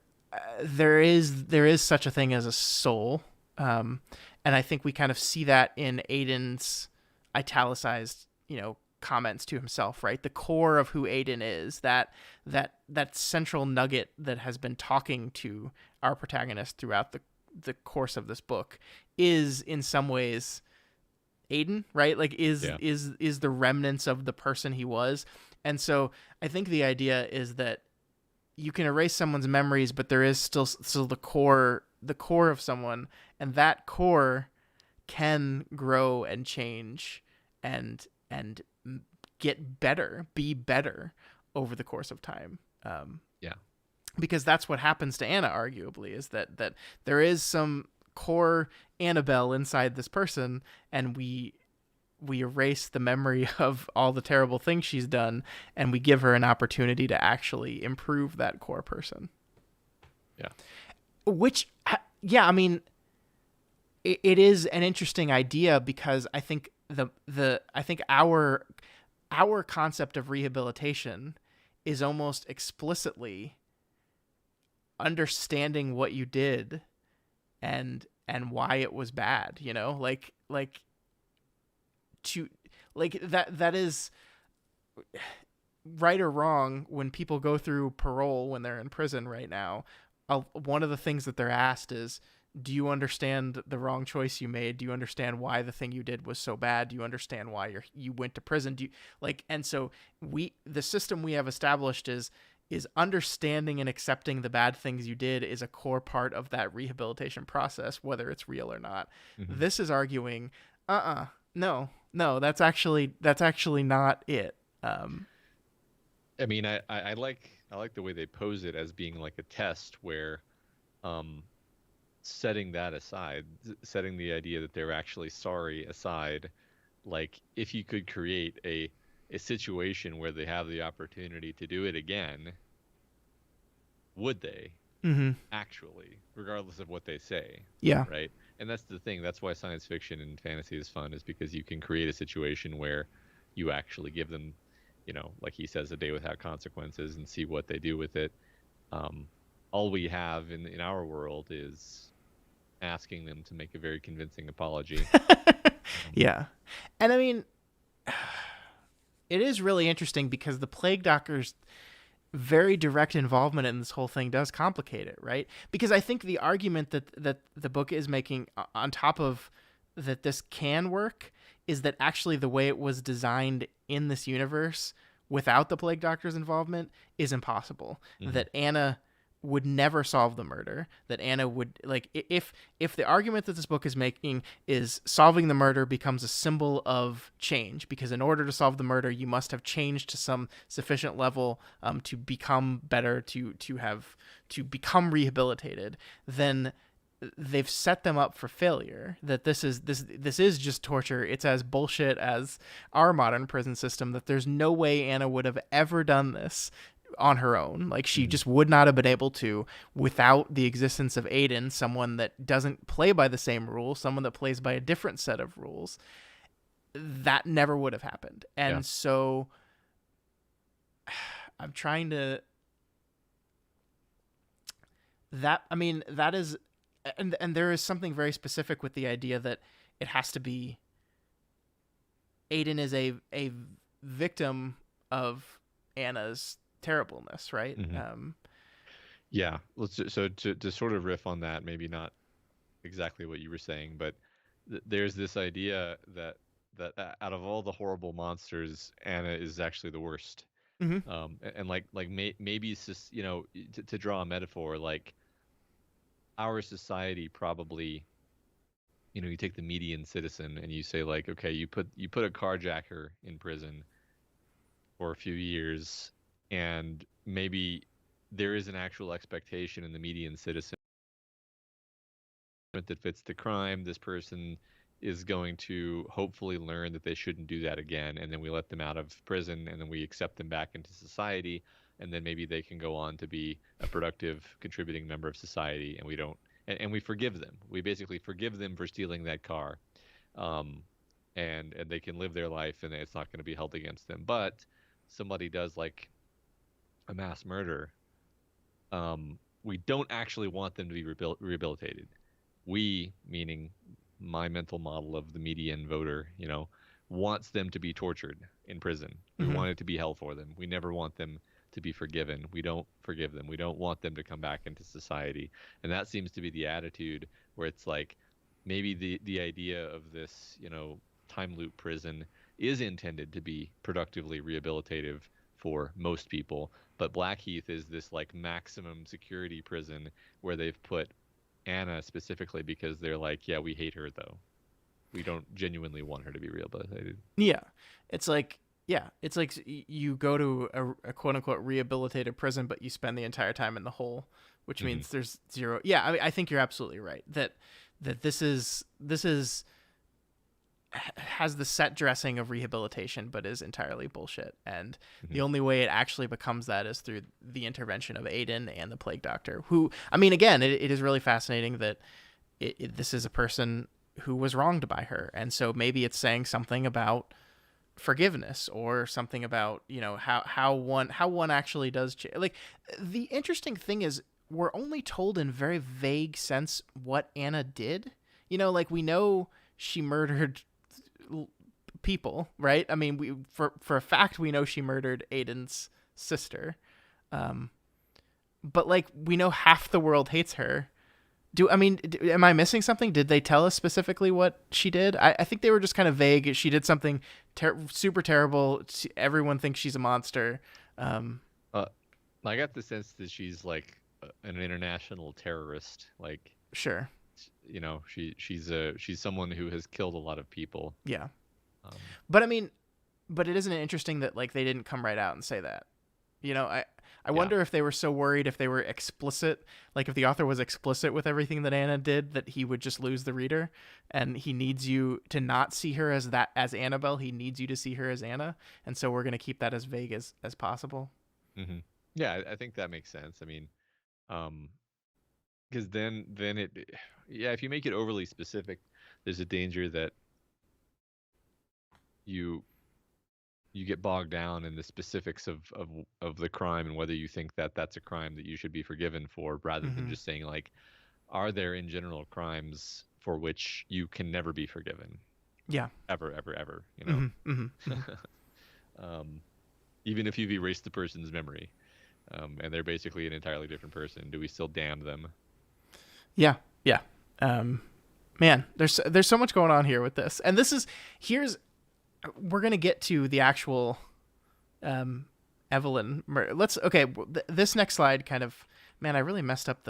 is such a thing as a soul, and I think we kind of see that in Aiden's italicized, comments to himself, right? The core of who Aiden is, that central nugget that has been talking to our protagonist throughout the course of this book, is in some ways Aiden, right? Like, is the remnants of the person he was. And so I think the idea is that you can erase someone's memories, but there is still the core of someone, and that core can grow and change and get better, be better over the course of time. Yeah. Because that's what happens to Anna, arguably, is that there is some core Annabelle inside this person, and we erase the memory of all the terrible things she's done, and we give her an opportunity to actually improve that core person. Yeah. Which, yeah, I mean, it is an interesting idea, because I think I think our our concept of rehabilitation is almost explicitly understanding what you did and why it was bad, you know, like to like that is right or wrong. When people go through parole when they're in prison right now, one of the things that they're asked is, do you understand the wrong choice you made? Do you understand why the thing you did was so bad? Do you understand why you went to prison? Do you like? And so the system we have established is understanding and accepting the bad things you did is a core part of that rehabilitation process, whether it's real or not. Mm-hmm. This is arguing, no, that's actually not it. I mean, I like the way they pose it as being like a test where, setting that aside, setting the idea that they're actually sorry aside, like if you could create a situation where they have the opportunity to do it again, would they Mm-hmm. actually, regardless of what they say? Yeah. Right? And that's the thing. That's why science fiction and fantasy is fun, is because you can create a situation where you actually give them, like he says, a day without consequences and see what they do with it. All we have in our world is asking them to make a very convincing apology. Yeah. And I mean, it is really interesting because the Plague Doctor's very direct involvement in this whole thing does complicate it, right? Because I think the argument that the book is making on top of that this can work is that actually the way it was designed in this universe without the Plague Doctor's involvement is impossible. Mm-hmm. That Anna would never solve the murder, that Anna would, like, if the argument that this book is making is solving the murder becomes a symbol of change, because in order to solve the murder you must have changed to some sufficient level to become better, to become rehabilitated, then they've set them up for failure. That this is just torture. It's as bullshit as our modern prison system, that there's no way Anna would have ever done this on her own. Like, she just would not have been able to without the existence of Aiden, someone that doesn't play by the same rules, someone that plays by a different set of rules. That never would have happened. And so I'm trying to, that is, and there is something very specific with the idea that it has to be, Aiden is a victim of Anna's terribleness, right? Mm-hmm. Yeah. So to sort of riff on that, maybe not exactly what you were saying, but there's this idea that out of all the horrible monsters, Anna is actually the worst. Mm-hmm. And maybe it's just, to draw a metaphor, like our society probably, you take the median citizen and you say, like, okay, you put a carjacker in prison for a few years, and maybe there is an actual expectation in the median citizen that fits the crime. This person is going to hopefully learn that they shouldn't do that again, and then we let them out of prison, and then we accept them back into society, and then maybe they can go on to be a productive, contributing member of society, and we don't, and we forgive them. We basically forgive them for stealing that car, and they can live their life, and it's not going to be held against them. But somebody does, like, a mass murder, we don't actually want them to be rehabilitated. We, meaning my mental model of the median voter, wants them to be tortured in prison. We want it to be hell for them. We never want them to be forgiven. We don't forgive them. We don't want them to come back into society. And that seems to be the attitude, where it's like, maybe the idea of this, time loop prison is intended to be productively rehabilitative for most people, but Blackheath is this, like, maximum security prison where they've put Anna specifically because they're like, yeah, we hate her though. We don't genuinely want her to be rehabilitated. Yeah. It's like you go to a quote unquote rehabilitated prison, but you spend the entire time in the hole, which means there's zero. Yeah. I mean, I think you're absolutely right that this is has the set dressing of rehabilitation, but is entirely bullshit. And the only way it actually becomes that is through the intervention of Aiden and the Plague Doctor, who, I mean, again, it is really fascinating that this is a person who was wronged by her. And so maybe it's saying something about forgiveness, or something about, how one actually does change. Like, the interesting thing is, we're only told in very vague sense what Anna did. Like, we know she murdered people, right? I mean, we for a fact we know she murdered Aiden's sister. But like, we know half the world hates her. Am I missing something? Did they tell us specifically what she did? I think they were just kind of vague. She did something super terrible. Everyone thinks she's a monster. Uh, I got the sense that she's like an international terrorist. Like, Sure. she's someone who has killed a lot of people. Yeah. Um, But I mean, but it isn't interesting that like they didn't come right out and say that. I yeah. wonder if they were so worried, if they were explicit, like if the author was explicit with everything that Anna did, that he would just lose the reader, and he needs you to not see her as Annabelle. He needs you to see her as Anna, and so we're gonna keep that as vague as possible. hmm Yeah, I think that makes sense. I mean, um, because then yeah, if you make it overly specific, there's a danger that you you get bogged down in the specifics of the crime and whether you think that that's a crime that you should be forgiven for, rather than Mm-hmm. just saying like, are there in general crimes for which you can never be forgiven, Yeah. ever, ever, ever, Mm-hmm. Mm-hmm. Mm-hmm. um, even if you've erased the person's memory, and they're basically an entirely different person, do we still damn them? Yeah. Yeah. Um, Man, there's so much going on here with this, and here's we're gonna get to the actual um, Evelyn. This next slide kind of, man, I messed up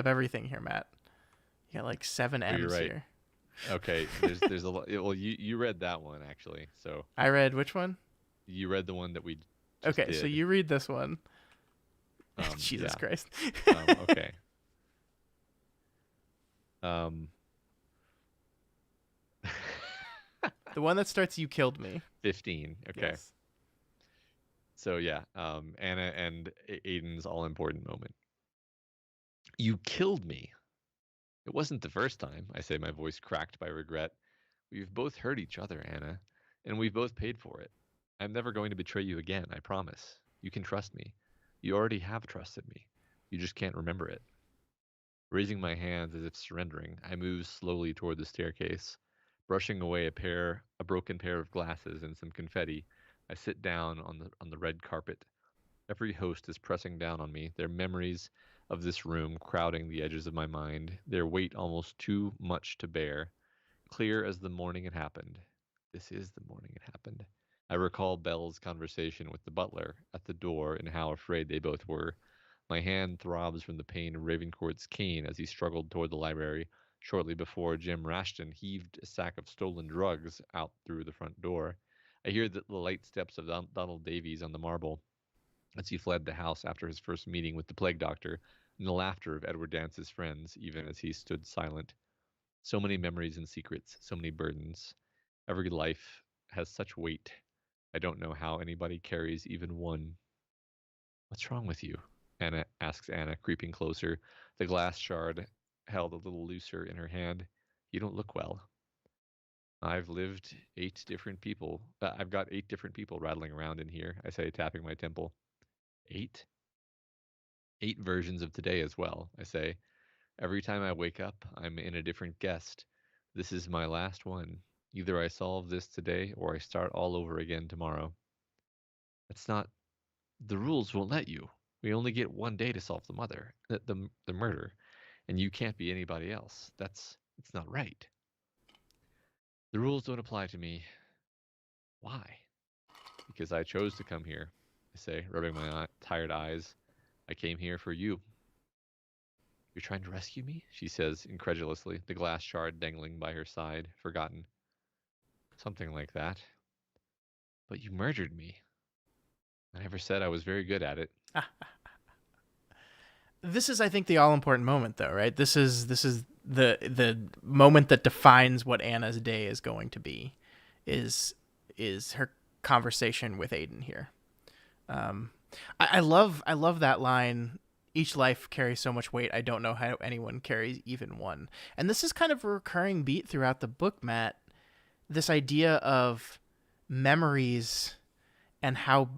everything here, Matt. You got like seven Oh, you're M's right. here. Okay, there's a lot. Well, you read that one actually, so I read which one? you read the one that we just Okay, so did. you read this one. Yeah. Jesus Christ. Okay. Um, The one that starts, "You killed me." 15. Okay. Yes. So yeah, Anna and Aiden's all important moment. You killed me. It wasn't the first time, I say, my voice cracked by regret. We've both hurt each other, Anna, and we've both paid for it. I'm never going to betray you again, I promise. You can trust me. You already have trusted me. You just can't remember it. Raising my hands as if surrendering, I move slowly toward the staircase. Brushing away a broken pair of glasses and some confetti, I sit down on the red carpet. Every host is pressing down on me, their memories of this room crowding the edges of my mind, their weight almost too much to bear. Clear as the morning it happened. This is the morning it happened. I recall Belle's conversation with the butler at the door and how afraid they both were. My hand throbs from the pain of Ravencourt's cane as he struggled toward the library shortly before Jim Rashton heaved a sack of stolen drugs out through the front door. I hear the light steps of Donald Davies on the marble as he fled the house after his first meeting with the plague doctor, and the laughter of Edward Dance's friends, even as he stood silent. So many memories and secrets, so many burdens. Every life has such weight. I don't know how anybody carries even one. What's wrong with you? Anna asks Anna, creeping closer, the glass shard held a little looser in her hand. You don't look well. I've lived eight different people. I've got eight different people rattling around in here, I say, tapping my temple. Eight? Eight versions of today as well, I say. Every time I wake up, I'm in a different guest. This is my last one. Either I solve this today or I start all over again tomorrow. That's not. The rules won't let you. We only get one day to solve the the murder, and you can't be anybody else. It's not right. The rules don't apply to me. Why? Because I chose to come here, I say, rubbing my tired eyes. I came here for you. You're trying to rescue me? She says incredulously, the glass shard dangling by her side, forgotten. Something like that. But you murdered me. I never said I was very good at it. This is, I think, the all important moment, though, right? This is the moment that defines what Anna's day is going to be, is her conversation with Aiden here. I love that line. Each life carries so much weight. I don't know how anyone carries even one. And this is kind of a recurring beat throughout the book, Matt. This idea of memories and how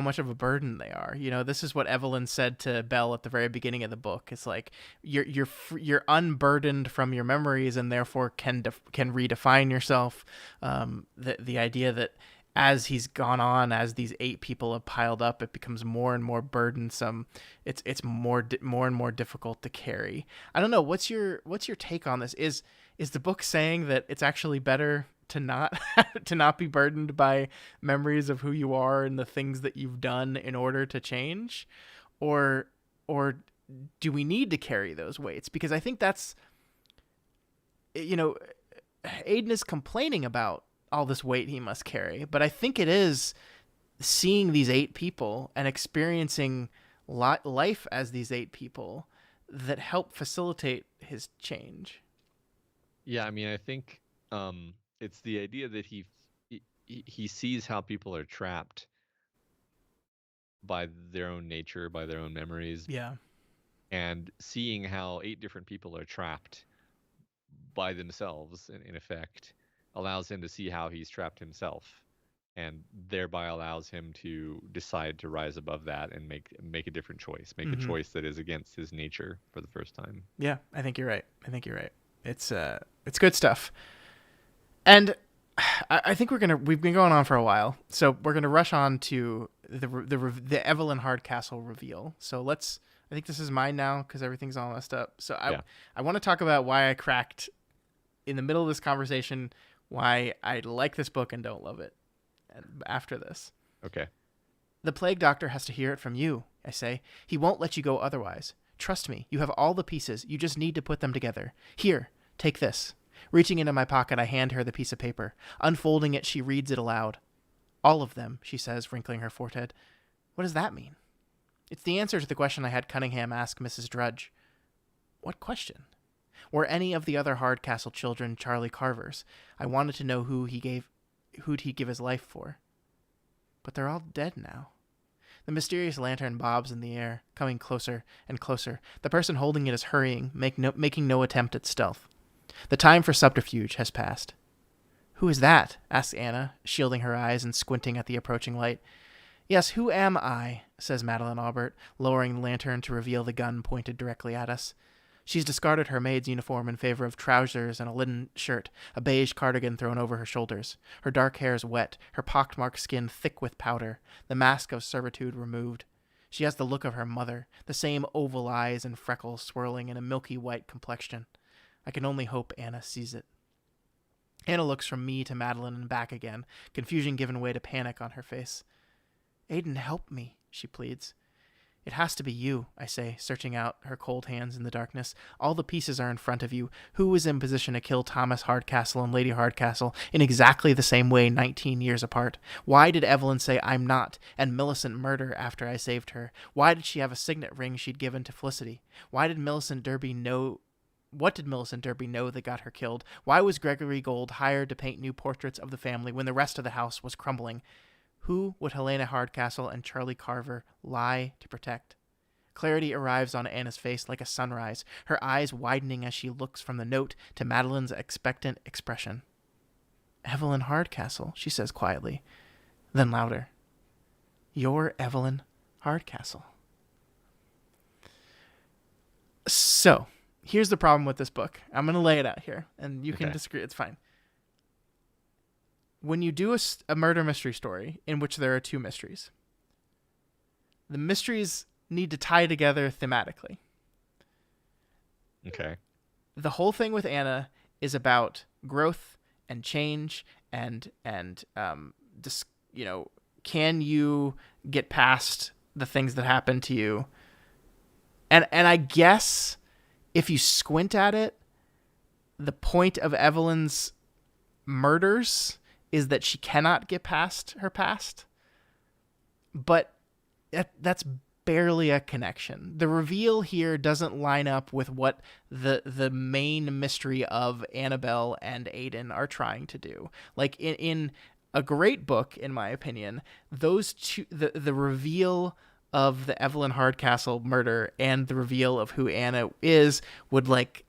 much of a burden they are. You know, this is what Evelyn said to Belle at the very beginning of the book. It's like you're unburdened from your memories and therefore can redefine yourself. The idea that as he's gone on, as these 8 people have piled up, it becomes more and more burdensome. It's more and more difficult to carry. I don't know. What's your take on this? Is the book saying that it's actually better to not to not be burdened by memories of who you are and the things that you've done in order to change, or do we need to carry those weights? Because I think that's, you know, Aiden is complaining about all this weight he must carry, but I think it is seeing these 8 people and experiencing life as these 8 people that help facilitate his change. Yeah, I mean, I think it's the idea that he sees how people are trapped by their own nature, by their own memories, Yeah. and seeing how 8 different people are trapped by themselves, in effect, allows him to see how he's trapped himself, and thereby allows him to decide to rise above that and make a different choice, make a choice that is against his nature for the first time. Yeah, I think you're right. It's good stuff. And I think we've been going on for a while, so we're gonna rush on to the EVELYN Hardcastle reveal. So I think this is mine now because everything's all messed up. So I want to talk about why I cracked in the middle of this conversation, why I like this book and don't love it after this. Okay. The plague doctor has to hear it from you, I say. He won't let you go otherwise. Trust me, you have all the pieces. You just need to put them together. Here, take this. Reaching into my pocket, I hand her the piece of paper. Unfolding it, she reads it aloud. All of them, she says, wrinkling her forehead. What does that mean? It's the answer to the question I had Cunningham ask Mrs. Drudge. What question? Were any of the other Hardcastle children Charlie Carver's? I wanted to know who'd he give his life for. But they're all dead now. The mysterious lantern bobs in the air, coming closer and closer. The person holding it is hurrying, making no attempt at stealth. The time for subterfuge has passed. Who is that? Asks Anna, shielding her eyes and squinting at the approaching light. Yes, who am I? Says Madeline Aubert, lowering the lantern to reveal the gun pointed directly at us. She's discarded her maid's uniform in favor of trousers and a linen shirt, a beige cardigan thrown over her shoulders. Her dark hair is wet, her pockmarked skin thick with powder, the mask of servitude removed. She has the look of her mother, the same oval eyes and freckles swirling in a milky white complexion. I can only hope Anna sees it. Anna looks from me to Madeline and back again, confusion giving way to panic on her face. Aiden, help me, she pleads. It has to be you, I say, searching out her cold hands in the darkness. All the pieces are in front of you. Who was in position to kill Thomas Hardcastle and Lady Hardcastle in exactly the same way 19 years apart? Why did Evelyn say I'm not, and Millicent murder after I saved her? Why did she have a signet ring she'd given to Felicity? What did Millicent Derby know that got her killed? Why was Gregory Gold hired to paint new portraits of the family when the rest of the house was crumbling? Who would Helena Hardcastle and Charlie Carver lie to protect? Clarity arrives on Anna's face like a sunrise, her eyes widening as she looks from the note to Madeline's expectant expression. Evelyn Hardcastle, she says quietly, then louder. You're Evelyn Hardcastle. So, here's the problem with this book. I'm going to lay it out here, and you can disagree. It's fine. When you do a murder mystery story in which there are 2 mysteries, the mysteries need to tie together thematically. Okay. The whole thing with Anna is about growth and change and can you get past the things that happen to you? And I guess if you squint at it, the point of Evelyn's murders is that she cannot get past her past. But that's barely a connection. The reveal here doesn't line up with what the main mystery of Annabelle and Aiden are trying to do. Like in a great book, in my opinion, those two, the reveal of the Evelyn Hardcastle murder and the reveal of who Anna is would like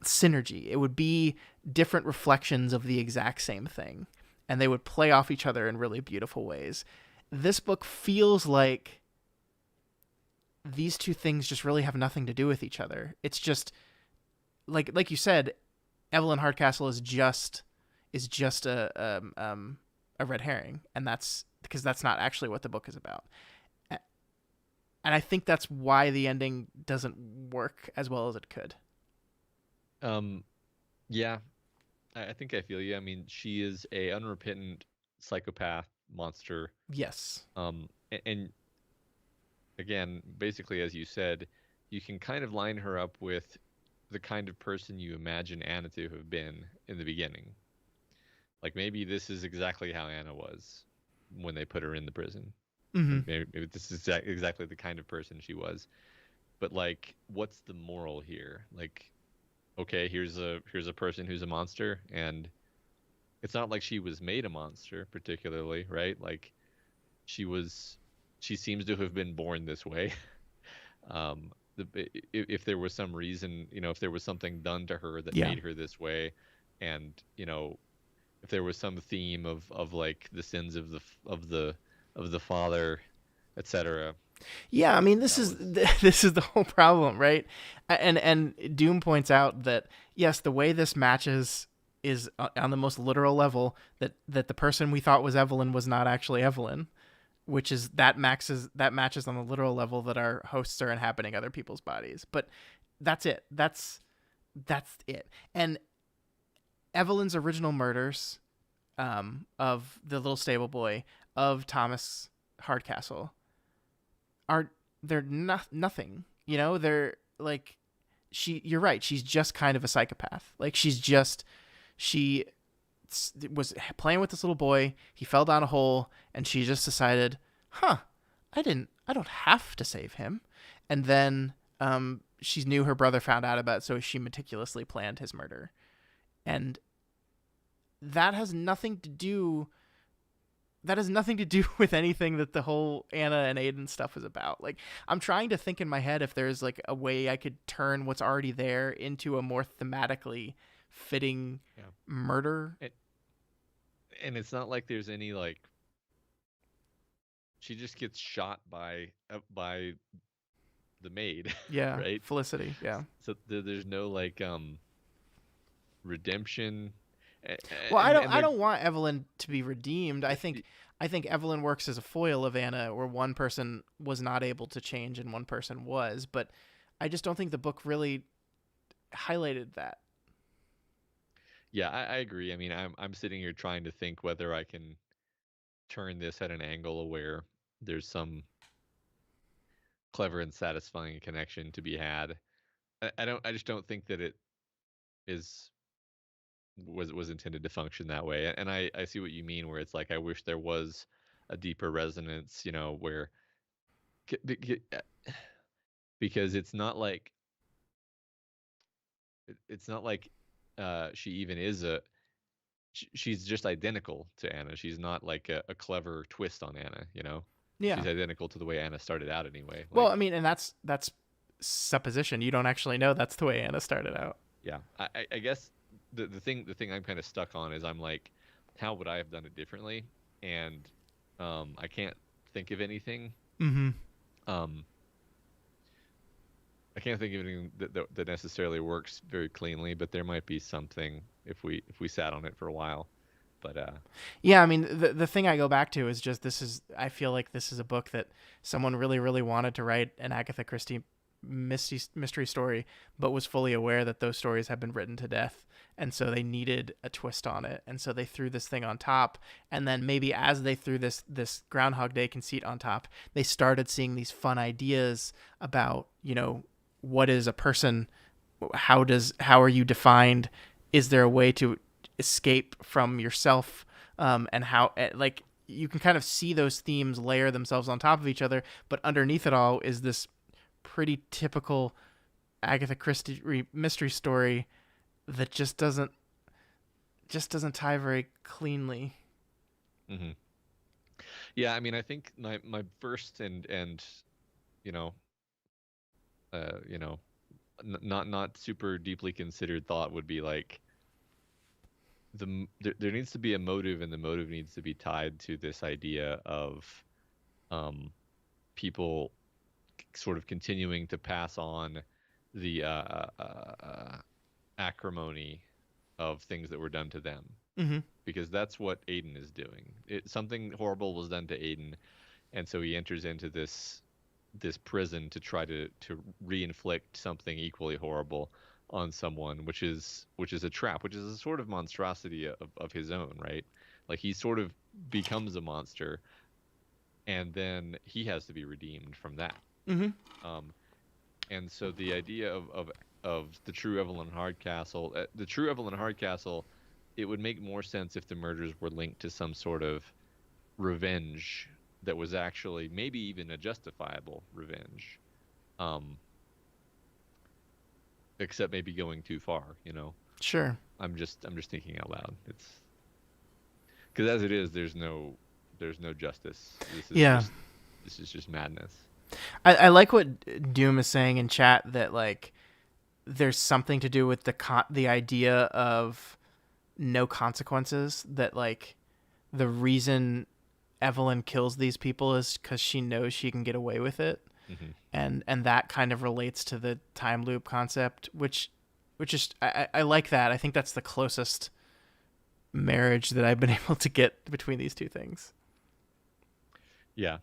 synergy. It would be different reflections of the exact same thing. and they would play off each other in really beautiful ways. This book feels like these two things just really have nothing to do with each other. It's just like you said, Evelyn Hardcastle is just a red herring, and that's because that's not actually what the book is about. And I think that's why the ending doesn't work as well as it could. Um, yeah, I think I feel you. I mean, she is a unrepentant psychopath monster. Yes. And again, basically, as you said, you can kind of line her up with the kind of person you imagine Anna to have been in the beginning. Like maybe this is exactly how Anna was when they put her in the prison. Mm-hmm. Maybe this is exactly the kind of person she was. But like, what's the moral here? Like, okay, here's a person who's a monster, and it's not like she was made a monster particularly, right? Like, she was, she seems to have been born this way. If there was some reason, if there was something done to her that Yeah. made her this way, and if there was some theme of like the sins of the father, etc. Yeah, I mean this That is was this is the whole problem, right? And Doom points out that yes, the way this matches is on the most literal level that the person we thought was Evelyn was not actually Evelyn, which is that matches on the literal level that our hosts are inhabiting other people's bodies. But that's it. That's it. And Evelyn's original murders of the little stable boy, of Thomas Hardcastle, are they're nothing. They're like you're right. She's just kind of a psychopath. Like she was playing with this little boy. He fell down a hole, and she just decided, "Huh, I don't have to save him." And then she knew her brother found out about it, so she meticulously planned his murder. And that has nothing to do with anything that the whole Anna and Aiden stuff is about. Like, I'm trying to think in my head if there's like a way I could turn what's already there into a more thematically fitting yeah. murder. And it's not like there's any like she just gets shot by the maid, Yeah, right? Felicity. Yeah. So there's no like redemption, Well, and I they're don't want Evelyn to be redeemed. I think Evelyn works as a foil of Anna, where one person was not able to change and one person was, but I just don't think the book really highlighted that. yeah, I agree. I mean, I'm sitting here trying to think whether I can turn this at an angle where there's some clever and satisfying connection to be had. I just don't think that it is was intended to function that way. And I see what you mean, where it's like I wish there was a deeper resonance, where because it's not like she even is she's just identical to Anna. She's not like a clever twist on Anna. Yeah. She's identical to the way Anna started out anyway. Well, Like, I mean, and that's supposition. You don't actually know that's the way Anna started out. yeah, I guess the thing I'm kind of stuck on is I'm like, how would I have done it differently? And I can't think of anything. Mm-hmm. Um, I can't think of anything that necessarily works very cleanly, but there might be something if we sat on it for a while. But Yeah, I mean, the thing I go back to is just I feel like this is a book that someone really, really wanted to write an Agatha Christie mystery story, but was fully aware that those stories have been written to death. And so they needed a twist on it. And so they threw this thing on top. And then maybe as they threw this Groundhog Day conceit on top, they started seeing these fun ideas about, what is a person? How are you defined? Is there a way to escape from yourself? And how, like, you can kind of see those themes layer themselves on top of each other, but underneath it all is this pretty typical Agatha Christie mystery story that just doesn't tie very cleanly. hmm yeah, I mean, I think my first and you know uh you know not super deeply considered thought would be like there needs to be a motive, and the motive needs to be tied to this idea of um, people sort of continuing to pass on the acrimony of things that were done to them, Mm-hmm. because that's what Aiden is doing. Something horrible was done to Aiden, and so he enters into this prison to try to reinflict something equally horrible on someone, which is a trap, which is a sort of monstrosity of his own, right? Like he sort of becomes a monster, and then he has to be redeemed from that. Mm-hmm. Um, and so the idea of the true Evelyn Hardcastle, the true Evelyn Hardcastle, it would make more sense if the murders were linked to some sort of revenge that was actually maybe even a justifiable revenge, um, except maybe going too far. Sure. I'm just thinking out loud. It's because as it is, there's no justice. Yeah. This is just madness. I like what Doom is saying in chat, that like there's something to do with the idea of no consequences, that like the reason Evelyn kills these people is because she knows she can get away with it, Hmm. and that kind of relates to the time loop concept, which is I like that. I think that's the closest marriage that I've been able to get between these two things. Yeah.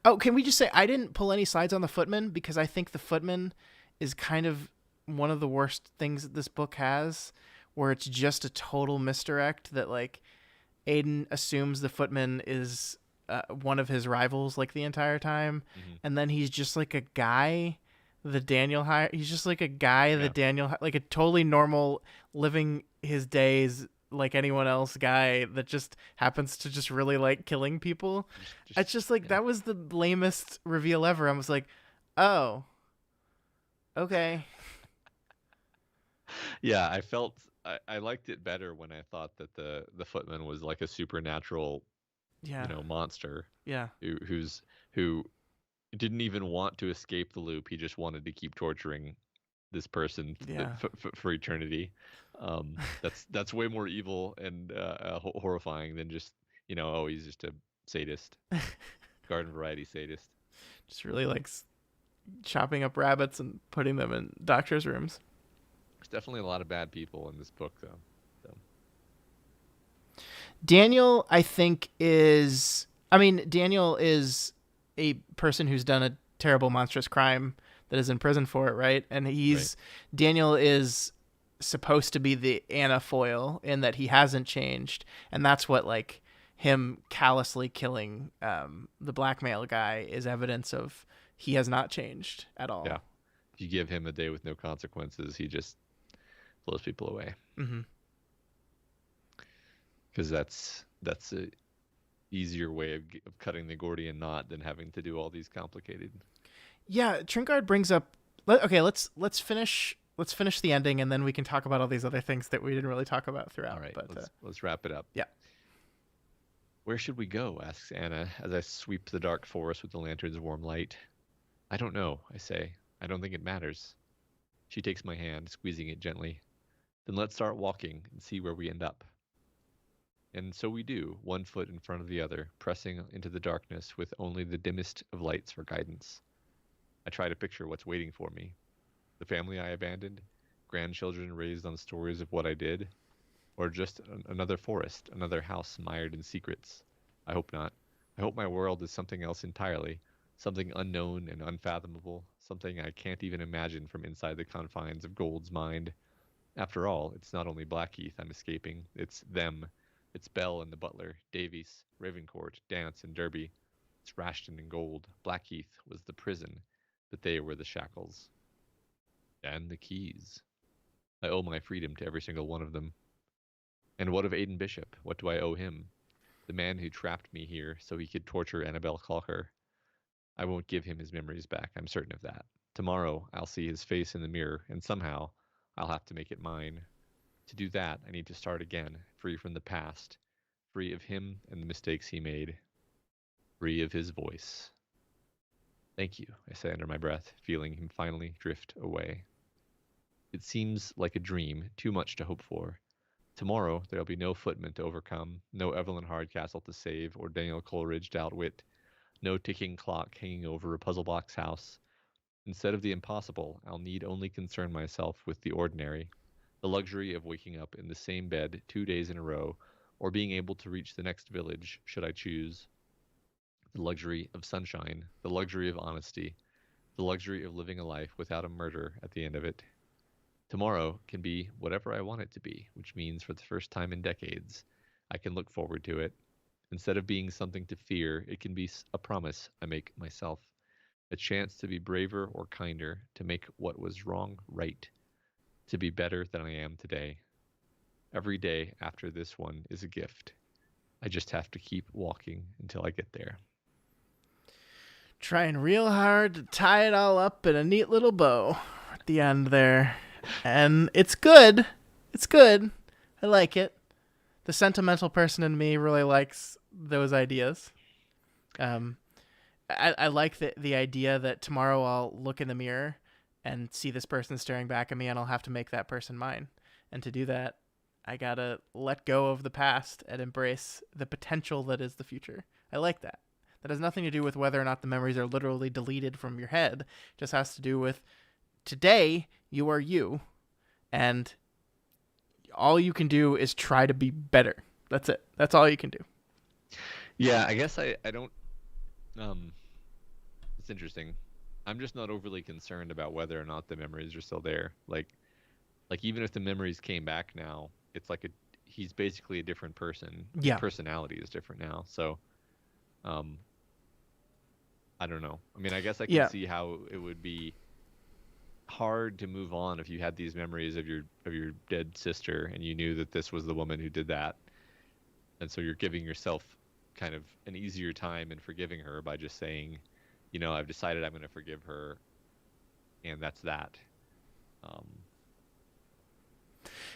Oh, can we just say I didn't pull any sides on the footman, because I think the footman is kind of one of the worst things that this book has, where it's just a total misdirect, that like Aiden assumes the footman is one of his rivals like the entire time, Hmm. and then he's just like a guy that Daniel hired. He's just like a guy Yeah. that Daniel, like a totally normal, living his days like anyone else guy that just happens to just really like killing people. It's just like Yeah. that was the lamest reveal ever. I was like, oh, okay, Yeah, I liked it better when I thought that the footman was like a supernatural, yeah, monster yeah, who didn't even want to escape the loop. He just wanted to keep torturing this person yeah. for eternity. That's way more evil and horrifying than just, oh, he's just a sadist, garden variety sadist. Just really likes chopping up rabbits and putting them in doctors' rooms. There's definitely a lot of bad people in this book, though. So Daniel, I think, is. I mean, Daniel is a person who's done a terrible, monstrous crime that is in prison for it, right? And right. Daniel is supposed to be the Anna foil in that he hasn't changed, and that's what like him callously killing the blackmail guy is evidence of he has not changed at Yeah. all. If you give him a day with no consequences, he just blows people away. Mm-hmm. Because that's a easier way of cutting the Gordian knot than having to do all these complicated. Yeah, Trinkard brings up. Okay, let's finish. Let's finish the ending, and then we can talk about all these other things that we didn't really talk about All throughout. right, But let's wrap it up. yeah, Where should we go? Asks Anna as I sweep the dark forest with the lantern's warm light. I don't know, I say. I don't think it matters. She takes my hand, squeezing it gently. Then let's start walking and see where we end up. And so we do, one foot in front of the other, pressing into the darkness with only the dimmest of lights for guidance. I try to picture what's waiting for me. The family I abandoned, grandchildren raised on stories of what I did, or just another forest, another house mired in secrets. I hope not. I hope my world is something else entirely, something unknown and unfathomable, something I can't even imagine from inside the confines of Gold's mind. After all, it's not only Blackheath I'm escaping, it's them. It's Bell and the butler, Davies, Ravencourt, Dance, and Derby. It's Rashton and Gold. Blackheath was the prison, but they were the shackles. And the keys. I owe my freedom to every single one of them. And what of Aidan Bishop? What do I owe him? The man who trapped me here so he could torture Annabelle Calker. I won't give him his memories back, I'm certain of that. Tomorrow, I'll see his face in the mirror, and somehow, I'll have to make it mine. To do that, I need to start again, free from the past, free of him and the mistakes he made, free of his voice. Thank you, I say under my breath, feeling him finally drift away. It seems like a dream, too much to hope for, Tomorrow there'll be no footman to overcome, no Evelyn Hardcastle to save, or Daniel Coleridge to outwit, no ticking clock hanging over a puzzle box house. Instead of the impossible, I'll need only concern myself with the ordinary, the luxury of waking up in the same bed 2 days in a row, or being able to reach the next village, should I choose, the luxury of sunshine, the luxury of honesty, the luxury of living a life without a murder at the end of it. Tomorrow can be whatever I want it to be, which means for the first time in decades, I can look forward to it. Instead of being something to fear, it can be a promise I make myself, a chance to be braver or kinder, to make what was wrong right, to be better than I am today. Every day after this one is a gift. I just have to keep walking until I get there. Trying real hard to tie it all up in a neat little bow at the end there. And it's good. It's good. I like it. The sentimental person in me really likes those ideas. I like the idea that tomorrow I'll look in the mirror and see this person staring back at me, and I'll have to make that person mine. And to do that, I gotta let go of the past and embrace the potential that is the future. I like that. That has nothing to do with whether or not the memories are literally deleted from your head. It just has to do with today you are you, and all you can do is try to be better. That's it. That's all you can do. Yeah, I guess I don't. Um, it's interesting. I'm just not overly concerned about whether or not the memories are still there. Like even if the memories came back now, it's like he's basically a different person. His Yeah. personality is different now. So, um, I don't know. I mean, I guess I can Yeah. see how it would be hard to move on if you had these memories of your dead sister and you knew that this was the woman who did that, and so you're giving yourself kind of an easier time in forgiving her by just saying, I've decided I'm going to forgive her, and that's that. Um,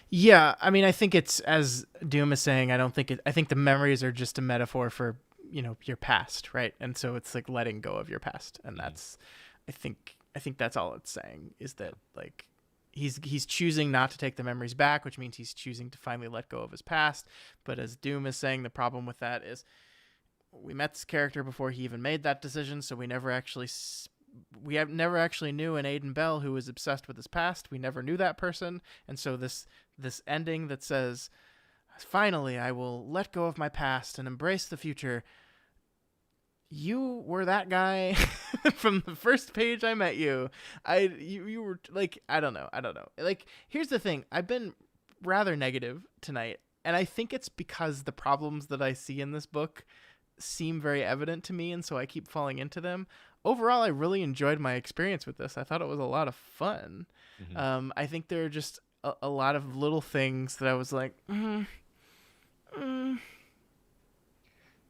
Yeah, I mean, I think it's as Doom is saying. I don't think it. I think the memories are just a metaphor for your past, right? And so it's like letting go of your past, and mhm. that's, I think that's all it's saying is that like he's choosing not to take the memories back, which means he's choosing to finally let go of his past. But as Doom is saying, the problem with that is we met this character before he even made that decision, so we have never actually knew an Aiden Bell who was obsessed with his past. We never knew that person, and so this ending that says, "Finally, I will let go of my past and embrace the future." You were that guy from the first page I met you. You were like, I don't know. Like, here's the thing. I've been rather negative tonight, and I think it's because the problems that I see in this book seem very evident to me, and so I keep falling into them. Overall, I really enjoyed my experience with this. I thought it was a lot of fun. Mhm. I think there are just a lot of little things that I was like, mm.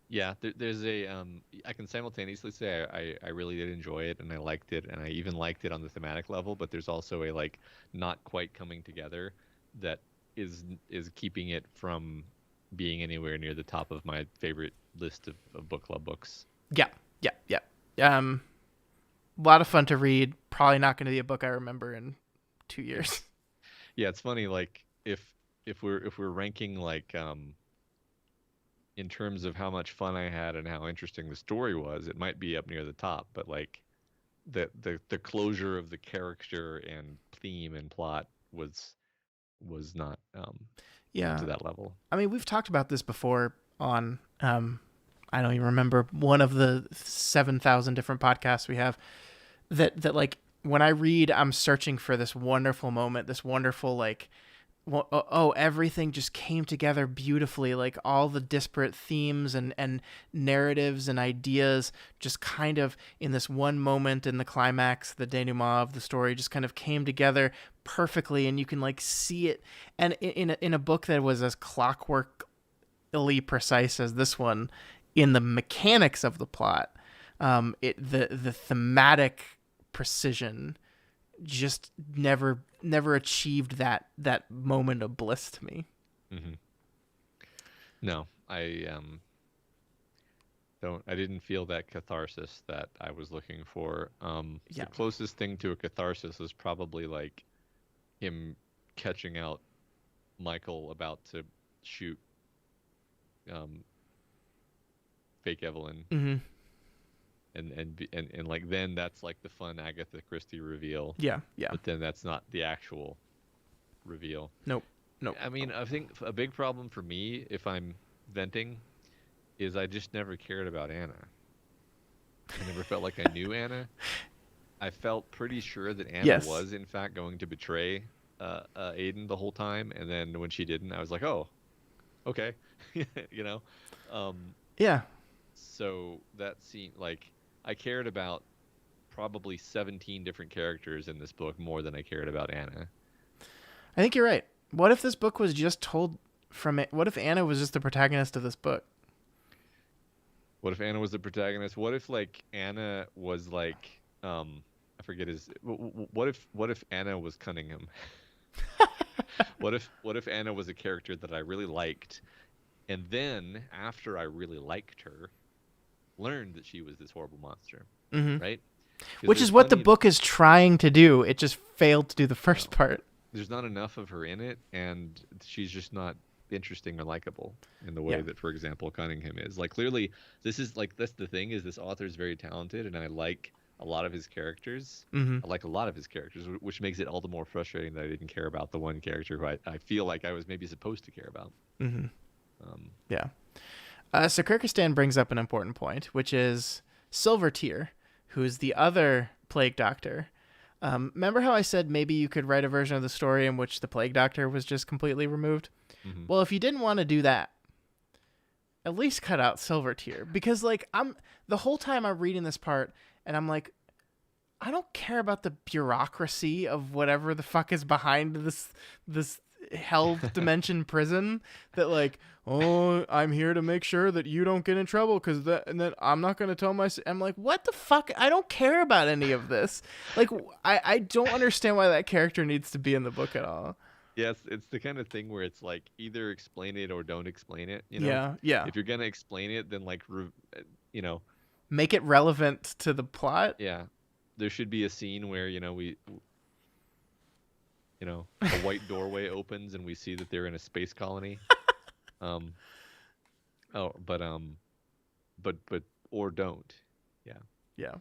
Yeah, there's I can simultaneously say I really did enjoy it and I liked it and I even liked it on the thematic level, but there's also a like not quite coming together that is keeping it from being anywhere near the top of my favorite list of book club books. Yeah, yeah, yeah. Um, a lot of fun to read. Probably not going to be a book I remember in 2 years. Yeah, it's funny like if we're ranking like in terms of how much fun I had and how interesting the story was, it might be up near the top, but like the closure of the character and theme and plot was not up to Yeah, that level. I mean, we've talked about this before on I don't even remember one of the 7,000 different podcasts we have. That like when I read, I'm searching for this wonderful moment, this wonderful like everything just came together beautifully, like all the disparate themes and narratives and ideas just kind of in this one moment in the climax, the denouement of the story just kind of came together perfectly, and you can like see it. And in a book that was as clockworkily precise as this one in the mechanics of the plot, the thematic precision just never achieved that moment of bliss to me. Hmm. No, I didn't feel that catharsis that I was looking for. The Yeah. closest thing to a catharsis is probably like him catching out Michael about to shoot um, fake Evelyn, Mm-hmm. and like then that's like the fun Agatha Christie reveal, Yeah. Yeah. but then that's not the actual reveal. Nope. Nope. I mean, I think a big problem for me, if I'm venting, is I just never cared about Anna. I never felt like I knew Anna. I felt pretty sure that Anna Yes. was in fact going to betray Aiden the whole time, and then when she didn't, I was like, oh, okay, you know. Um, Yeah. so that scene, like, I cared about probably 17 different characters in this book more than I cared about Anna. I think you're right. What if this book was just told from it? What if Anna was just the protagonist of this book? What if Anna was the protagonist? What if like Anna was like I forget his what if Anna was Cunningham? What if Anna was a character that I really liked, and then after I really liked her, learned that she was this horrible monster, Mm-hmm. right? Because Which there's is what the plenty, book is trying to do. It just failed to do the first no, part. there's not enough of her in it, and she's just not interesting or likable in the way Yeah. that, for example, Cunningham is. Like clearly, this is like that's the thing is this author is very talented, and I like a lot of his characters. Mm-hmm. I like a lot of his characters, which makes it all the more frustrating that I didn't care about the one character who I feel like I was maybe supposed to care about. Mm-hmm. Um, Yeah. So Kyrgyzstan brings up an important point, which is Silvertear, who's the other plague doctor. Remember how I said maybe you could write a version of the story in which the plague doctor was just completely removed? mhm. Well, if you didn't want to do that, at least cut out Silvertear, because like I'm the whole time I'm reading this part and I'm like, I don't care about the bureaucracy of whatever the fuck is behind this hell dimension prison that like, oh, I'm here to make sure that you don't get in trouble because that, and then I'm not going to tell my I'm like, what the fuck? I don't care about any of this. Like I don't understand why that character needs to be in the book at all. Yeah, it's the kind of thing where it's like either explain it or don't explain it. Yeah, yeah. If you're gonna explain it, then like you know, Make it relevant to the plot. yeah, there should be a scene where a white doorway opens and we see that they're in a space colony. Um, oh, but or don't. Yeah, Yeah.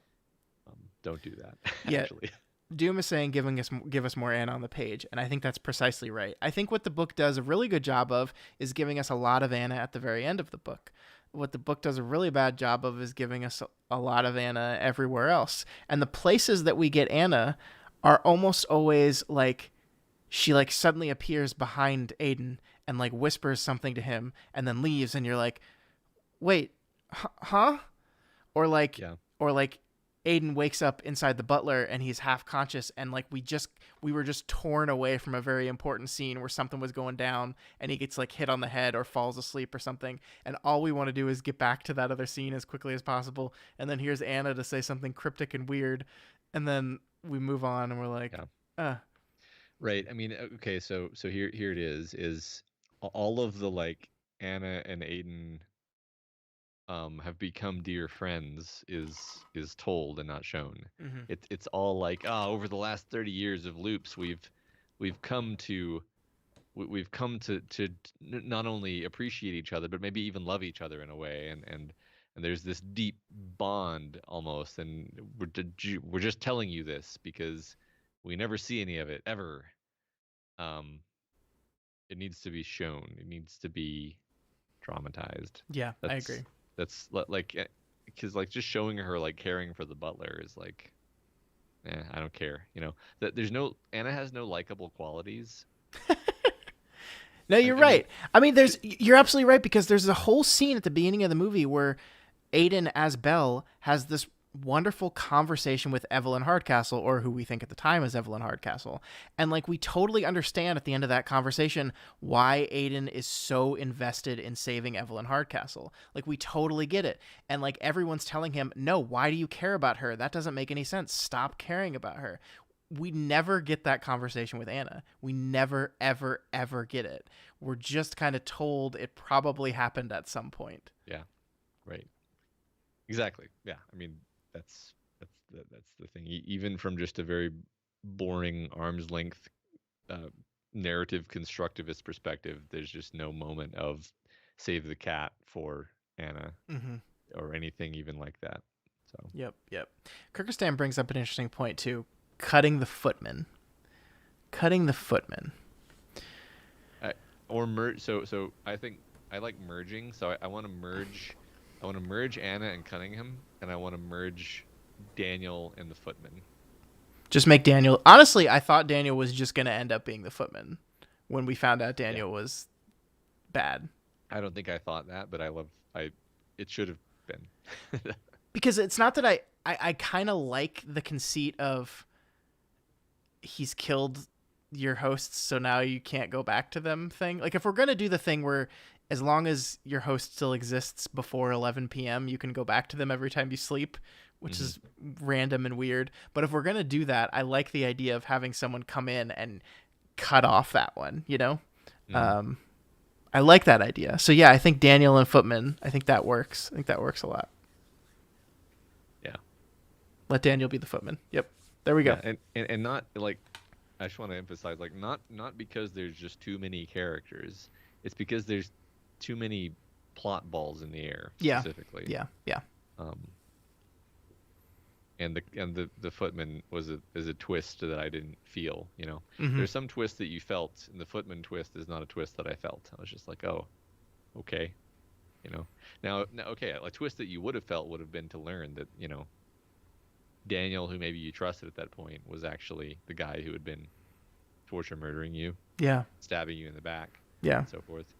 don't do that. Yeah. Actually, Doom is saying give us more Anna on the page, and I think that's precisely right. I think what the book does a really good job of is giving us a lot of Anna at the very end of the book. What the book does a really bad job of is giving us a lot of Anna everywhere else. And the places that we get Anna are almost always like she like suddenly appears behind Aiden and like whispers something to him and then leaves and you're like, "Wait, huh?" Or like yeah, or like Aiden wakes up inside the butler and he's half conscious and like we were just torn away from a very important scene where something was going down and he gets like hit on the head or falls asleep or something and all we want to do is get back to that other scene as quickly as possible and then here's Anna to say something cryptic and weird and then we move on and we're like yeah. uh Right. I mean, okay. So here it is all of the like Anna and Aiden have become dear friends is told and not shown. mhm. It's all like over the last 30 years of loops we've come to we've come to not only appreciate each other but maybe even love each other in a way and there's this deep bond almost and we're just telling you this because we never see any of it ever. um it needs to be shown, it needs to be dramatized. Yeah, I that's agree. like because like just showing her like caring for the butler is like I don't care, that there's no Anna has no likable qualities. No, I, you're I mean right. I mean, you're absolutely right because there's a whole scene at the beginning of the movie where Aiden as Belle has this wonderful conversation with Evelyn Hardcastle, or who we think at the time is Evelyn Hardcastle. And like we totally understand at the end of that conversation why Aiden is so invested in saving Evelyn Hardcastle. Like we totally get it. And like everyone's telling him, no, why do you care about her? That doesn't make any sense. Stop caring about her. We never get that conversation with Anna. We never, ever, ever get it. We're just kind of told it probably happened at some point. yeah, right, exactly, yeah. I mean that's the thing. Even from just a very boring arm's length uh, narrative constructivist perspective, there's just no moment of save the cat for Anna Mm-hmm. or anything even like that. So Yep. Kyrgyzstan brings up an interesting point too. Cutting the footman. Cutting the footman. I or merge. So I think I like merging. So I want to merge. I want to merge Anna and Cunningham, and I want to merge Daniel and the footman. Just make Daniel. Honestly, I thought Daniel was just going to end up being the footman when we found out Yeah. Daniel was bad. I don't think I thought that, but I love. I. It should have been. Because it's not that I kind of like the conceit of he's killed your hosts, so now you can't go back to them thing. Like, if we're going to do the thing where as long as your host still exists before 11 p.m., you can go back to them every time you sleep, which is random and weird. But if we're going to do that, I like the idea of having someone come in and cut off that one, you know? I like that idea. So, yeah, I think Daniel and Footman, I think that works. I think that works a lot. Yeah. Let Daniel be the footman. Yep. There we go. Yeah, and not like I just want to emphasize like not because there's just too many characters. It's because there's too many plot balls in the air specifically. Yeah. And the footman is a twist that I didn't feel, you know. Mm-hmm. There's some twist that you felt, and the footman twist is not a twist that I felt. I was just like, "Oh, okay." You know. Now okay, a twist that you would have felt would have been to learn that, you know, Daniel, who maybe you trusted at that point, was actually the guy who had been torture murdering you, Yeah. stabbing you in the back, Yeah. and so forth.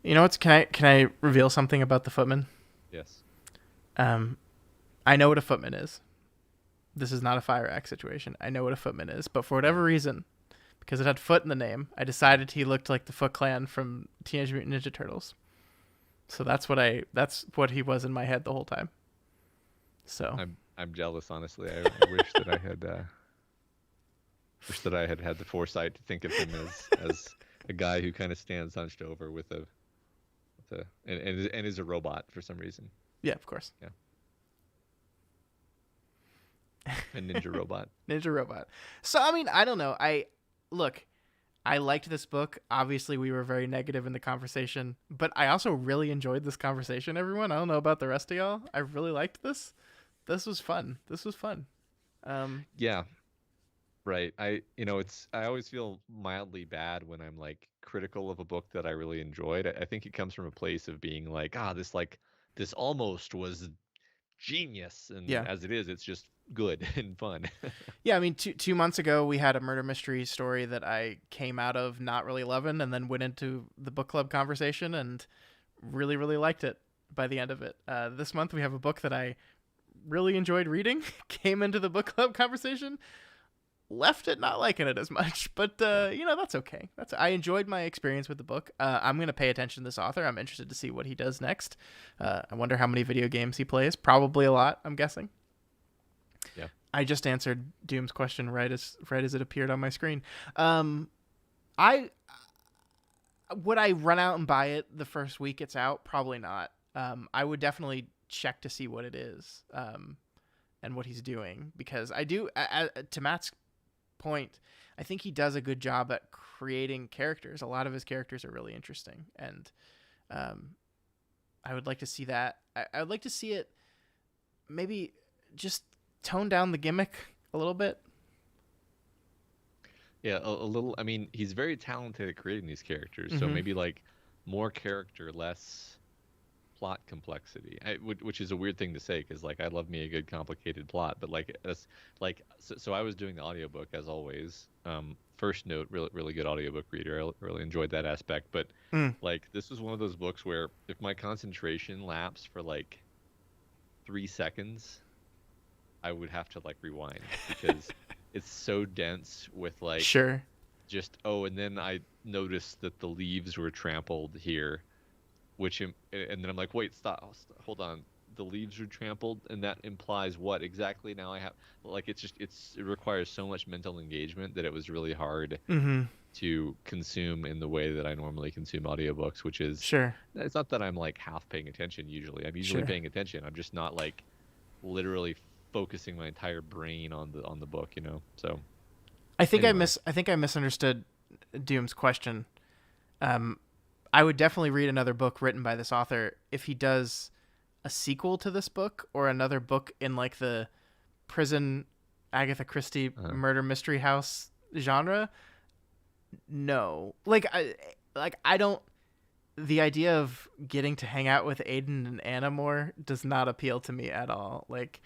You know what? Can I reveal something about the footman? Yes. I know what a footman is. This is not a fire axe situation. I know what a footman is, but for whatever reason, because it had foot in the name, I decided he looked like the Foot Clan from Teenage Mutant Ninja Turtles. So that's what he was in my head the whole time. So I'm jealous, honestly. I wish that I had the foresight to think of him as a guy who kind of stands hunched over with a and is a robot for some reason. Yeah, of course. Yeah. A ninja robot. Ninja robot. So I mean, I don't know. I liked this book. Obviously, we were very negative in the conversation, but I also really enjoyed this conversation, everyone. I don't know about the rest of y'all. I really liked this. This was fun. Yeah. Right. I always feel mildly bad when I'm like critical of a book that I really enjoyed. I think it comes from a place of being like, this almost was genius, and Yeah. as it is, it's just good and fun. Yeah, I mean, 2 months ago, we had a murder mystery story that I came out of not really loving and then went into the book club conversation and really, really liked it by the end of it. This month, we have a book that I really enjoyed reading, came into the book club conversation, left it not liking it as much, but that's okay. I enjoyed my experience with the book. I'm going to pay attention to this author. I'm interested to see what he does next. I wonder how many video games he plays. Probably a lot, I'm guessing. Yeah. I just answered Doom's question right as it appeared on my screen. Would I run out and buy it the first week it's out? Probably not. I would definitely check to see what it is and what he's doing, because I do, to Matt's point, I think he does a good job at creating characters. A lot of his characters are really interesting, and I would like to see that. I would like to see it maybe just tone down the gimmick a little bit. Yeah, a little. I mean, he's very talented at creating these characters, so maybe like more character, less plot complexity. Which is a weird thing to say, because like I love me a good complicated plot, but so I was doing the audiobook as always. First note, really good audiobook reader. I really enjoyed that aspect, but like this was one of those books where if my concentration lapsed for like 3 seconds, I would have to like rewind, because it's so dense with like Sure. just and then I noticed that the leaves were trampled here, and then I'm like, wait, stop, hold on, the leaves are trampled, and that implies what exactly? Now I have like it requires so much mental engagement that it was really hard to consume in the way that I normally consume audiobooks, which is Sure. It's not that I'm like half paying attention usually. I'm usually paying attention. I'm just not like literally focusing my entire brain on the book, you know. So I think anyway. I misunderstood Doom's question, I would definitely read another book written by this author if he does a sequel to this book or another book in like the prison Agatha Christie murder mystery house genre. No, I don't. The idea of getting to hang out with Aiden and Anna more does not appeal to me at all. Like,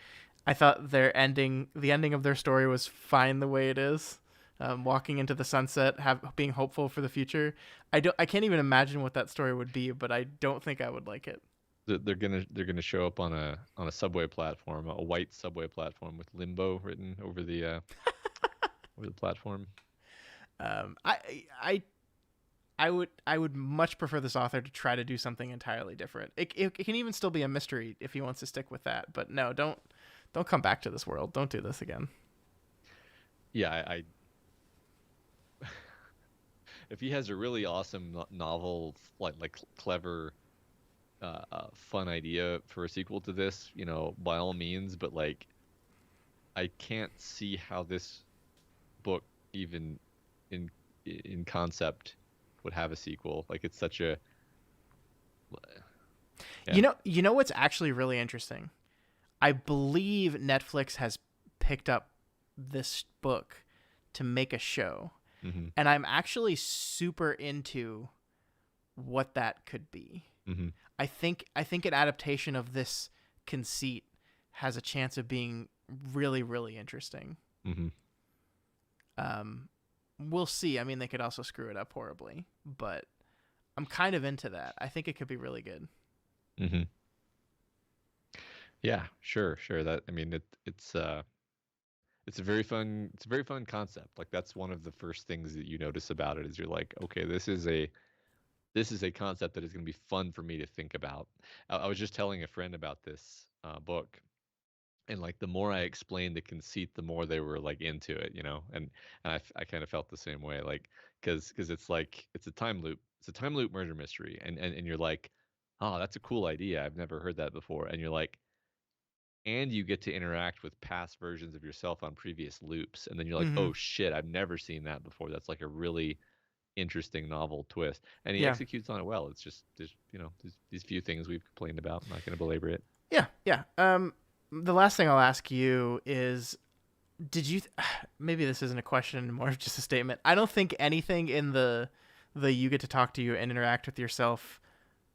I thought the ending of their story was fine the way it is. Walking into the sunset, being hopeful for the future. I can't even imagine what that story would be, but I don't think I would like it. They're gonna show up on a subway platform, a white subway platform with Limbo written over the over the platform. I would much prefer this author to try to do something entirely different. It can even still be a mystery if he wants to stick with that. But no, don't come back to this world. Don't do this again. Yeah, I if he has a really awesome novel, like clever, fun idea for a sequel to this, by all means. But like, I can't see how this book even in concept would have a sequel. Like, it's such a You know what's actually really interesting? I believe Netflix has picked up this book to make a show. Mm-hmm. And I'm actually super into what that could be. Mm-hmm. I think an adaptation of this conceit has a chance of being really, really interesting. Mm-hmm. We'll see. I mean, they could also screw it up horribly, but I'm kind of into that. I think it could be really good. Mm-hmm. Yeah, sure. That, I mean, it's a very fun concept. Like, that's one of the first things that you notice about it is you're like, okay, this is a concept that is going to be fun for me to think about. I was just telling a friend about this book, and like, the more I explained the conceit, the more they were like into it, and I kind of felt the same way, like, because it's like, it's a time loop murder mystery, and you're like, oh, that's a cool idea, I've never heard that before, and you're like, and you get to interact with past versions of yourself on previous loops, and then you're like, Mm-hmm. oh shit, I've never seen that before. That's like a really interesting novel twist, and he Yeah. executes on it well. It's just, there's these few things we've complained about. I'm not going to belabor it. Yeah. The last thing I'll ask you is, did you maybe this isn't a question, more of just a statement. I don't think anything in the you get to talk to you and interact with yourself,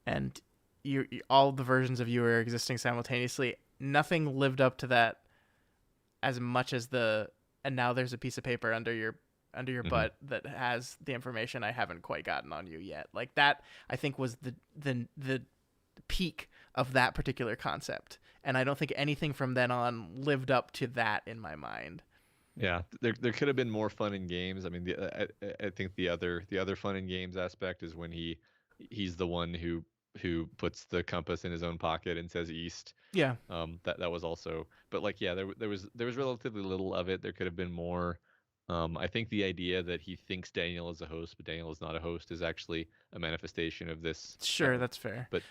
and you all the versions of you are existing simultaneously. Nothing lived up to that as much as and now there's a piece of paper under your Mm-hmm. butt that has the information I haven't quite gotten on you yet. Like, that, I think, was the peak of that particular concept, and I don't think anything from then on lived up to that in my mind. Yeah, there could have been more fun in games. I mean, I think the other fun in games aspect is when he's the one who puts the compass in his own pocket and says east. Yeah. That was also, but like, yeah, there was relatively little of it. There could have been more. I think the idea that he thinks Daniel is a host, but Daniel is not a host, is actually a manifestation of this. Sure, that's fair. But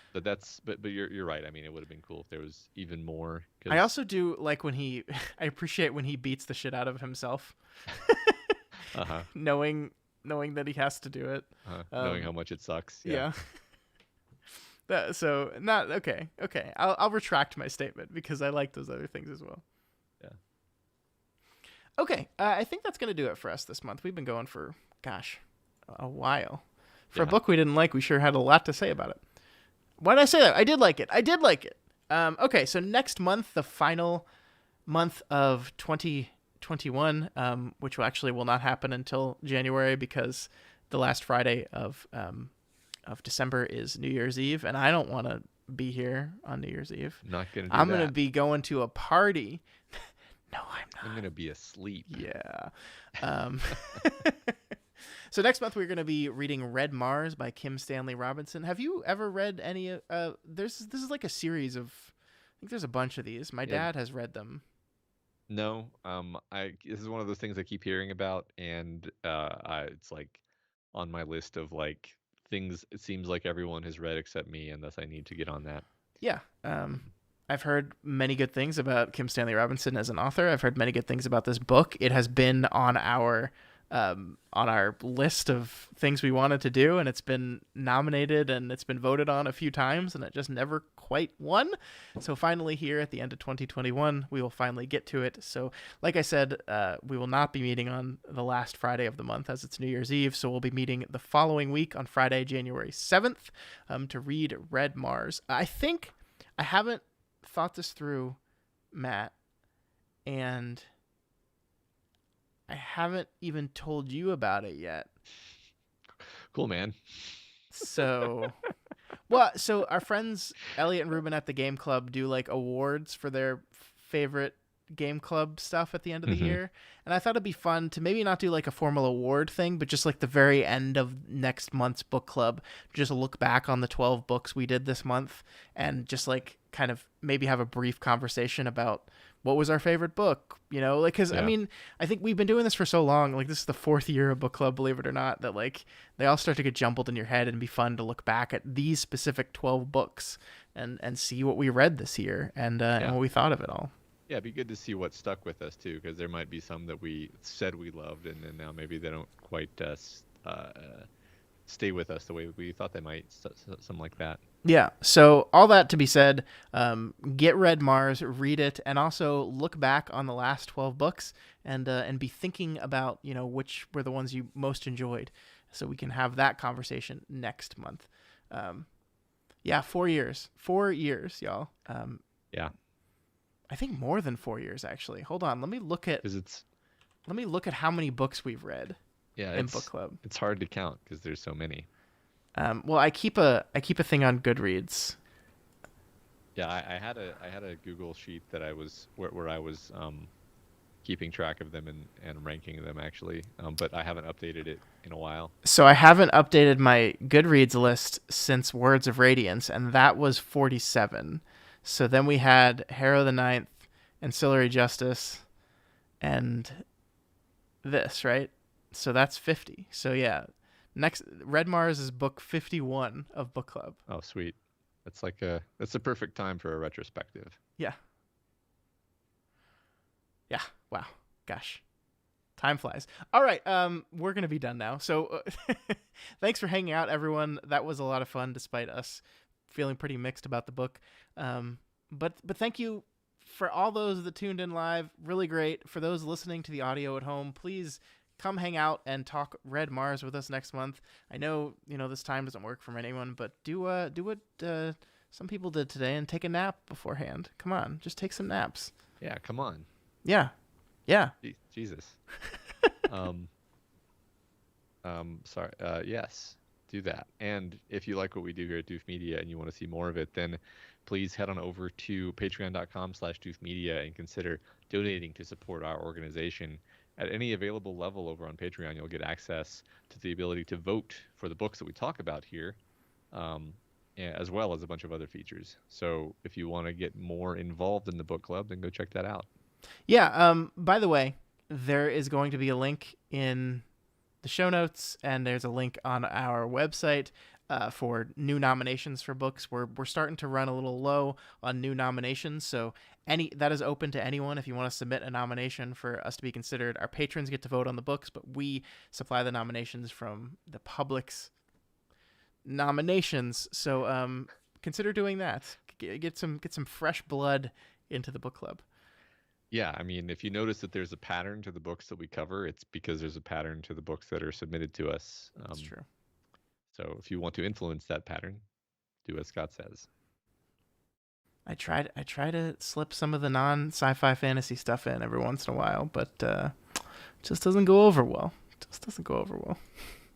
you're right. I mean, it would have been cool if there was even more. I also do like when I appreciate when he beats the shit out of himself, uh-huh. knowing that he has to do it, knowing how much it sucks. Yeah. So not okay. I'll retract my statement because I like those other things as well. Yeah. Okay, I think that's gonna do it for us this month. We've been going for a while. For a book we didn't like, we sure had a lot to say about it. Why did I say that? I did like it. Okay, so next month, the final month of 2021, which will not happen until January because the last Friday of December is New Year's Eve, and I don't want to be here on New Year's Eve. Not gonna do I'm that. going to be going to a party. No, I'm not. I'm going to be asleep. Yeah. So next month we're going to be reading Red Mars by Kim Stanley Robinson. Have you ever read any? This is like a series of. I think there's a bunch of these. My dad has read them. No, this is one of those things I keep hearing about, and it's like on my list of like things it seems like everyone has read except me, and thus I need to get on that. Yeah. I've heard many good things about Kim Stanley Robinson as an author. I've heard many good things about this book. It has been on our on our list of things we wanted to do, and it's been nominated and it's been voted on a few times, and it just never quite won. So finally, here at the end of 2021, we will finally get to it. So, like I said, we will not be meeting on the last Friday of the month as it's New Year's Eve. So we'll be meeting the following week on Friday, January 7th, to read Red Mars. I think I haven't thought this through, Matt, and I haven't even told you about it yet. Cool, man. So, well, so our friends Elliot and Ruben at the Game Club do like awards for their favorite game club stuff at the end of the year. And I thought it'd be fun to maybe not do like a formal award thing, but just like the very end of next month's book club, just look back on the 12 books we did this month and just like kind of maybe have a brief conversation about what was our favorite book, you know, like, cause I mean, I think we've been doing this for so long. Like this is the 4th year of book club, believe it or not, that like they all start to get jumbled in your head and be fun to look back at these specific 12 books and see what we read this year and what we thought of it all. Yeah, it'd be good to see what stuck with us too, because there might be some that we said we loved, and then now maybe they don't quite stay with us the way we thought they might. Something like that. Yeah. So all that to be said, get Red Mars, read it, and also look back on the last 12 books and be thinking about, you know, which were the ones you most enjoyed, so we can have that conversation next month. 4 years, y'all. Yeah. I think more than 4 years actually. Hold on, let me look at how many books we've read. In book club. It's hard to count because there's so many. Well, I keep a thing on Goodreads. Yeah, I had a Google sheet that I was where I was keeping track of them and ranking them actually, but I haven't updated it in a while. So I haven't updated my Goodreads list since Words of Radiance, and that was 47. So then we had Harrow the Ninth, Ancillary Justice, and this, right? So that's 50. So yeah, next Red Mars is book 51 of book club. Oh, sweet. That's the perfect time for a retrospective. Yeah. Yeah. Wow. Gosh. Time flies. All right. We're going to be done now. So thanks for hanging out, everyone. That was a lot of fun despite us feeling pretty mixed about the book. But thank you for all those that tuned in live. Really great. For those listening to the audio at home, please come hang out and talk Red Mars with us next month. I know, you know, this time doesn't work for anyone, but do what some people did today and take a nap beforehand. Come on, just take some naps. Yeah, come on. Yeah. Jesus. Sorry. Yes, do that. And if you like what we do here at Doof Media and you want to see more of it, then please head on over to patreon.com/doofmedia and consider donating to support our organization. At any available level over on Patreon, you'll get access to the ability to vote for the books that we talk about here, as well as a bunch of other features. So if you want to get more involved in the book club, then go check that out. Yeah. By the way, there is going to be a link in the show notes, and there's a link on our website for new nominations for books. We're starting to run a little low on new nominations, so that is open to anyone. If you want to submit a nomination for us to be considered, our patrons get to vote on the books, but we supply the nominations from the public's nominations. So consider doing that. Get some fresh blood into the book club. Yeah, I mean, if you notice that there's a pattern to the books that we cover, it's because there's a pattern to the books that are submitted to us. That's true. So if you want to influence that pattern, do as Scott says. I try to slip some of the non-sci-fi fantasy stuff in every once in a while, but it just doesn't go over well.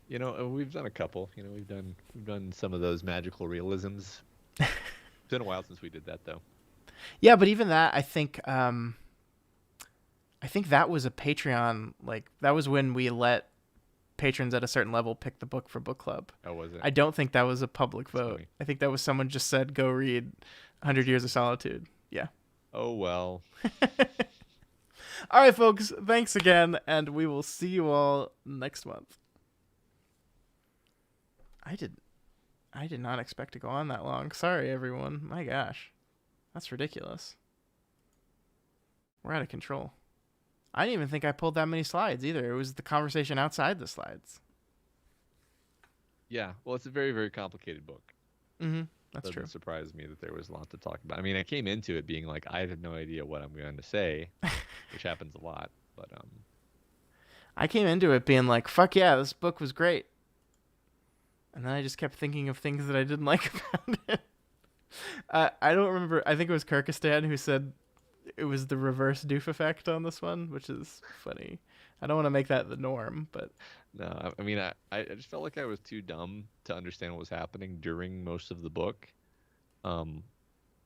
You know, we've done a couple. You know, we've done some of those magical realisms. It's been a while since we did that, though. Yeah, but even that, I think that was a Patreon. Like that was when we let patrons at a certain level pick the book for book club. Oh, was it? I don't think that was a public vote. Funny. I think that was someone just said, "Go read 100 Years of Solitude." Yeah. Oh well. All right, folks. Thanks again, and we will see you all next month. I did not expect to go on that long. Sorry, everyone. My gosh, that's ridiculous. We're out of control. I didn't even think I pulled that many slides either. It was the conversation outside the slides. Yeah, well, it's a very, very complicated book. Mm-hmm. That's true. Doesn't surprise me that there was a lot to talk about. I mean, I came into it being like, I have no idea what I'm going to say, which happens a lot. But I came into it being like, fuck yeah, this book was great. And then I just kept thinking of things that I didn't like about it. I don't remember. I think it was Kyrgyzstan who said it was the reverse Doof effect on this one, which is funny. I don't want to make that the norm, but no, I mean, I just felt like I was too dumb to understand what was happening during most of the book, um,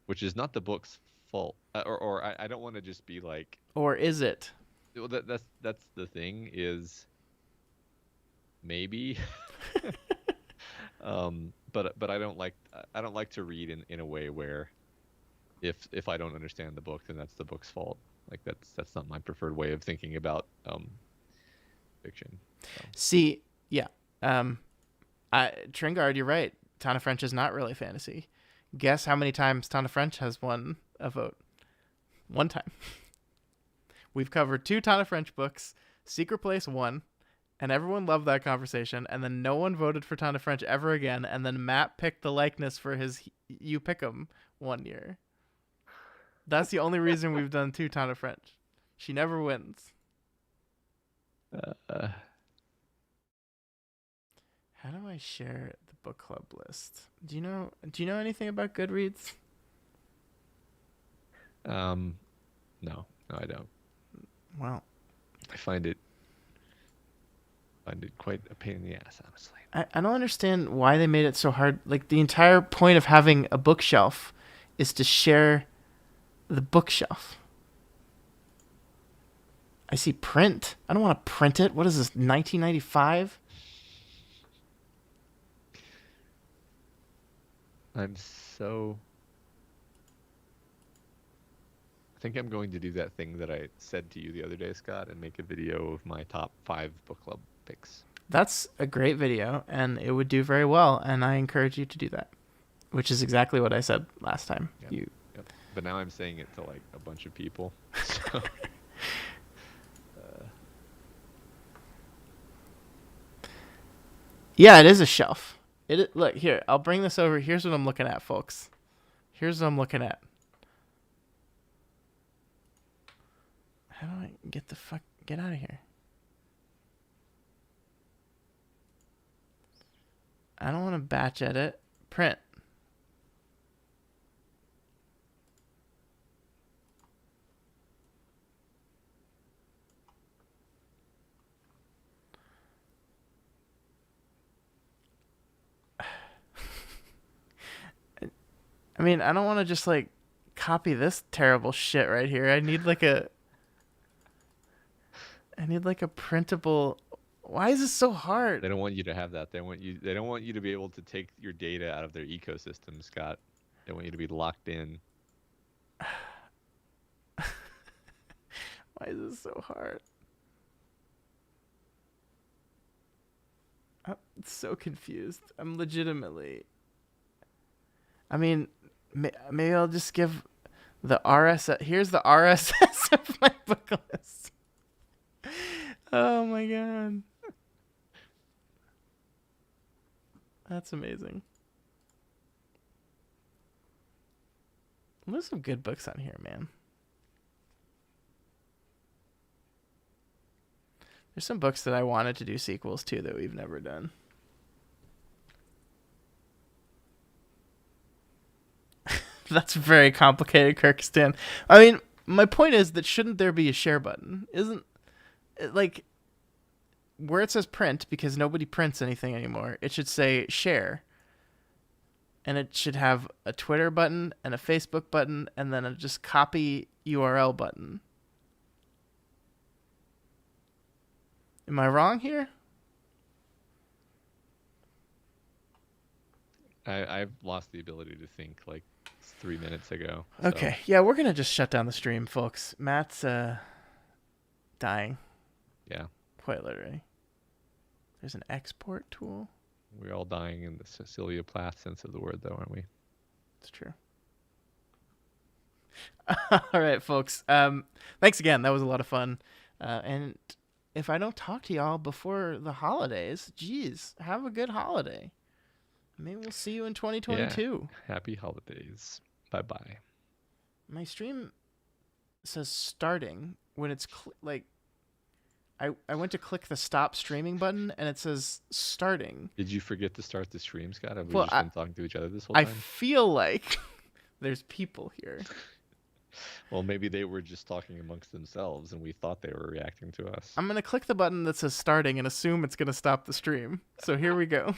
which is not the book's fault. Or I don't want to just be like, or is it? well, that's the thing is maybe. But I don't like to read in a way where if I don't understand the book, then that's the book's fault. Like that's not my preferred way of thinking about fiction. So. See, yeah. Tringard, you're right. Ton of French is not really fantasy. Guess how many times Ton of French has won a vote? One time. We've covered 2 Ton of French books. Secret Place won, and everyone loved that conversation. And then no one voted for Ton of French ever again. And then Matt picked the likeness for his You Pick 'em one year. That's the only reason we've done 2 Ton of French. She never wins. How do I share the book club list? Do you know anything about Goodreads? No, I don't. Well, I find it quite a pain in the ass, honestly. I don't understand why they made it so hard. Like, the entire point of having a bookshelf is to share the bookshelf. I see print. I don't want to print it. What is this, 1995? I think I'm going to do that thing that I said to you the other day, Scott, and make a video of my top 5 book club picks. That's a great video, and it would do very well, and I encourage you to do that, which is exactly what I said last time. Yep. But now I'm saying it to like a bunch of people. So. Yeah, it is a shelf. Look here. I'll bring this over. Here's what I'm looking at, folks. Here's what I'm looking at. How do I get out of here? I don't want to batch edit. Print. I mean, I don't want to just like copy this terrible shit right here. I need like a printable. Why is this so hard? They don't want you to have that. They don't want you to be able to take your data out of their ecosystem, Scott. They want you to be locked in. Why is this so hard? I'm so confused. I'm legitimately. I mean, maybe I'll just give the RSS. Here's the RSS of my book list. Oh my god. That's amazing. There's some good books on here, man. There's some books that I wanted to do sequels to that we've never done. That's very complicated, Kyrgyzstan. I mean, my point is that shouldn't there be a share button? Isn't it like where it says print, because nobody prints anything anymore, it should say share. And it should have a Twitter button and a Facebook button and then a just copy URL button. Am I wrong here? I've lost the ability to think like 3 minutes ago. So. Okay. Yeah, we're going to just shut down the stream, folks. Matt's dying. Yeah. Quite literally. There's an export tool. We're all dying in the Cecilia Plath sense of the word, though, aren't we? It's true. All right, folks. Thanks again. That was a lot of fun. And if I don't talk to y'all before the holidays, geez, have a good holiday. Maybe we'll see you in Yeah. 2022. Happy holidays. Bye bye. My stream says starting when it's like I went to click the stop streaming button and it says starting. Did you forget to start the stream, Scott? Have we Well, just been talking to each other this whole I time? feel like there's people here. Well, maybe they were just talking amongst themselves and we thought they were reacting to us. I'm going to click the button that says starting and assume it's going to stop the stream. So here we go.